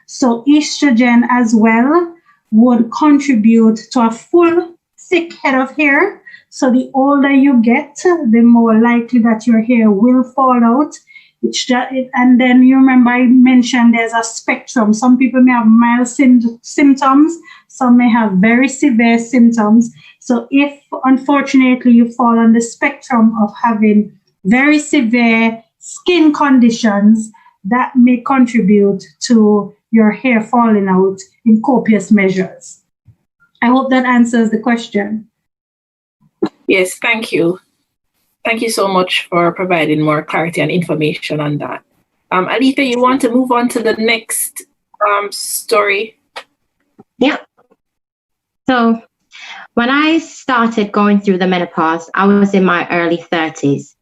So estrogen as well would contribute to a full, thick head of hair. So the older you get, the more likely that your hair will fall out. And then you remember I mentioned there's a spectrum. Some people may have mild symptoms, some may have very severe symptoms. So if unfortunately you fall on the spectrum of having very severe skin conditions, that may contribute to your hair falling out in copious measures. I hope that answers the question. Yes, thank you. Thank you so much for providing more clarity and information on that. Alita, you want to move on to the next story? Yeah. So when I started going through the menopause, I was in my early 30s,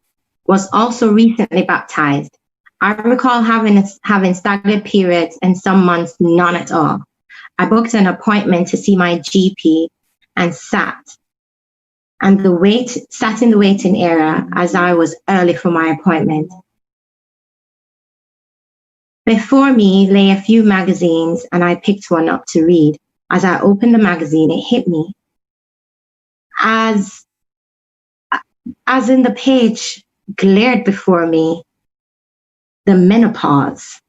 was also recently baptized. I recall having staggered periods and some months none at all. I booked an appointment to see my GP and sat in the waiting area as I was early for my appointment. Before me lay a few magazines, and I picked one up to read. As I opened the magazine, it hit me. As in the page glared before me, the menopause.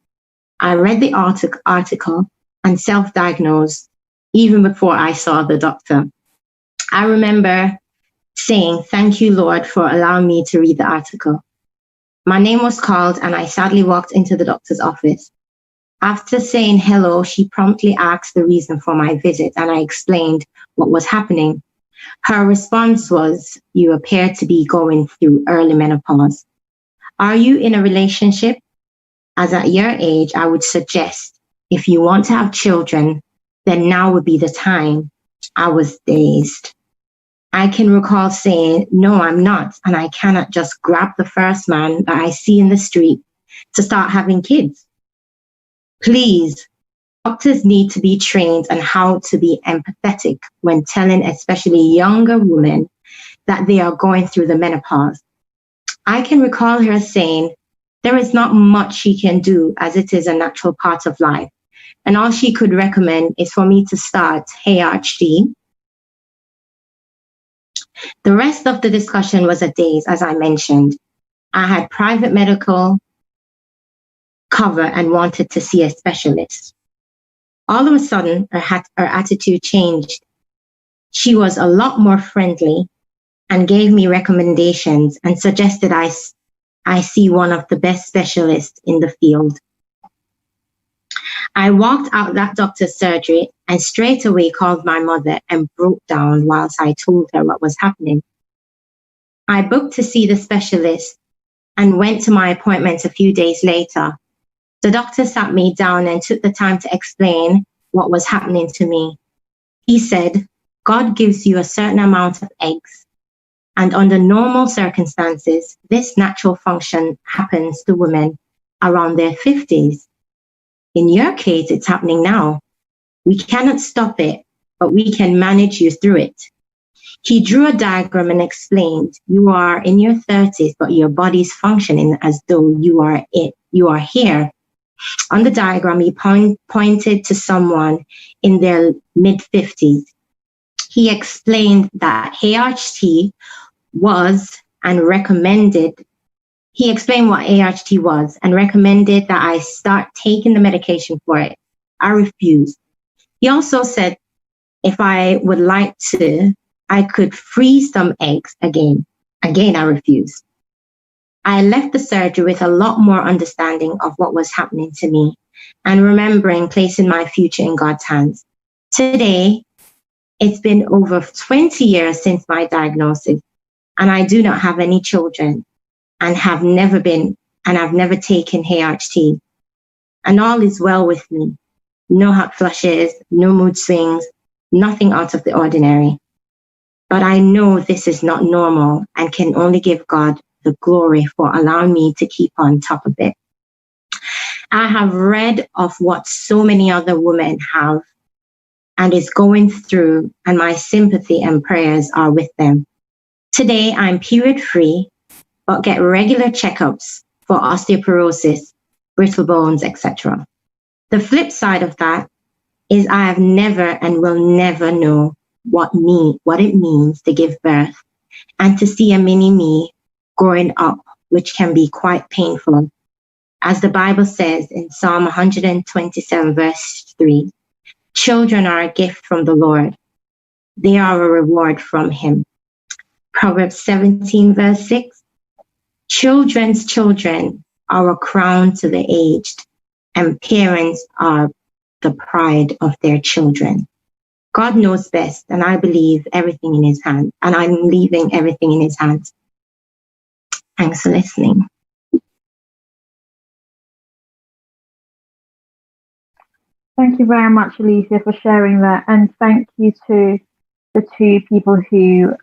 I read the article and self-diagnosed even before I saw the doctor. I remember saying, "Thank you, Lord, for allowing me to read the article." My name was called and I sadly walked into the doctor's office. After saying hello, she promptly asked the reason for my visit and I explained what was happening. Her response was, "You appear to be going through early menopause. Are you in a relationship? As at your age, I would suggest if you want to have children, then now would be the time." I was dazed. I can recall saying, "No, I'm not. And I cannot just grab the first man that I see in the street to start having kids. Please, doctors need to be trained on how to be empathetic when telling especially younger women that they are going through the menopause." I can recall her saying, "There is not much she can do as it is a natural part of life. And all she could recommend is for me to start HRT." The rest of the discussion was a daze, as I mentioned. I had private medical cover and wanted to see a specialist. All of a sudden, her attitude changed. She was a lot more friendly and gave me recommendations and suggested I see one of the best specialists in the field. I walked out that doctor's surgery and straight away called my mother and broke down whilst I told her what was happening. I booked to see the specialist and went to my appointment a few days later. The doctor sat me down and took the time to explain what was happening to me. He said, "God gives you a certain amount of eggs, and under normal circumstances, this natural function happens to women around their 50s. In your case, it's happening now. We cannot stop it, but we can manage you through it." He drew a diagram and explained, "You are in your 30s, but your body's functioning as though you are here." On the diagram, he pointed to someone in their mid-50s. He explained that HRT was and recommended, he explained what ART was and recommended that I start taking the medication for it. I refused. He also said if I would like to, I could freeze some eggs again. Again, I refused. I left the surgery with a lot more understanding of what was happening to me and remembering placing my future in God's hands. Today, it's been over 20 years since my diagnosis, and I do not have any children and I've never taken HRT. And all is well with me. No hot flushes, no mood swings, nothing out of the ordinary. But I know this is not normal and can only give God the glory for allowing me to keep on top of it. I have read of what so many other women have and is going through, and my sympathy and prayers are with them. Today, I'm period-free, but get regular checkups for osteoporosis, brittle bones, etc. The flip side of that is I have never and will never know what it means to give birth and to see a mini me growing up, which can be quite painful. As the Bible says in Psalm 127, verse 3, children are a gift from the Lord. They are a reward from him. Proverbs 17, verse 6, children's children are a crown to the aged, and parents are the pride of their children. God knows best, and I believe everything in his hands, and I'm leaving everything in his hands. Thanks for listening. Thank you very much, Alicia, for sharing that. And thank you to the two people who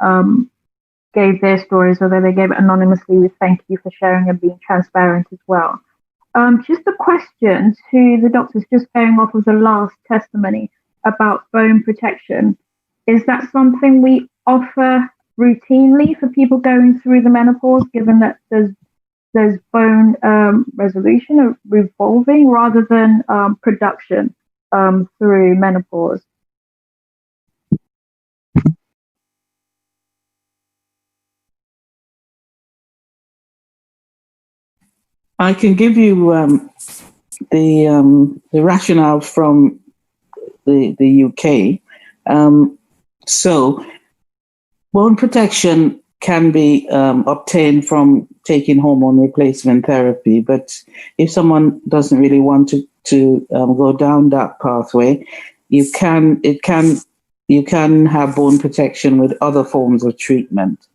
gave their stories, although they gave it anonymously. We thank you for sharing and being transparent as well. Just a question to the doctors, just going off of the last testimony about bone protection. Is that something we offer routinely for people going through the menopause, given that there's bone resolution or revolving rather than production through menopause? I can give you the rationale from the UK. So bone protection can be obtained from taking hormone replacement therapy, but if someone doesn't really want to go down that pathway, you can have bone protection with other forms of treatment.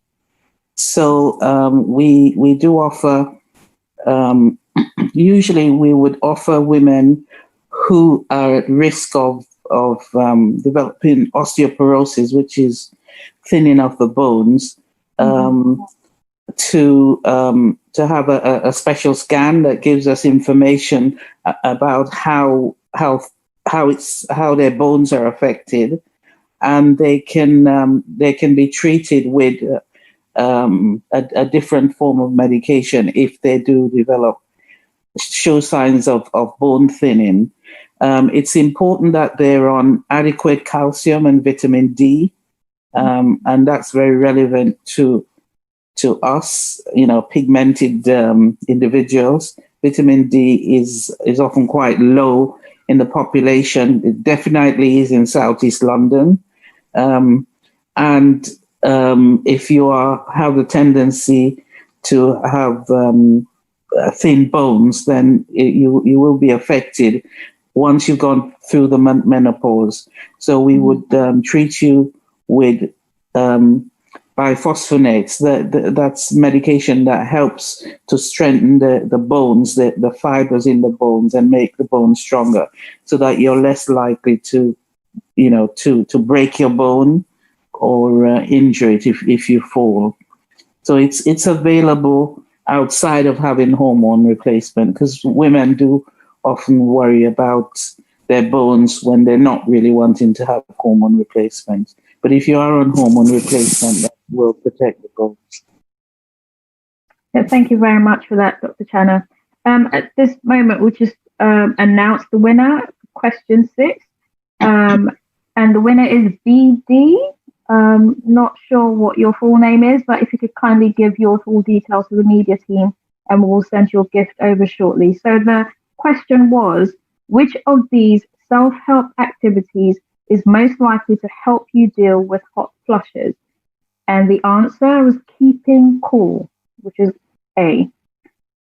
So we do offer. Usually, we would offer women who are at risk of developing osteoporosis, which is thinning of the bones, to have a special scan that gives us information about how their bones are affected, and they can be treated with a different form of medication if they do show signs of bone thinning. It's important that they're on adequate calcium and vitamin D, and that's very relevant to us, pigmented individuals. Vitamin D is often quite low in the population. It definitely is in Southeast London, and if you have the tendency to have thin bones, then you will be affected once you've gone through the menopause. So we would treat you with biphosphonates. That's medication that helps to strengthen the bones, the fibers in the bones, and make the bones stronger, so that you're less likely to break your bone or injure it if you fall. So it's available outside of having hormone replacement, because women do often worry about their bones when they're not really wanting to have hormone replacement. But if you are on hormone replacement, that will protect the bones. Yeah, thank you very much for that, Dr. Channer. At this moment, we'll just announce the winner, question 6. And the winner is BD. Not sure what your full name is, but if you could kindly give your full details to the media team, and we'll send your gift over shortly. So the question was, which of these self-help activities is most likely to help you deal with hot flushes? And the answer was keeping cool, which is A.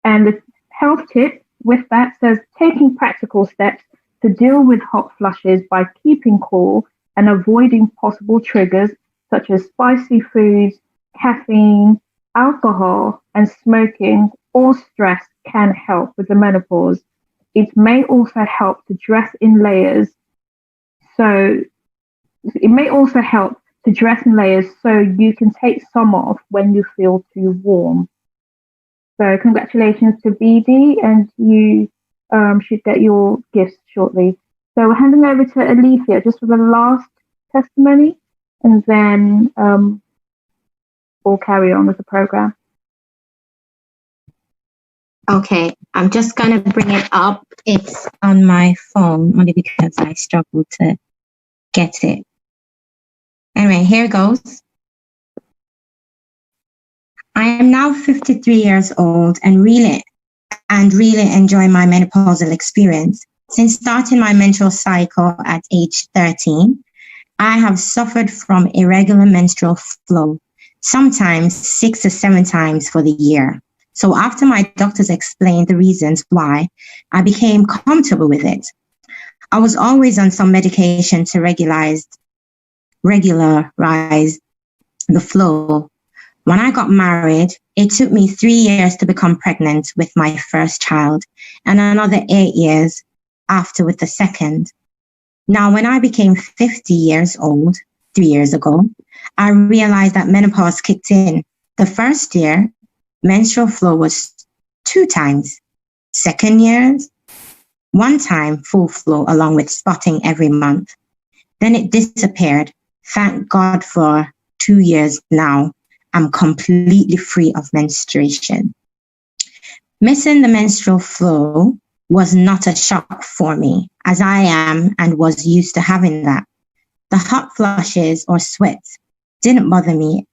And the health tip with that says taking practical steps to deal with hot flushes by keeping cool and avoiding possible triggers such as spicy foods, caffeine, alcohol, and smoking or stress can help with the menopause. It may also help to dress in layers. So you can take some off when you feel too warm. So congratulations to BD, and you should get your gifts shortly. So we're handing over to Alethea just for the last testimony, and then we'll carry on with the program. Okay, I'm just going to bring it up. It's on my phone, only because I struggled to get it. Anyway, here goes. I am now 53 years old and really enjoy my menopausal experience. Since starting my menstrual cycle at age 13, I have suffered from irregular menstrual flow, sometimes 6 or 7 times for the year. So after my doctors explained the reasons why, I became comfortable with it. I was always on some medication to regularize the flow. When I got married, it took me 3 years to become pregnant with my first child, and another 8 years after with the second. Now, when I became 50 years old, 3 years ago, I realized that menopause kicked in. The first year, menstrual flow was 2 times. Second year, 1 time full flow along with spotting every month. Then it disappeared. Thank God for 2 years now. I'm completely free of menstruation. Missing the menstrual flow was not a shock for me, as I am and was used to having that. The hot flushes or sweats didn't bother me,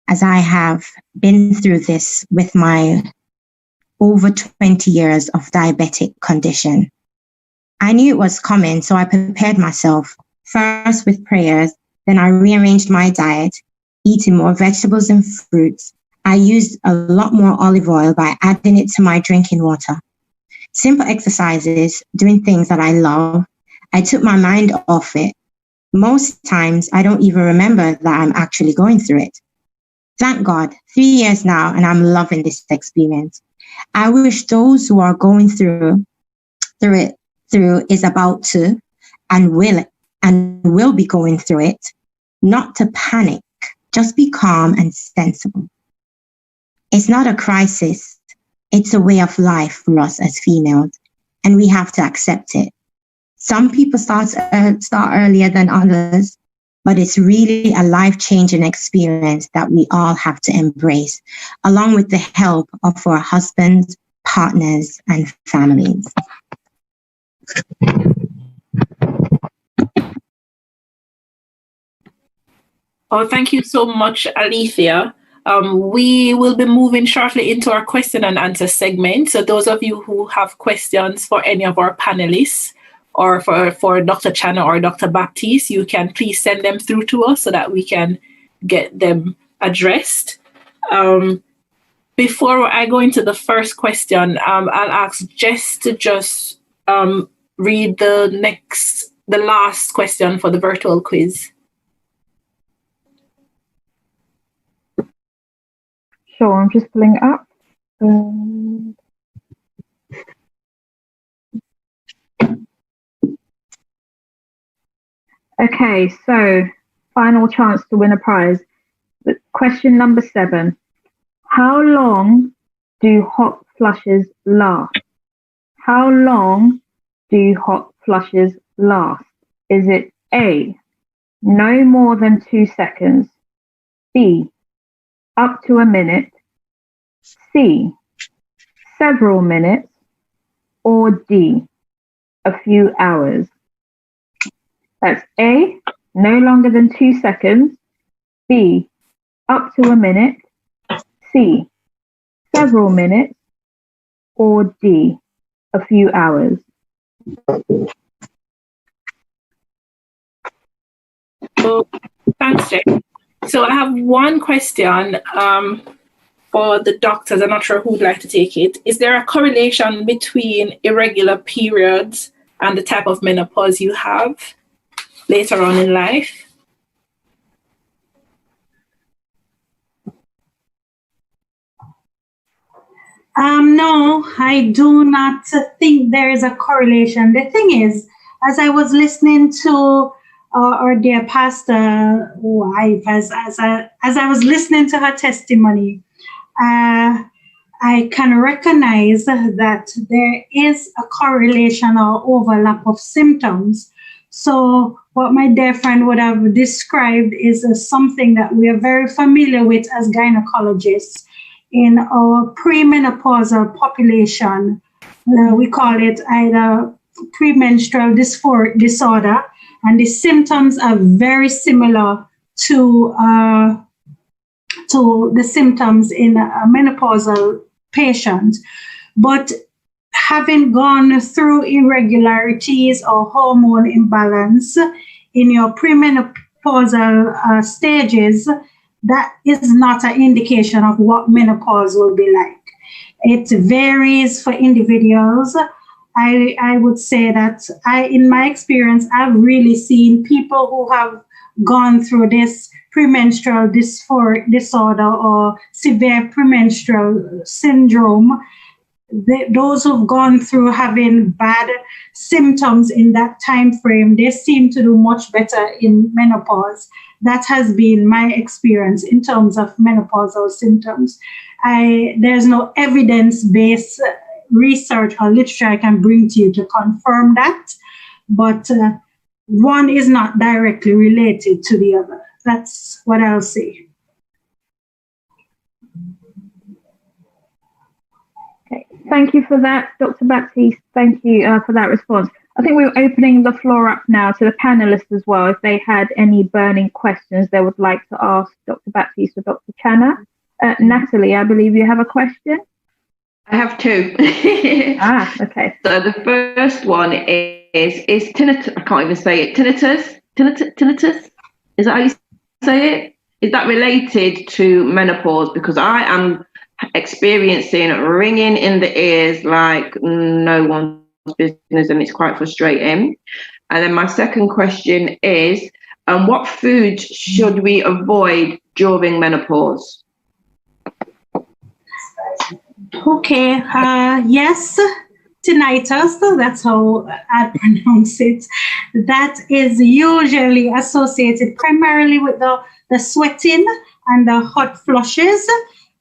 as I have been through this with my over 20 years of diabetic condition. I knew it was coming, so I prepared myself, first with prayers, then I rearranged my diet, eating more vegetables and fruits. I used a lot more olive oil by adding it to my drinking water. Simple exercises, doing things that I love. I took my mind off it. Most times, I don't even remember that I'm actually going through it. Thank God, 3 years now, and I'm loving this experience. I wish those who are going through is about to and will be going through it, not to panic, just be calm and sensible. It's not a crisis. It's a way of life for us as females, and we have to accept it. Some people start earlier than others, but it's really a life-changing experience that we all have to embrace, along with the help of our husbands, partners, and families. Oh, thank you so much, Alethea. We will be moving shortly into our question and answer segment. So those of you who have questions for any of our panelists or for Dr. Channer or Dr. Baptiste, you can please send them through to us so that we can get them addressed. Before I go into the first question, I'll ask Jess to just read the last question for the virtual quiz. Sure, I'm just pulling it up. Okay, so final chance to win a prize. Question number 7. How long do hot flushes last? How long do hot flushes last? Is it A, no more than 2 seconds, B, up to a minute, C, several minutes, or D, a few hours? That's A, no longer than 2 seconds, B, up to a minute, C, several minutes, or D, a few hours. So, thanks, Jay. So I have one question for the doctors. I'm not sure who would like to take it. Is there a correlation between irregular periods and the type of menopause you have later on in life? No, I do not think there is a correlation. The thing is, as I was listening to our dear pastor wife, as I was listening to her testimony, I can recognize that there is a correlation or overlap of symptoms. So what my dear friend would have described is something that we are very familiar with as gynecologists. In our premenopausal population, we call it either premenstrual dysphoric disorder, and the symptoms are very similar to the symptoms in a menopausal patient. But having gone through irregularities or hormone imbalance in your premenopausal stages, that is not an indication of what menopause will be like. It varies for individuals. I would say that in my experience, I've really seen people who have gone through this premenstrual dysphoric disorder or severe premenstrual syndrome. Those who've gone through having bad symptoms in that time frame, they seem to do much better in menopause. That has been my experience in terms of menopausal symptoms. There's no evidence-based research or literature I can bring to you to confirm that, but one is not directly related to the other. That's what I'll say. Okay. Thank you for that, Dr. Baptiste. Thank you for that response. I think we're opening the floor up now to the panelists as well. If they had any burning questions they would like to ask Dr. Baptiste or Dr. Channer. Natalie, I believe you have a question. I have two. Okay. So the first one is tinnitus. I can't even say it. Tinnitus. Is that how you say it? Is that related to menopause? Because I am experiencing ringing in the ears like no one's business, and it's quite frustrating. And then my second question is, what foods should we avoid during menopause? Okay, yes, tinnitus, that's how I pronounce it. That is usually associated primarily with the sweating and the hot flushes.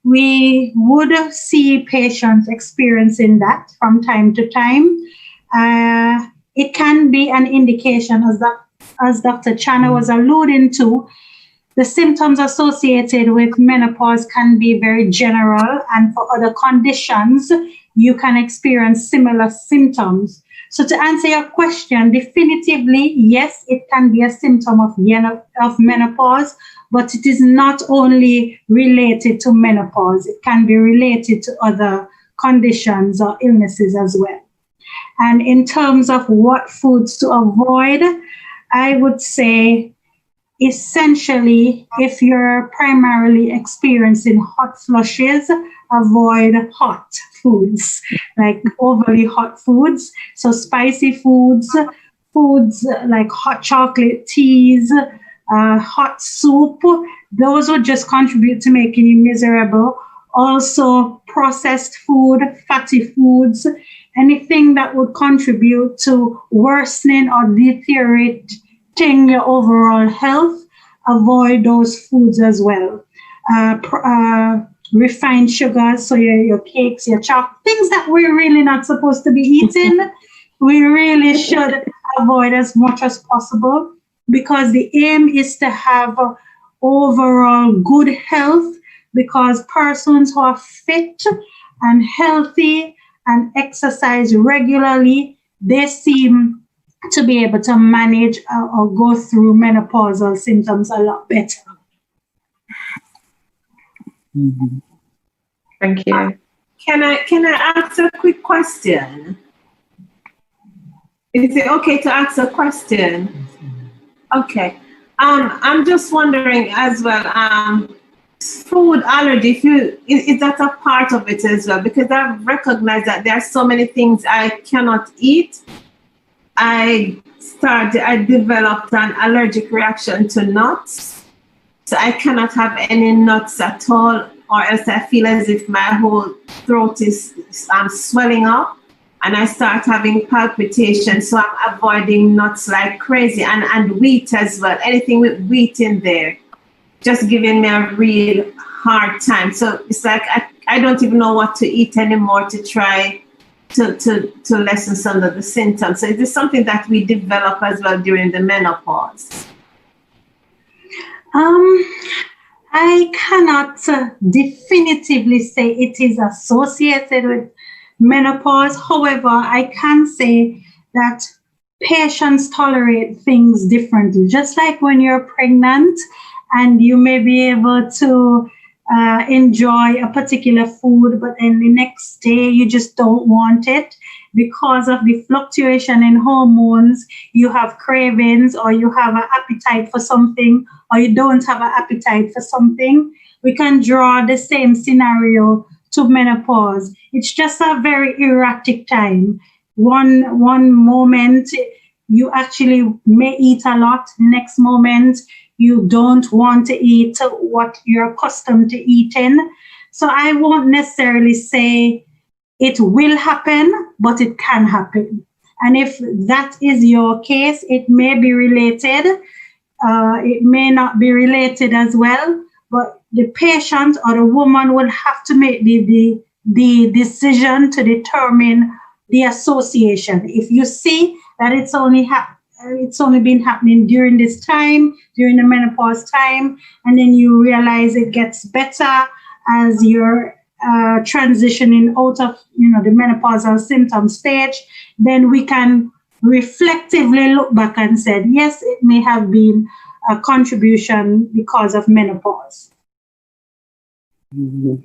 We would see patients experiencing that from time to time. It can be an indication, as Dr. Channer was alluding to. The symptoms associated with menopause can be very general, and for other conditions, you can experience similar symptoms. So to answer your question, definitively, yes, it can be a symptom of menopause, but it is not only related to menopause. It can be related to other conditions or illnesses as well. And in terms of what foods to avoid, I would say, essentially, if you're primarily experiencing hot flushes, avoid hot foods, like overly hot foods. So spicy foods like hot chocolate, teas, hot soup, those would just contribute to making you miserable. Also, processed food, fatty foods, anything that would contribute to worsening or deteriorating your overall health, avoid those foods as well. Refined sugars, so your cakes, your chocolate, things that we're really not supposed to be eating, we really should avoid as much as possible, because the aim is to have overall good health, because persons who are fit and healthy and exercise regularly, they seem to be able to manage or go through menopausal symptoms a lot better. Mm-hmm. Thank you. Can I ask a quick question? Is it okay to ask a question? Okay. I'm just wondering as well, food allergy, is that a part of it as well? Because I've recognized that there are so many things I cannot eat. I developed an allergic reaction to nuts. So I cannot have any nuts at all, or else I feel as if my whole throat is swelling up, and I start having palpitations. So I'm avoiding nuts like crazy, and wheat as well. Anything with wheat in there, just giving me a real hard time. So it's like I don't even know what to eat anymore to try to lessen some of the symptoms. So is this something that we develop as well during the menopause? I cannot definitively say it is associated with menopause. However, I can say that patients tolerate things differently. Just like when you're pregnant and you may be able to enjoy a particular food, but then the next day you just don't want it because of the fluctuation in hormones. You have cravings, or you have an appetite for something, or you don't have an appetite for something. We can draw the same scenario to menopause. It's just a very erratic time. One moment you actually may eat a lot, the next moment you don't want to eat what you're accustomed to eating. So I won't necessarily say it will happen, but it can happen. And if that is your case, it may be related. It may not be related as well, but the patient or the woman will have to make the decision to determine the association. If you see that it's only been happening during this time, during the menopause time, and then you realize it gets better as you're transitioning out of the menopausal symptom stage, then we can reflectively look back and say, yes, it may have been a contribution because of menopause. Mm-hmm.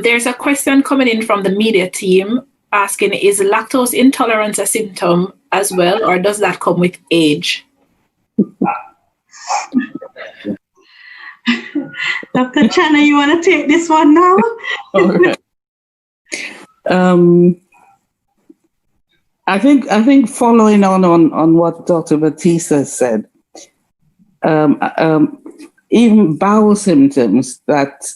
There's a question coming in from the media team asking, is lactose intolerance a symptom as well, or does that come with age? Dr. Channer, you want to take this one now? All right. I think following on what Dr. Baptiste said, even bowel symptoms that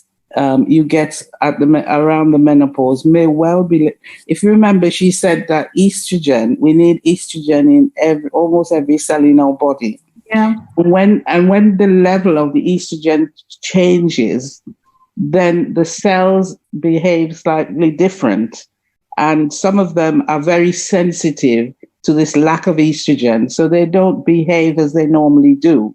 you get around the menopause may well be. If you remember, she said that estrogen, we need estrogen in almost every cell in our body. Yeah. When the level of the estrogen changes, then the cells behave slightly different. And some of them are very sensitive to this lack of estrogen, so they don't behave as they normally do.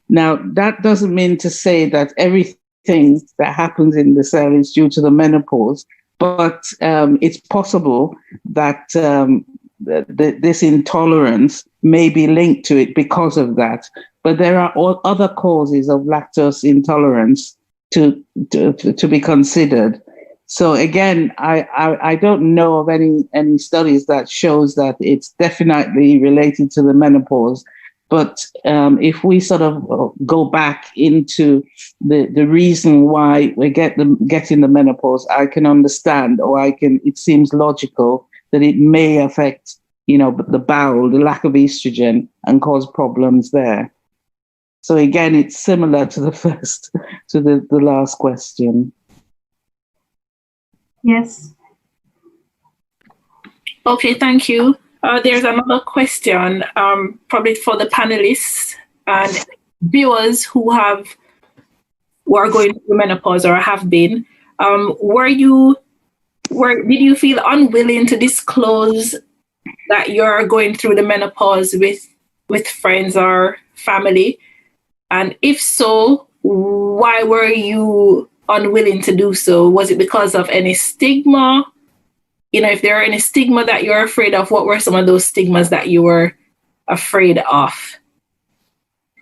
Now, that doesn't mean to say that everything that happens in the cell is due to the menopause, but it's possible that this intolerance may be linked to it because of that. But there are other causes of lactose intolerance to be considered. So again, I don't know of any studies that shows that it's definitely related to the menopause. But if we sort of go back into the reason why we're getting the menopause, I can understand, or it seems logical that it may affect, the bowel, the lack of estrogen, and cause problems there. So again, it's similar to the last question. Yes. Okay, thank you. There's another question, probably for the panelists and viewers who are going through menopause or have been. Did you feel unwilling to disclose that you're going through the menopause with friends or family? And if so, why were you unwilling to do so? Was it because of any stigma? If there are any stigma that you're afraid of, what were some of those stigmas that you were afraid of?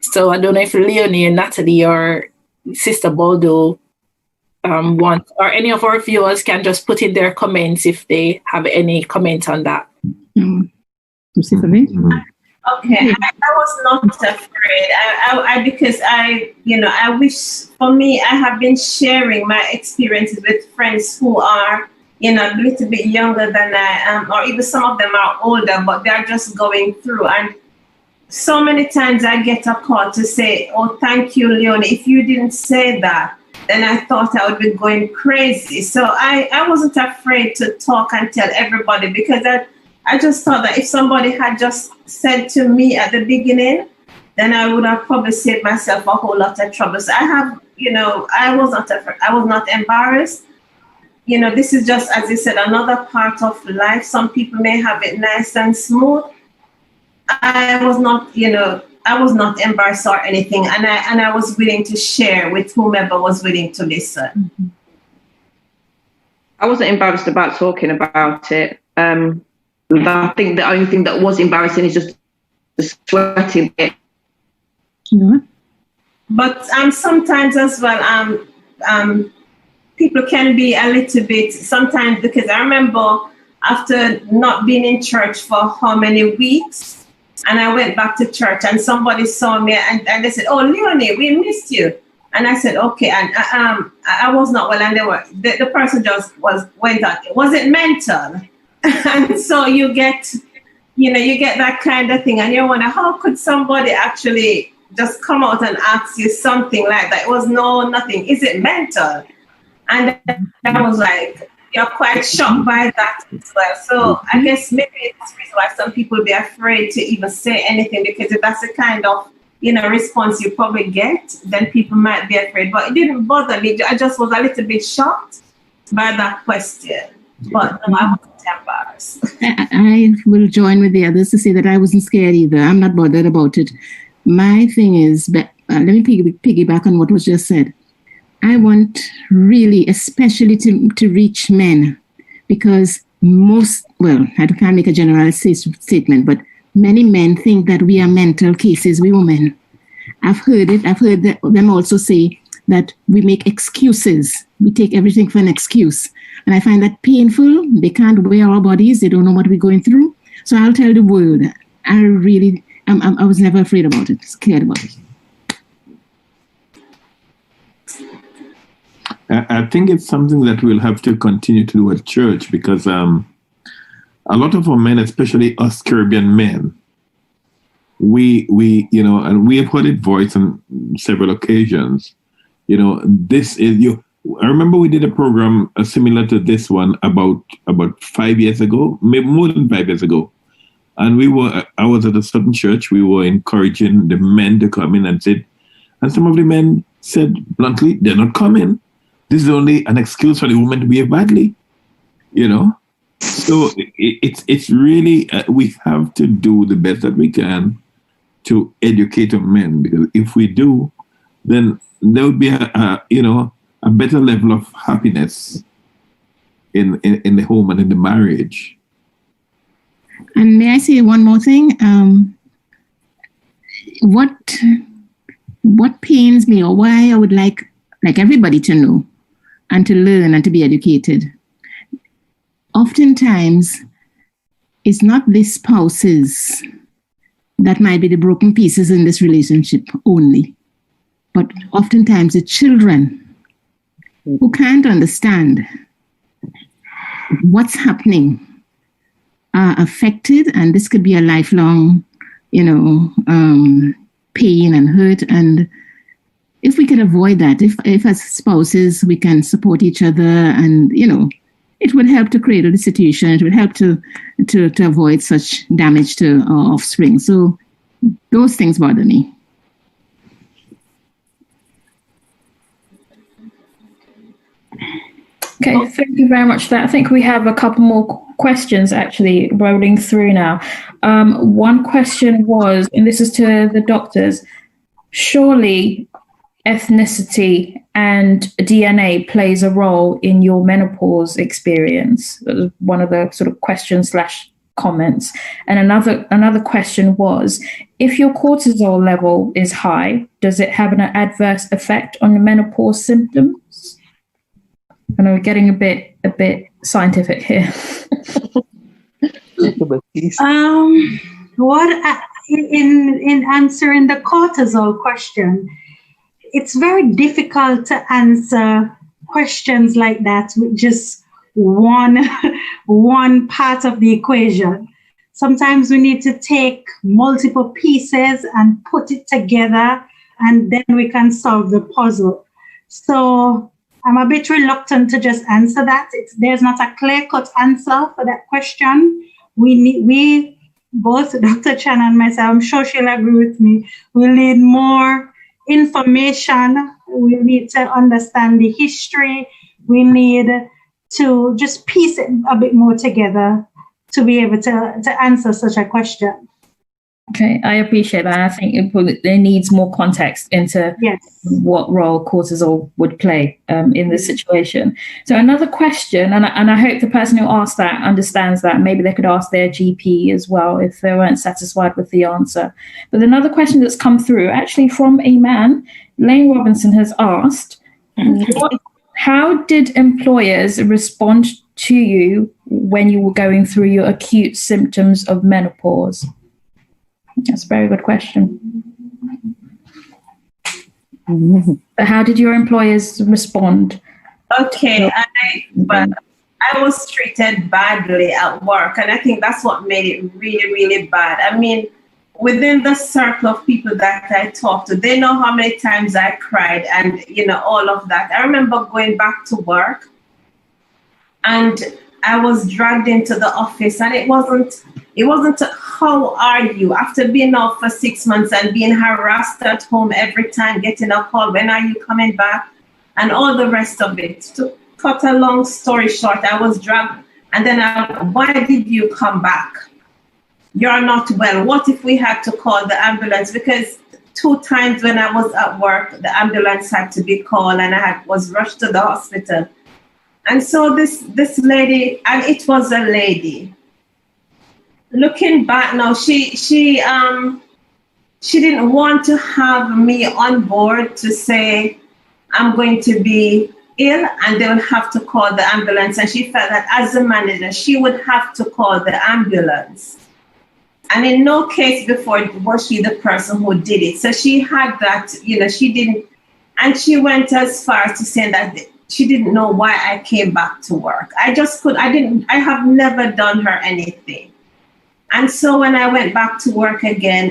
So I don't know if Leonie and Natalie or Sister Baldo want, or any of our viewers can just put in their comments if they have any comment on that. Okay, I was not afraid. Because I wish, for me, I have been sharing my experiences with friends who are, a little bit younger than I am, or even some of them are older, but they're just going through. And so many times I get a call to say, oh, thank you, Leonie. If you didn't say that, then I thought I would be going crazy. So I wasn't afraid to talk and tell everybody, because I just thought that if somebody had just said to me at the beginning, then I would have probably saved myself a whole lot of trouble. So I was not afraid. I was not embarrassed. This is just, as you said, another part of life. Some people may have it nice and smooth. I was not embarrassed or anything. And I was willing to share with whomever was willing to listen. Mm-hmm. I wasn't embarrassed about talking about it. I think the only thing that was embarrassing is just the sweating bit. Yeah. But sometimes as well, people can be a little bit, sometimes, because I remember after not being in church for how many weeks, and I went back to church and somebody saw me and they said, oh, Leonie, we missed you. And I said, okay. And I was not well, and the person just went out. Was it mental? And so you get that kind of thing, and you wonder, how could somebody actually just come out and ask you something like that? It was nothing. Is it mental? And I was like, you're quite shocked by that as well. So I guess maybe it's the reason why some people be afraid to even say anything, because if that's the kind of response you probably get, then people might be afraid. But it didn't bother me. I just was a little bit shocked by that question. But no, I wasn't embarrassed. I will join with the others to say that I wasn't scared either. I'm not bothered about it. My thing is, let me piggyback on what was just said. I want really, especially to reach men, because I can't make a general statement, but many men think that we are mental cases, we women. I've heard them also say that we make excuses. We take everything for an excuse. And I find that painful. They can't wear our bodies. They don't know what we're going through. So I'll tell the world, I was never afraid about it, scared about it. I think it's something that we'll have to continue to do at church, because a lot of our men, especially us Caribbean men, we and we have heard it voiced on several occasions. This is you. I remember we did a program similar to this one about 5 years ago, maybe more than 5 years ago, and I was at a certain church. We were encouraging the men to come in and sit, and some of the men said bluntly, "They're not coming. This is only an excuse for the woman to behave badly." So it's really we have to do the best that we can to educate our men, because if we do, then there would be a better level of happiness in the home and in the marriage. And may I say one more thing? What pains me, or why I would like everybody to know and to learn and to be educated. Oftentimes, it's not the spouses that might be the broken pieces in this relationship only, but oftentimes the children who can't understand what's happening are affected, and this could be a lifelong, pain and hurt. And if we can avoid that, if as spouses we can support each other, and it would help to cradle the situation. It would help to avoid such damage to our offspring. So those things bother me. Okay, thank you very much for that. I think we have a couple more questions actually rolling through now. One question was, and this is to the doctors, surely ethnicity and DNA plays a role in your menopause experience. That was one of the sort of questions / comments. And another question was, if your cortisol level is high, does it have an adverse effect on the menopause symptoms? I know we're getting a bit scientific here. In answering the cortisol question, it's very difficult to answer questions like that with just one part of the equation. Sometimes we need to take multiple pieces and put it together, and then we can solve the puzzle. So I'm a bit reluctant to just answer that. There's not a clear-cut answer for that question. We both, Dr. Channer and myself, I'm sure she'll agree with me, we'll need more information. We need to understand the history. We need to just piece it a bit more together to be able to answer such a question. Okay, I appreciate that. I think it needs more context into what role cortisol would play in this situation. So another question, and I hope the person who asked that understands that. Maybe they could ask their GP as well if they weren't satisfied with the answer. But another question that's come through, actually from a man, Lane Robinson has asked, how did employers respond to you when you were going through your acute symptoms of menopause? That's a very good question. But how did your employers respond? Okay, I was treated badly at work, and I think that's what made it really, really bad. I mean, within the circle of people that I talked to, they know how many times I cried and, all of that. I remember going back to work, and I was dragged into the office, and it wasn't how are you after being off for 6 months and being harassed at home every time, getting a call, when are you coming back, and all the rest of it. To cut a long story short, I was dragged, and then why did you come back? You're not well. What if we had to call the ambulance? Because 2 times when I was at work, the ambulance had to be called, and I was rushed to the hospital. And so this lady, and it was a lady. Looking back now, she didn't want to have me on board to say, I'm going to be ill and they will have to call the ambulance. And she felt that as a manager, she would have to call the ambulance. And in no case before was she the person who did it. So she had that, she didn't, and she went as far as to say that she didn't know why I came back to work. I have never done her anything. And so when I went back to work again,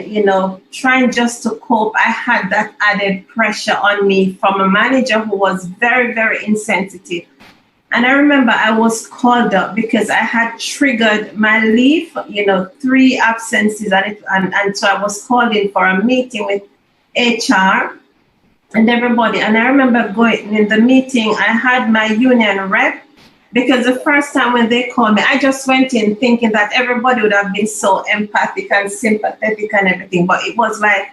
trying just to cope, I had that added pressure on me from a manager who was very, very insensitive. And I remember I was called up because I had triggered my leave, 3 absences. And so I was called in for a meeting with HR and everybody. And I remember going in the meeting, I had my union rep, because the first time when they called me, I just went in thinking that everybody would have been so empathic and sympathetic and everything. But it was like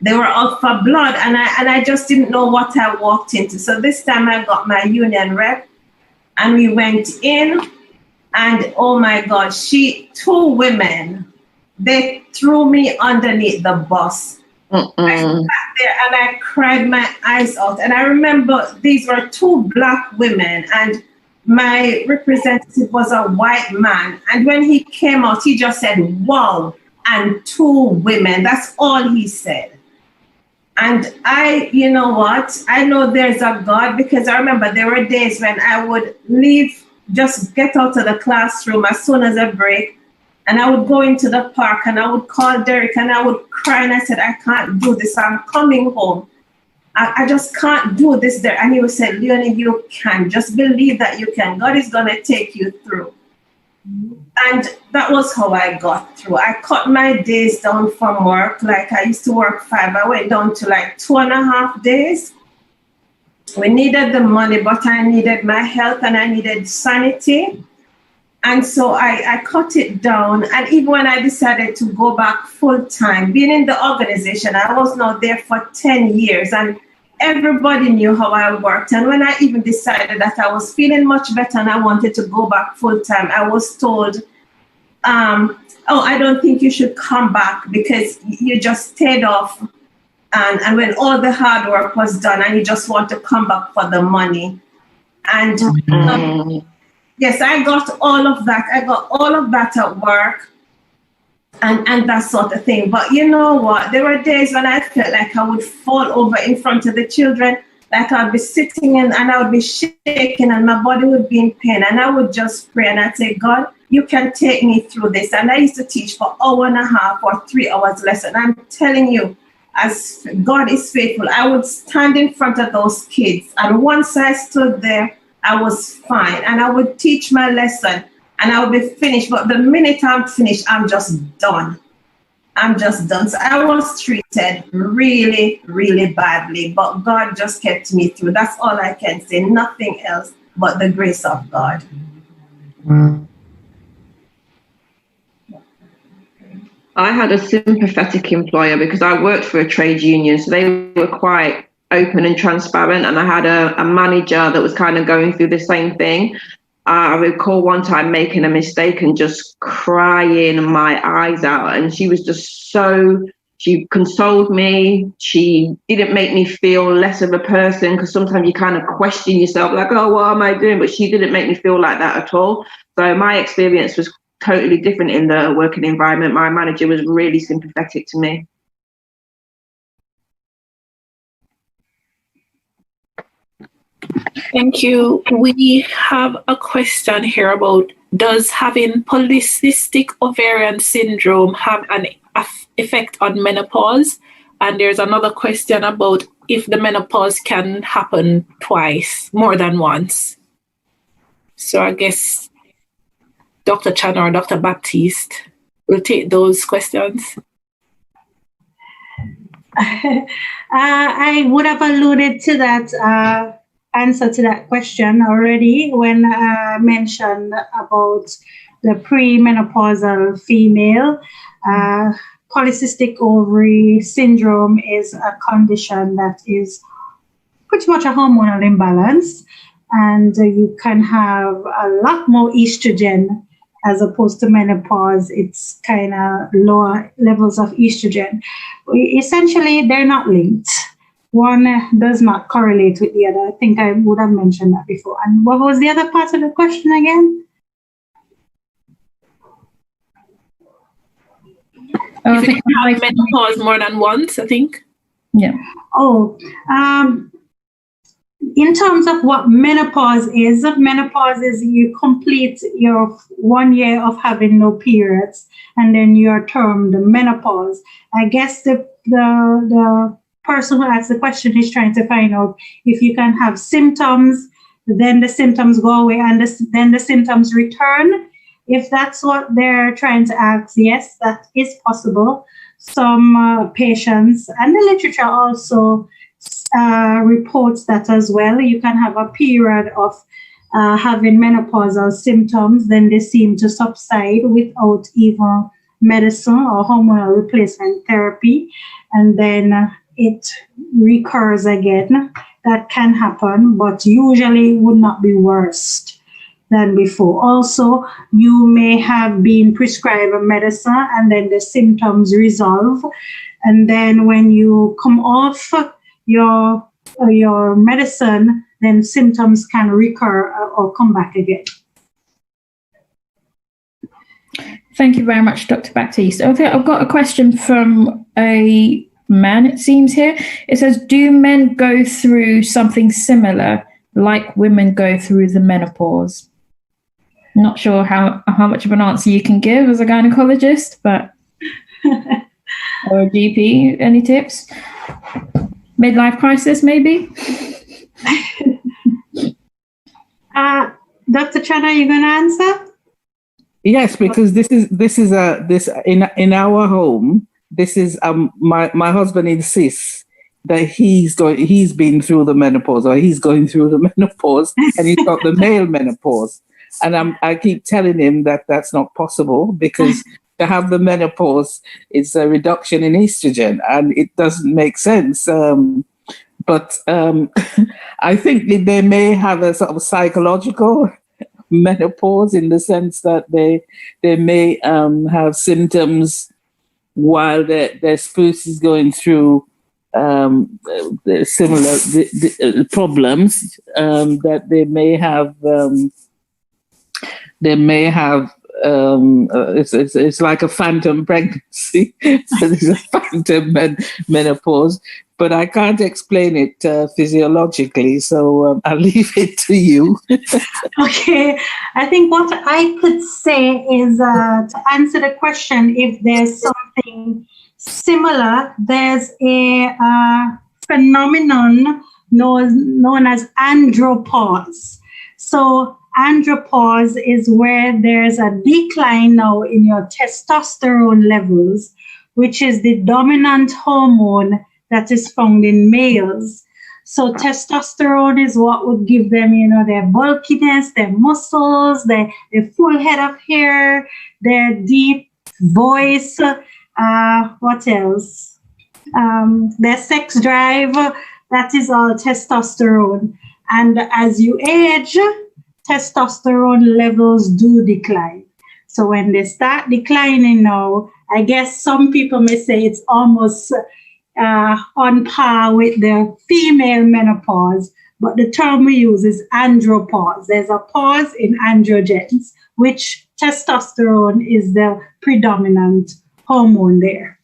they were out for blood, and I just didn't know what I walked into. So this time I got my union rep, and we went in, and oh my God, 2 women, they threw me underneath the bus. I sat there and I cried my eyes out. And I remember these were 2 Black women, and my representative was a white man. And when he came out, he just said, wow, and 2 women. That's all he said. And you know what? I know there's a God, because I remember there were days when I would leave, just get out of the classroom as soon as I break, and I would go into the park and I would call Derek and I would cry, and I said, I can't do this. I'm coming home. I just can't do this there. And he would say, Leonie, you can. Just believe that you can. God is going to take you through. And that was how I got through. I cut my days down from work. Like I used to work 5. I went down to like 2.5 days. We needed the money, but I needed my health and I needed sanity. And so I cut it down. And even when I decided to go back full time, being in the organization, I was now there for 10 years and everybody knew how I worked. And when I even decided that I was feeling much better and I wanted to go back full time, I was told, I don't think you should come back because you just stayed off. And when all the hard work was done and you just want to come back for the money. And yes, I got all of that. I got all of that at work and that sort of thing. But you know what? There were days when I felt like I would fall over in front of the children, like I'd be sitting and I would be shaking and my body would be in pain. And I would just pray and I'd say, God, you can take me through this. And I used to teach for 1.5 hours or 3 hours lesson. I'm telling you, as God is faithful, I would stand in front of those kids. And once I stood there, I was fine. And I would teach my lesson and I would be finished. But the minute I'm finished, I'm just done. I'm just done. So I was treated really, really badly. But God just kept me through. That's all I can say. Nothing else but the grace of God. I had a sympathetic employer because I worked for a trade union. So they were quite open and transparent, and I had a manager that was kind of going through the same thing. I recall one time making a mistake and just crying my eyes out, and she was just she consoled me. She didn't make me feel less of a person, because sometimes you kind of question yourself like, oh, what am I doing? But she didn't make me feel like that at all. So my experience was totally different in the working environment. My manager was really sympathetic to me. Thank you. We have a question here about, does having polycystic ovarian syndrome have an effect on menopause? And there's another question about if the menopause can happen twice, more than once. So I guess Dr. Channer or Dr. Baptiste will take those questions. I would have alluded to that answer to that question already when I mentioned about the premenopausal female. Polycystic ovary syndrome is a condition that is pretty much a hormonal imbalance, and you can have a lot more estrogen as opposed to menopause. It's kind of lower levels of estrogen. Essentially, they're not linked. one does not correlate with the other. I think I would have mentioned that before. And what was the other part of the question again? If you have menopause more than once, I think. Yeah. Oh, in terms of what menopause is you complete your 1 year of having no periods, and then you're termed menopause. I guess the person who asked the question is trying to find out if you can have symptoms, then the symptoms go away, and then the symptoms return. If that's what they're trying to ask, yes, that is possible. Some patients, and the literature also reports that as well. You can have a period of having menopausal symptoms, then they seem to subside without even medicine or hormonal replacement therapy, and then it recurs again. That can happen, but usually would not be worse than before. Also, you may have been prescribed a medicine and then the symptoms resolve, and then when you come off your medicine, then symptoms can recur or come back again. Thank you very much, Dr. Baptiste. Okay, I've got a question from a man, it seems here. It says, do men go through something similar like women go through the menopause? Not sure how much of an answer you can give as a gynecologist, but or a GP. Any tips? Midlife crisis, maybe? Dr. Channer, you going to answer? Yes, because this in our home. This is my husband insists that he's been through the menopause, or he's going through the menopause, and he's got the male menopause. And I keep telling him that that's not possible, because to have the menopause is a reduction in estrogen, and it doesn't make sense. But I think that they may have a sort of psychological menopause, in the sense that they may have symptoms while their spouse is going through similar problems, that they may have. It's like a phantom pregnancy. It's a phantom menopause, but I can't explain it physiologically, so I'll leave it to you. Okay, I think what I could say is to answer the question, if there's something similar, there's a phenomenon known as andropause. So andropause is where there's a decline now in your testosterone levels, which is the dominant hormone that is found in males. So testosterone is what would give them, their bulkiness, their muscles, their full head of hair, their deep voice, what else? Their sex drive, that is all testosterone. And as you age, testosterone levels do decline. So when they start declining now, I guess some people may say it's almost on par with the female menopause, but the term we use is andropause. There's a pause in androgens, which testosterone is the predominant hormone there.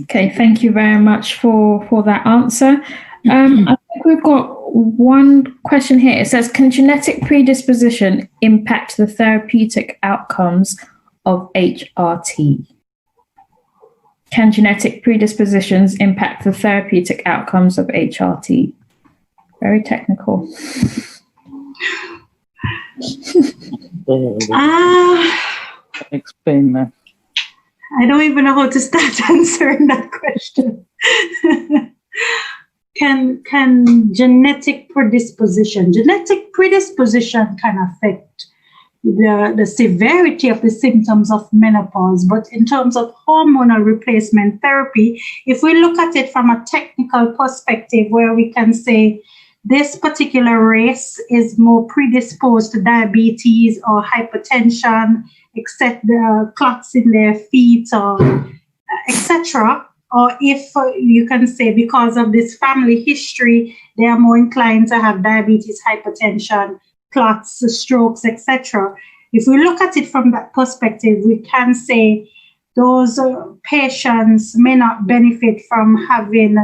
Okay, thank you very much for that answer. I think we've got one question here. It says, can genetic predisposition impact the therapeutic outcomes of HRT? Can genetic predispositions impact the therapeutic outcomes of HRT? Very technical. Explain that. I don't even know how to start answering that question. Can genetic predisposition can affect the severity of the symptoms of menopause, but in terms of hormonal replacement therapy, if we look at it from a technical perspective, where we can say this particular race is more predisposed to diabetes or hypertension, except the clots in their feet, or etc., or if you can say because of this family history, they are more inclined to have diabetes, hypertension, clots, strokes, etc. If we look at it from that perspective, we can say those patients may not benefit from having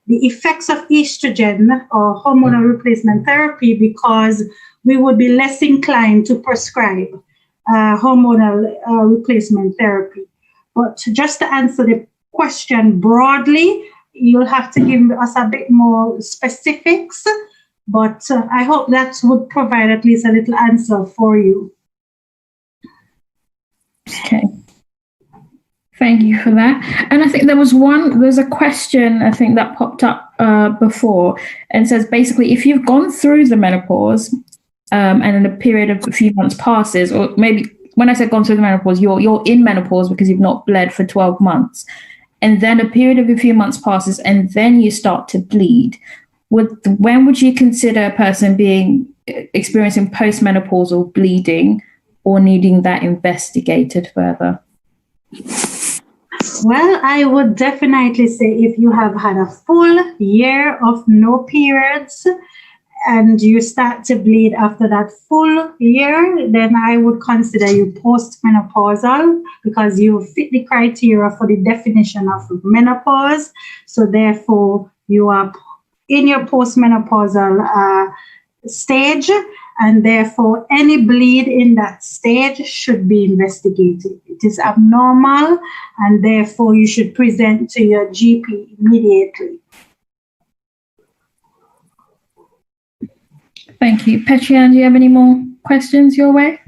the effects of estrogen or hormonal replacement therapy because we would be less inclined to prescribe hormonal replacement therapy. But just to answer the question broadly, you'll have to give us a bit more specifics, but I hope that would provide at least a little answer for you. Okay. Thank you for that. And I think there's a question I think that popped up before and says basically if you've gone through the menopause and in a period of a few months passes, or maybe when I said gone through the menopause, you're in menopause because you've not bled for 12 months. And then a period of a few months passes and then you start to bleed. When would you consider a person experiencing postmenopausal bleeding or needing that investigated further? Well, I would definitely say if you have had a full year of no periods and you start to bleed after that full year, then I would consider you postmenopausal because you fit the criteria for the definition of menopause. So therefore, you are in your postmenopausal stage, and therefore any bleed in that stage should be investigated. It is abnormal, and therefore you should present to your GP immediately. Thank you. Petriane, do you have any more questions your way?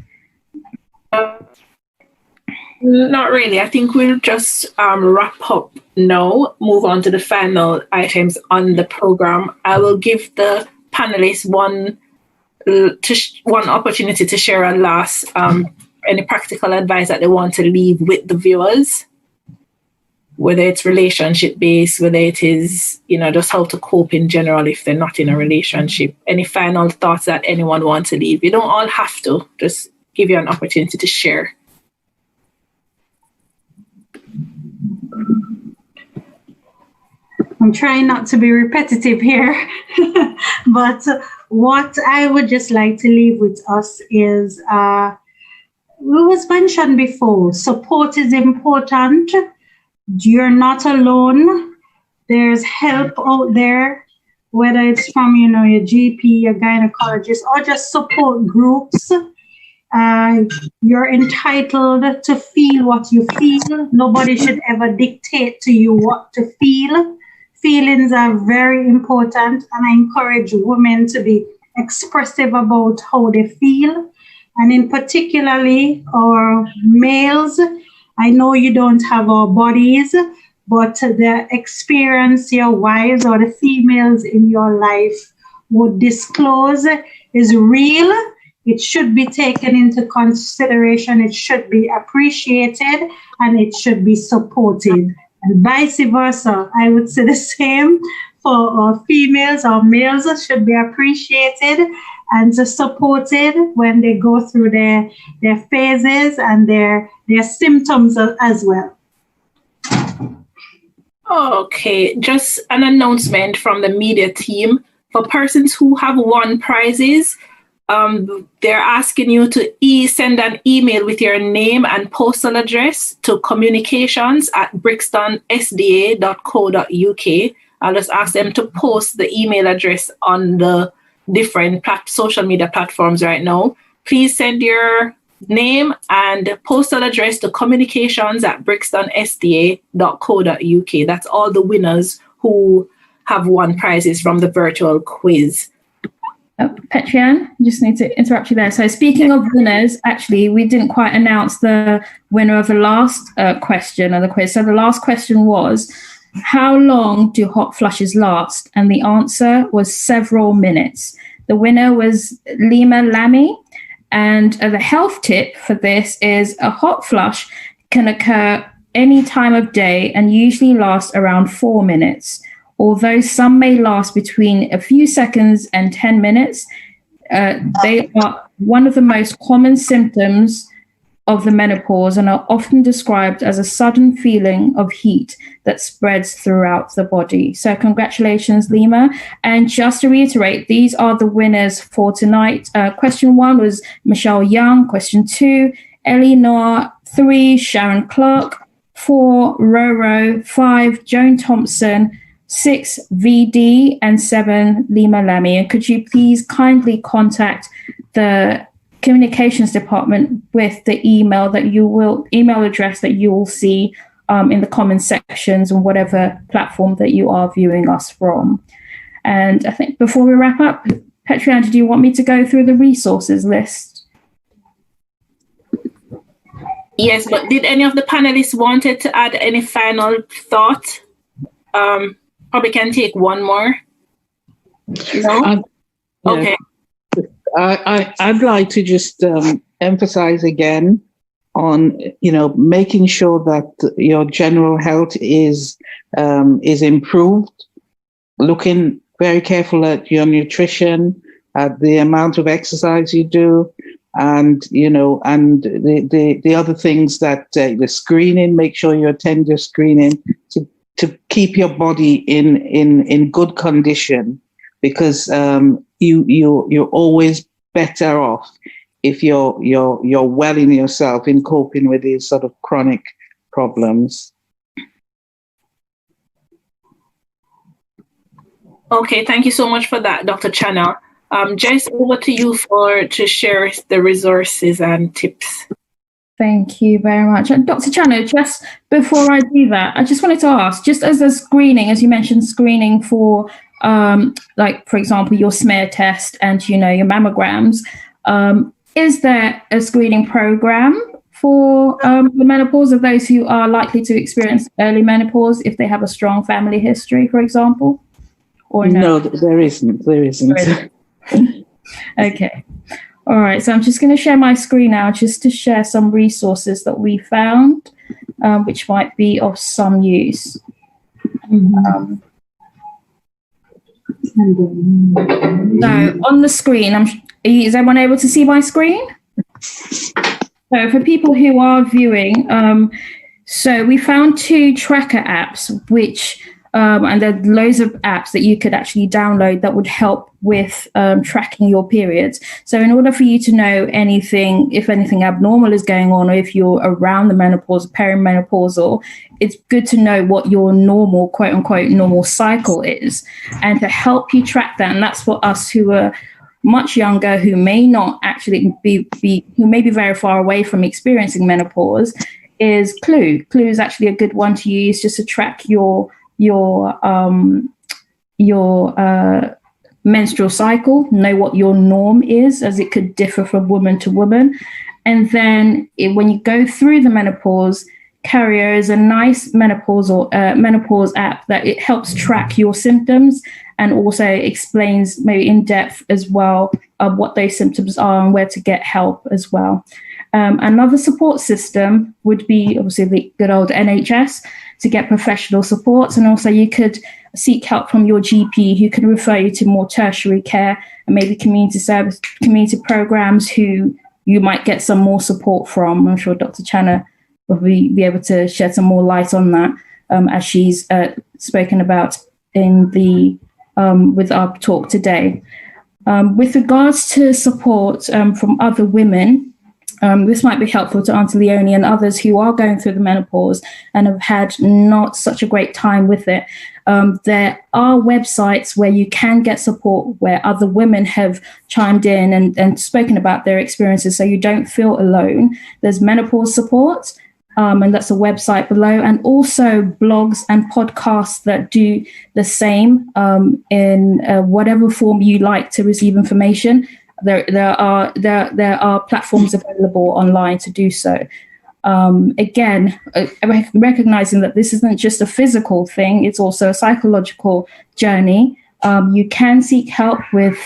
Not really. I think we'll just wrap up now, move on to the final items on the program. I will give the panelists one opportunity to share a last any practical advice that they want to leave with the viewers, whether it's relationship based, whether it is, just how to cope in general if they're not in a relationship. Any final thoughts that anyone wants to leave? You don't all have to, just give you an opportunity to share. I'm trying not to be repetitive here, but what I would just like to leave with us is, it was mentioned before, support is important. You're not alone. There's help out there, whether it's from, your GP, your gynecologist, or just support groups. You're entitled to feel what you feel. Nobody should ever dictate to you what to feel. Feelings are very important, and I encourage women to be expressive about how they feel. And in particularly our males, I know you don't have our bodies, but the experience your wives or the females in your life would disclose is real. It should be taken into consideration. It should be appreciated, and it should be supported. And vice versa, I would say the same for our females. Our males should be appreciated and supported when they go through their phases and their symptoms as well. Okay, just an announcement from the media team. For persons who have won prizes, they're asking you to send an email with your name and postal address to communications@brixtonsda.co.uk. I'll just ask them to post the email address on the different social media platforms right now. Please send your name and postal address to communications@brixtonsda.co.uk. That's all the winners who have won prizes from the virtual quiz. Petriane, just need to interrupt you there. So speaking of winners, actually, we didn't quite announce the winner of the last question of the quiz. So the last question was, how long do hot flushes last? And the answer was several minutes. The winner was Lima Lamy. And the health tip for this is a hot flush can occur any time of day and usually last around 4 minutes. Although some may last between a few seconds and 10 minutes, they are one of the most common symptoms of the menopause and are often described as a sudden feeling of heat that spreads throughout the body. So congratulations, Lima. And just to reiterate, these are the winners for tonight. Question 1 was Michelle Young. Question 2, Ellie Noah. 3, Sharon Clark. 4, Roro. 5, Joan Thompson. 6, VD. And 7, Lima Lamy. And could you please kindly contact the communications department with the email address that you will see in the comment sections on whatever platform that you are viewing us from. And I think before we wrap up, Petriana, do you want me to go through the resources list? Yes, but did any of the panelists wanted to add any final thought? Probably can take one more. No? Okay. I'd like to just emphasize again on, making sure that your general health is improved, looking very careful at your nutrition, at the amount of exercise you do, and, and the other things that the screening, make sure you attend your screening to keep your body in good condition, because you're always better off if you're well in yourself in coping with these sort of chronic problems. Okay, thank you so much for that, Dr. Channer. Jess, over to you to share the resources and tips. Thank you very much. And Dr. Channer, just before I do that, I just wanted to ask, just as a screening, as you mentioned, screening for like, for example, your smear test and, your mammograms, is there a screening program for the menopause of those who are likely to experience early menopause if they have a strong family history, for example? Or no? No, there isn't. Okay. All right. So I'm just going to share my screen now just to share some resources that we found, which might be of some use. So on the screen, is everyone able to see my screen? So for people who are viewing, so we found 2 tracker apps, which, and there are loads of apps that you could actually download that would help with tracking your periods. So in order for you to know if anything abnormal is going on, or if you're around the menopause, perimenopausal, it's good to know what your normal, quote unquote, normal cycle is, and to help you track that. And that's for us who are much younger, who may not actually who may be very far away from experiencing menopause, is Clue. Clue is actually a good one to use just to track your menstrual cycle, know what your norm is, as it could differ from woman to woman. And then when you go through the menopause, Carrier is a nice menopause app that it helps track your symptoms and also explains maybe in depth as well what those symptoms are and where to get help as well. Another support system would be obviously the good old NHS to get professional support. And also you could seek help from your GP, who can refer you to more tertiary care and maybe community programs who you might get some more support from. I'm sure Dr. Channer will be able to shed some more light on that, as she's spoken about in the with our talk today. With regards to support from other women, this might be helpful to Auntie Leonie and others who are going through the menopause and have had not such a great time with it. There are websites where you can get support, where other women have chimed in and spoken about their experiences, so you don't feel alone. There's menopause support, and that's a website below, and also blogs and podcasts that do the same in whatever form you like to receive information. There are platforms available online to do so. Again, recognizing that this isn't just a physical thing, it's also a psychological journey. You can seek help with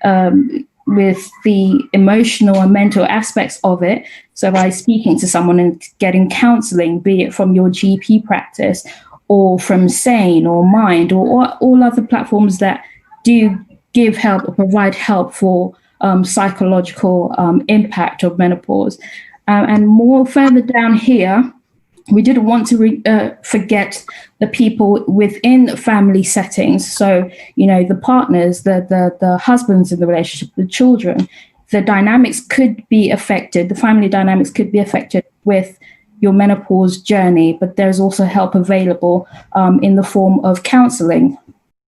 the emotional and mental aspects of it. So by speaking to someone and getting counseling, be it from your GP practice or from Sane or Mind or all other platforms that do give help or provide help for psychological impact of menopause. And more further down here, we didn't want to forget the people within family settings. So, the partners, the husbands in the relationship, the children, the dynamics could be affected. The family dynamics could be affected with your menopause journey, but there's also help available in the form of counseling,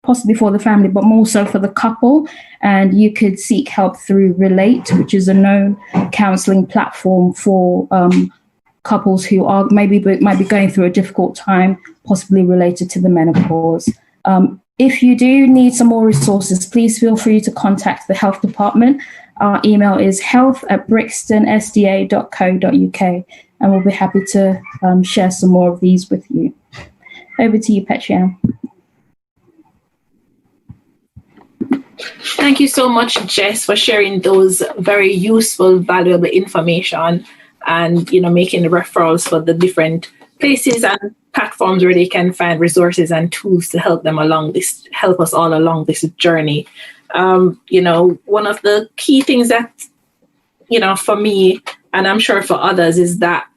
possibly for the family, but more so for the couple. And you could seek help through Relate, which is a known counseling platform for couples who might be going through a difficult time, possibly related to the menopause. If you do need some more resources, please feel free to contact the health department. Our email is health@brixtonsda.co.uk, and we'll be happy to share some more of these with you. Over to you, Petrian. Thank you so much, Jess, for sharing those very useful, valuable information and, making the referrals for the different places and platforms where they can find resources and tools to help us all along this journey. One of the key things that, for me, and I'm sure for others, is that,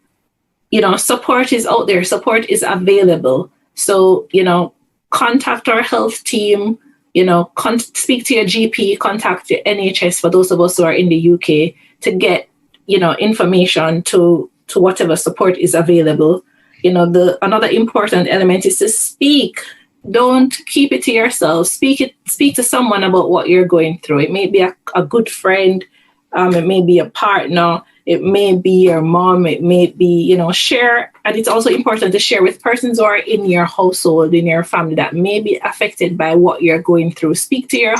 support is out there, support is available. So, contact our health team, speak to your GP, contact your NHS for those of us who are in the UK to get, information to whatever support is available. Another important element is to speak. Don't keep it to yourself. Speak to someone about what you're going through. It may be a good friend, it may be a partner, it may be your mom, it may be, share. And it's also important to share with persons who are in your household, in your family that may be affected by what you're going through. Speak to your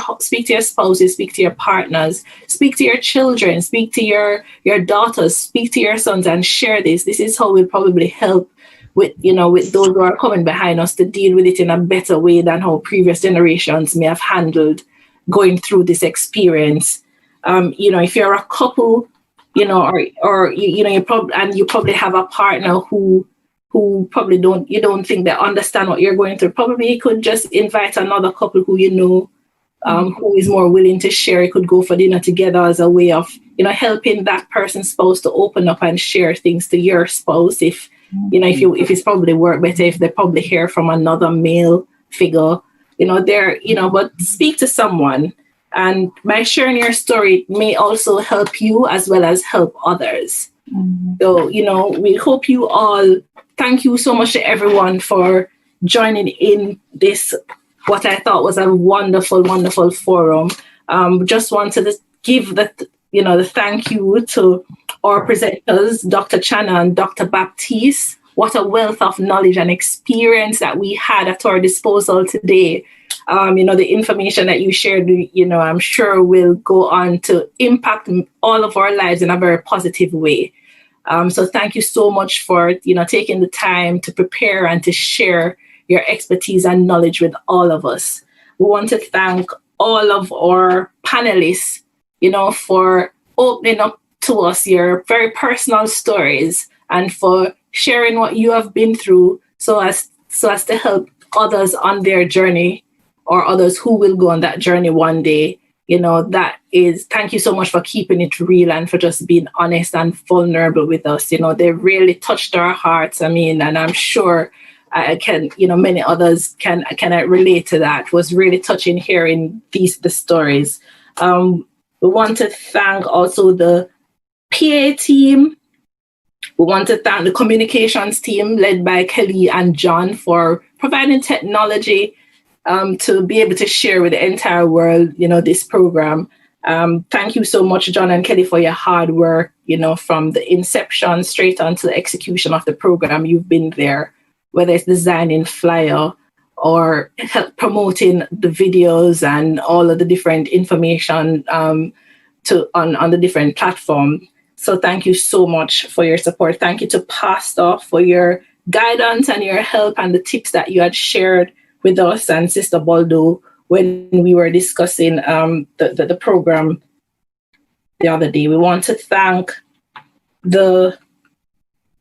spouses, speak to your partners, speak to your children, speak to your daughters, speak to your sons, and share this. This is how we'll probably help with those who are coming behind us to deal with it in a better way than how previous generations may have handled going through this experience. If you're a couple, you probably have a partner who probably don't think they understand what you're going through. Probably you could just invite another couple who who is more willing to share. You could go for dinner together as a way of helping that person's spouse to open up and share things to your spouse. If it's probably work better if they probably hear from another male figure, but speak to someone. And by sharing your story, it may also help you as well as help others. Mm-hmm. So, we hope you all, thank you so much to everyone for joining in this, what I thought was a wonderful, wonderful forum. Just wanted to give the thank you to our presenters, Dr. Channer and Dr. Baptiste. What a wealth of knowledge and experience that we had at our disposal today. The information that you shared, I'm sure will go on to impact all of our lives in a very positive way. So thank you so much for, taking the time to prepare and to share your expertise and knowledge with all of us. We want to thank all of our panelists, for opening up to us your very personal stories and for sharing what you have been through so as to help others on their journey, or others who will go on that journey one day. Thank you so much for keeping it real and for just being honest and vulnerable with us. They really touched our hearts. And I'm sure many others can relate to that. It was really touching hearing the stories. We want to thank also the PA team. We want to thank the communications team led by Kelly and John for providing technology to be able to share with the entire world, this program. Thank you so much, John and Kelly, for your hard work, from the inception straight on to the execution of the program. You've been there, whether it's designing flyer or help promoting the videos and all of the different information on the different platforms. So thank you so much for your support. Thank you to Pastor for your guidance and your help and the tips that you had shared with us and Sister Baldo when we were discussing the program the other day. We want to thank the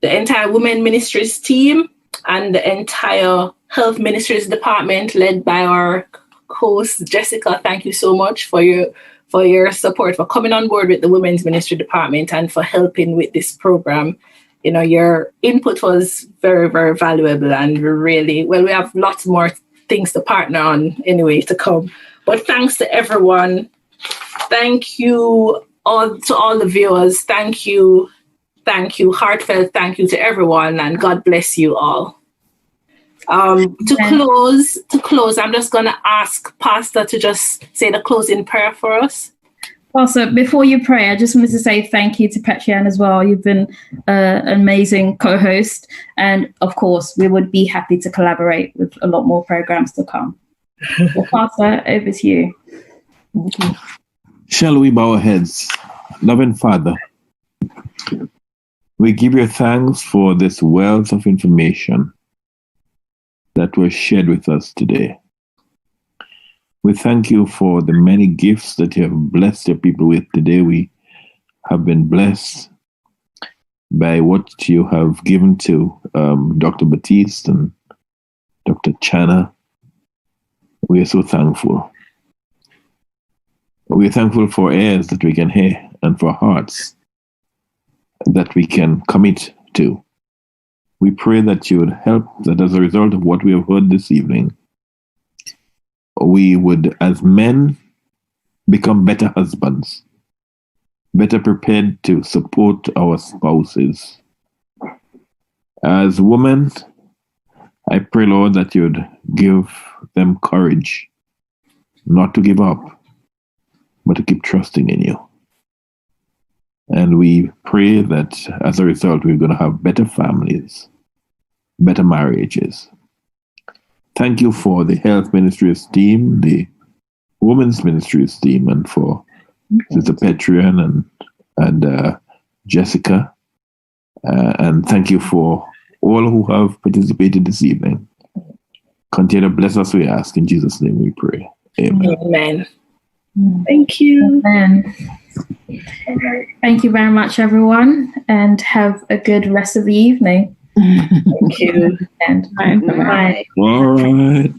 entire Women Ministries team and the entire Health Ministries department led by our host, Jessica. Thank you so much for for your support, for coming on board with the Women's Ministry Department and for helping with this program. You know, your input was very, very valuable, and we have lots more things to partner on anyway to come. But thanks to everyone. Thank you to all the viewers. Thank you. Heartfelt thank you to everyone, and God bless you all. To close, I'm just going to ask Pastor to just say the closing prayer for us. Also, before you pray, I just wanted to say thank you to Petrianne as well. You've been an amazing co-host. And of course, we would be happy to collaborate with a lot more programs to come. Well, Pastor, over to you. Thank you. Shall we bow our heads? Loving Father, we give you thanks for this wealth of information that was shared with us today. We thank you for the many gifts that you have blessed your people with today. We have been blessed by what you have given to Dr. Baptiste and Dr. Channer. We are so thankful. We are thankful for ears that we can hear and for hearts that we can commit to. We pray that you would help, that as a result of what we have heard this evening, we would, as men, become better husbands, better prepared to support our spouses. As women, I pray, Lord, that you'd give them courage not to give up, but to keep trusting in you. And we pray that as a result, we're going to have better families, better marriages. Thank you for the Health Ministry's team, the Women's Ministry's team, and for Sister Petrianne and Jessica. And thank you for all who have participated this evening. Continue to bless us, we ask. In Jesus' name we pray. Amen. Amen. Thank you. Amen. Thank you very much, everyone, and have a good rest of the evening. Thank you. And bye. All right.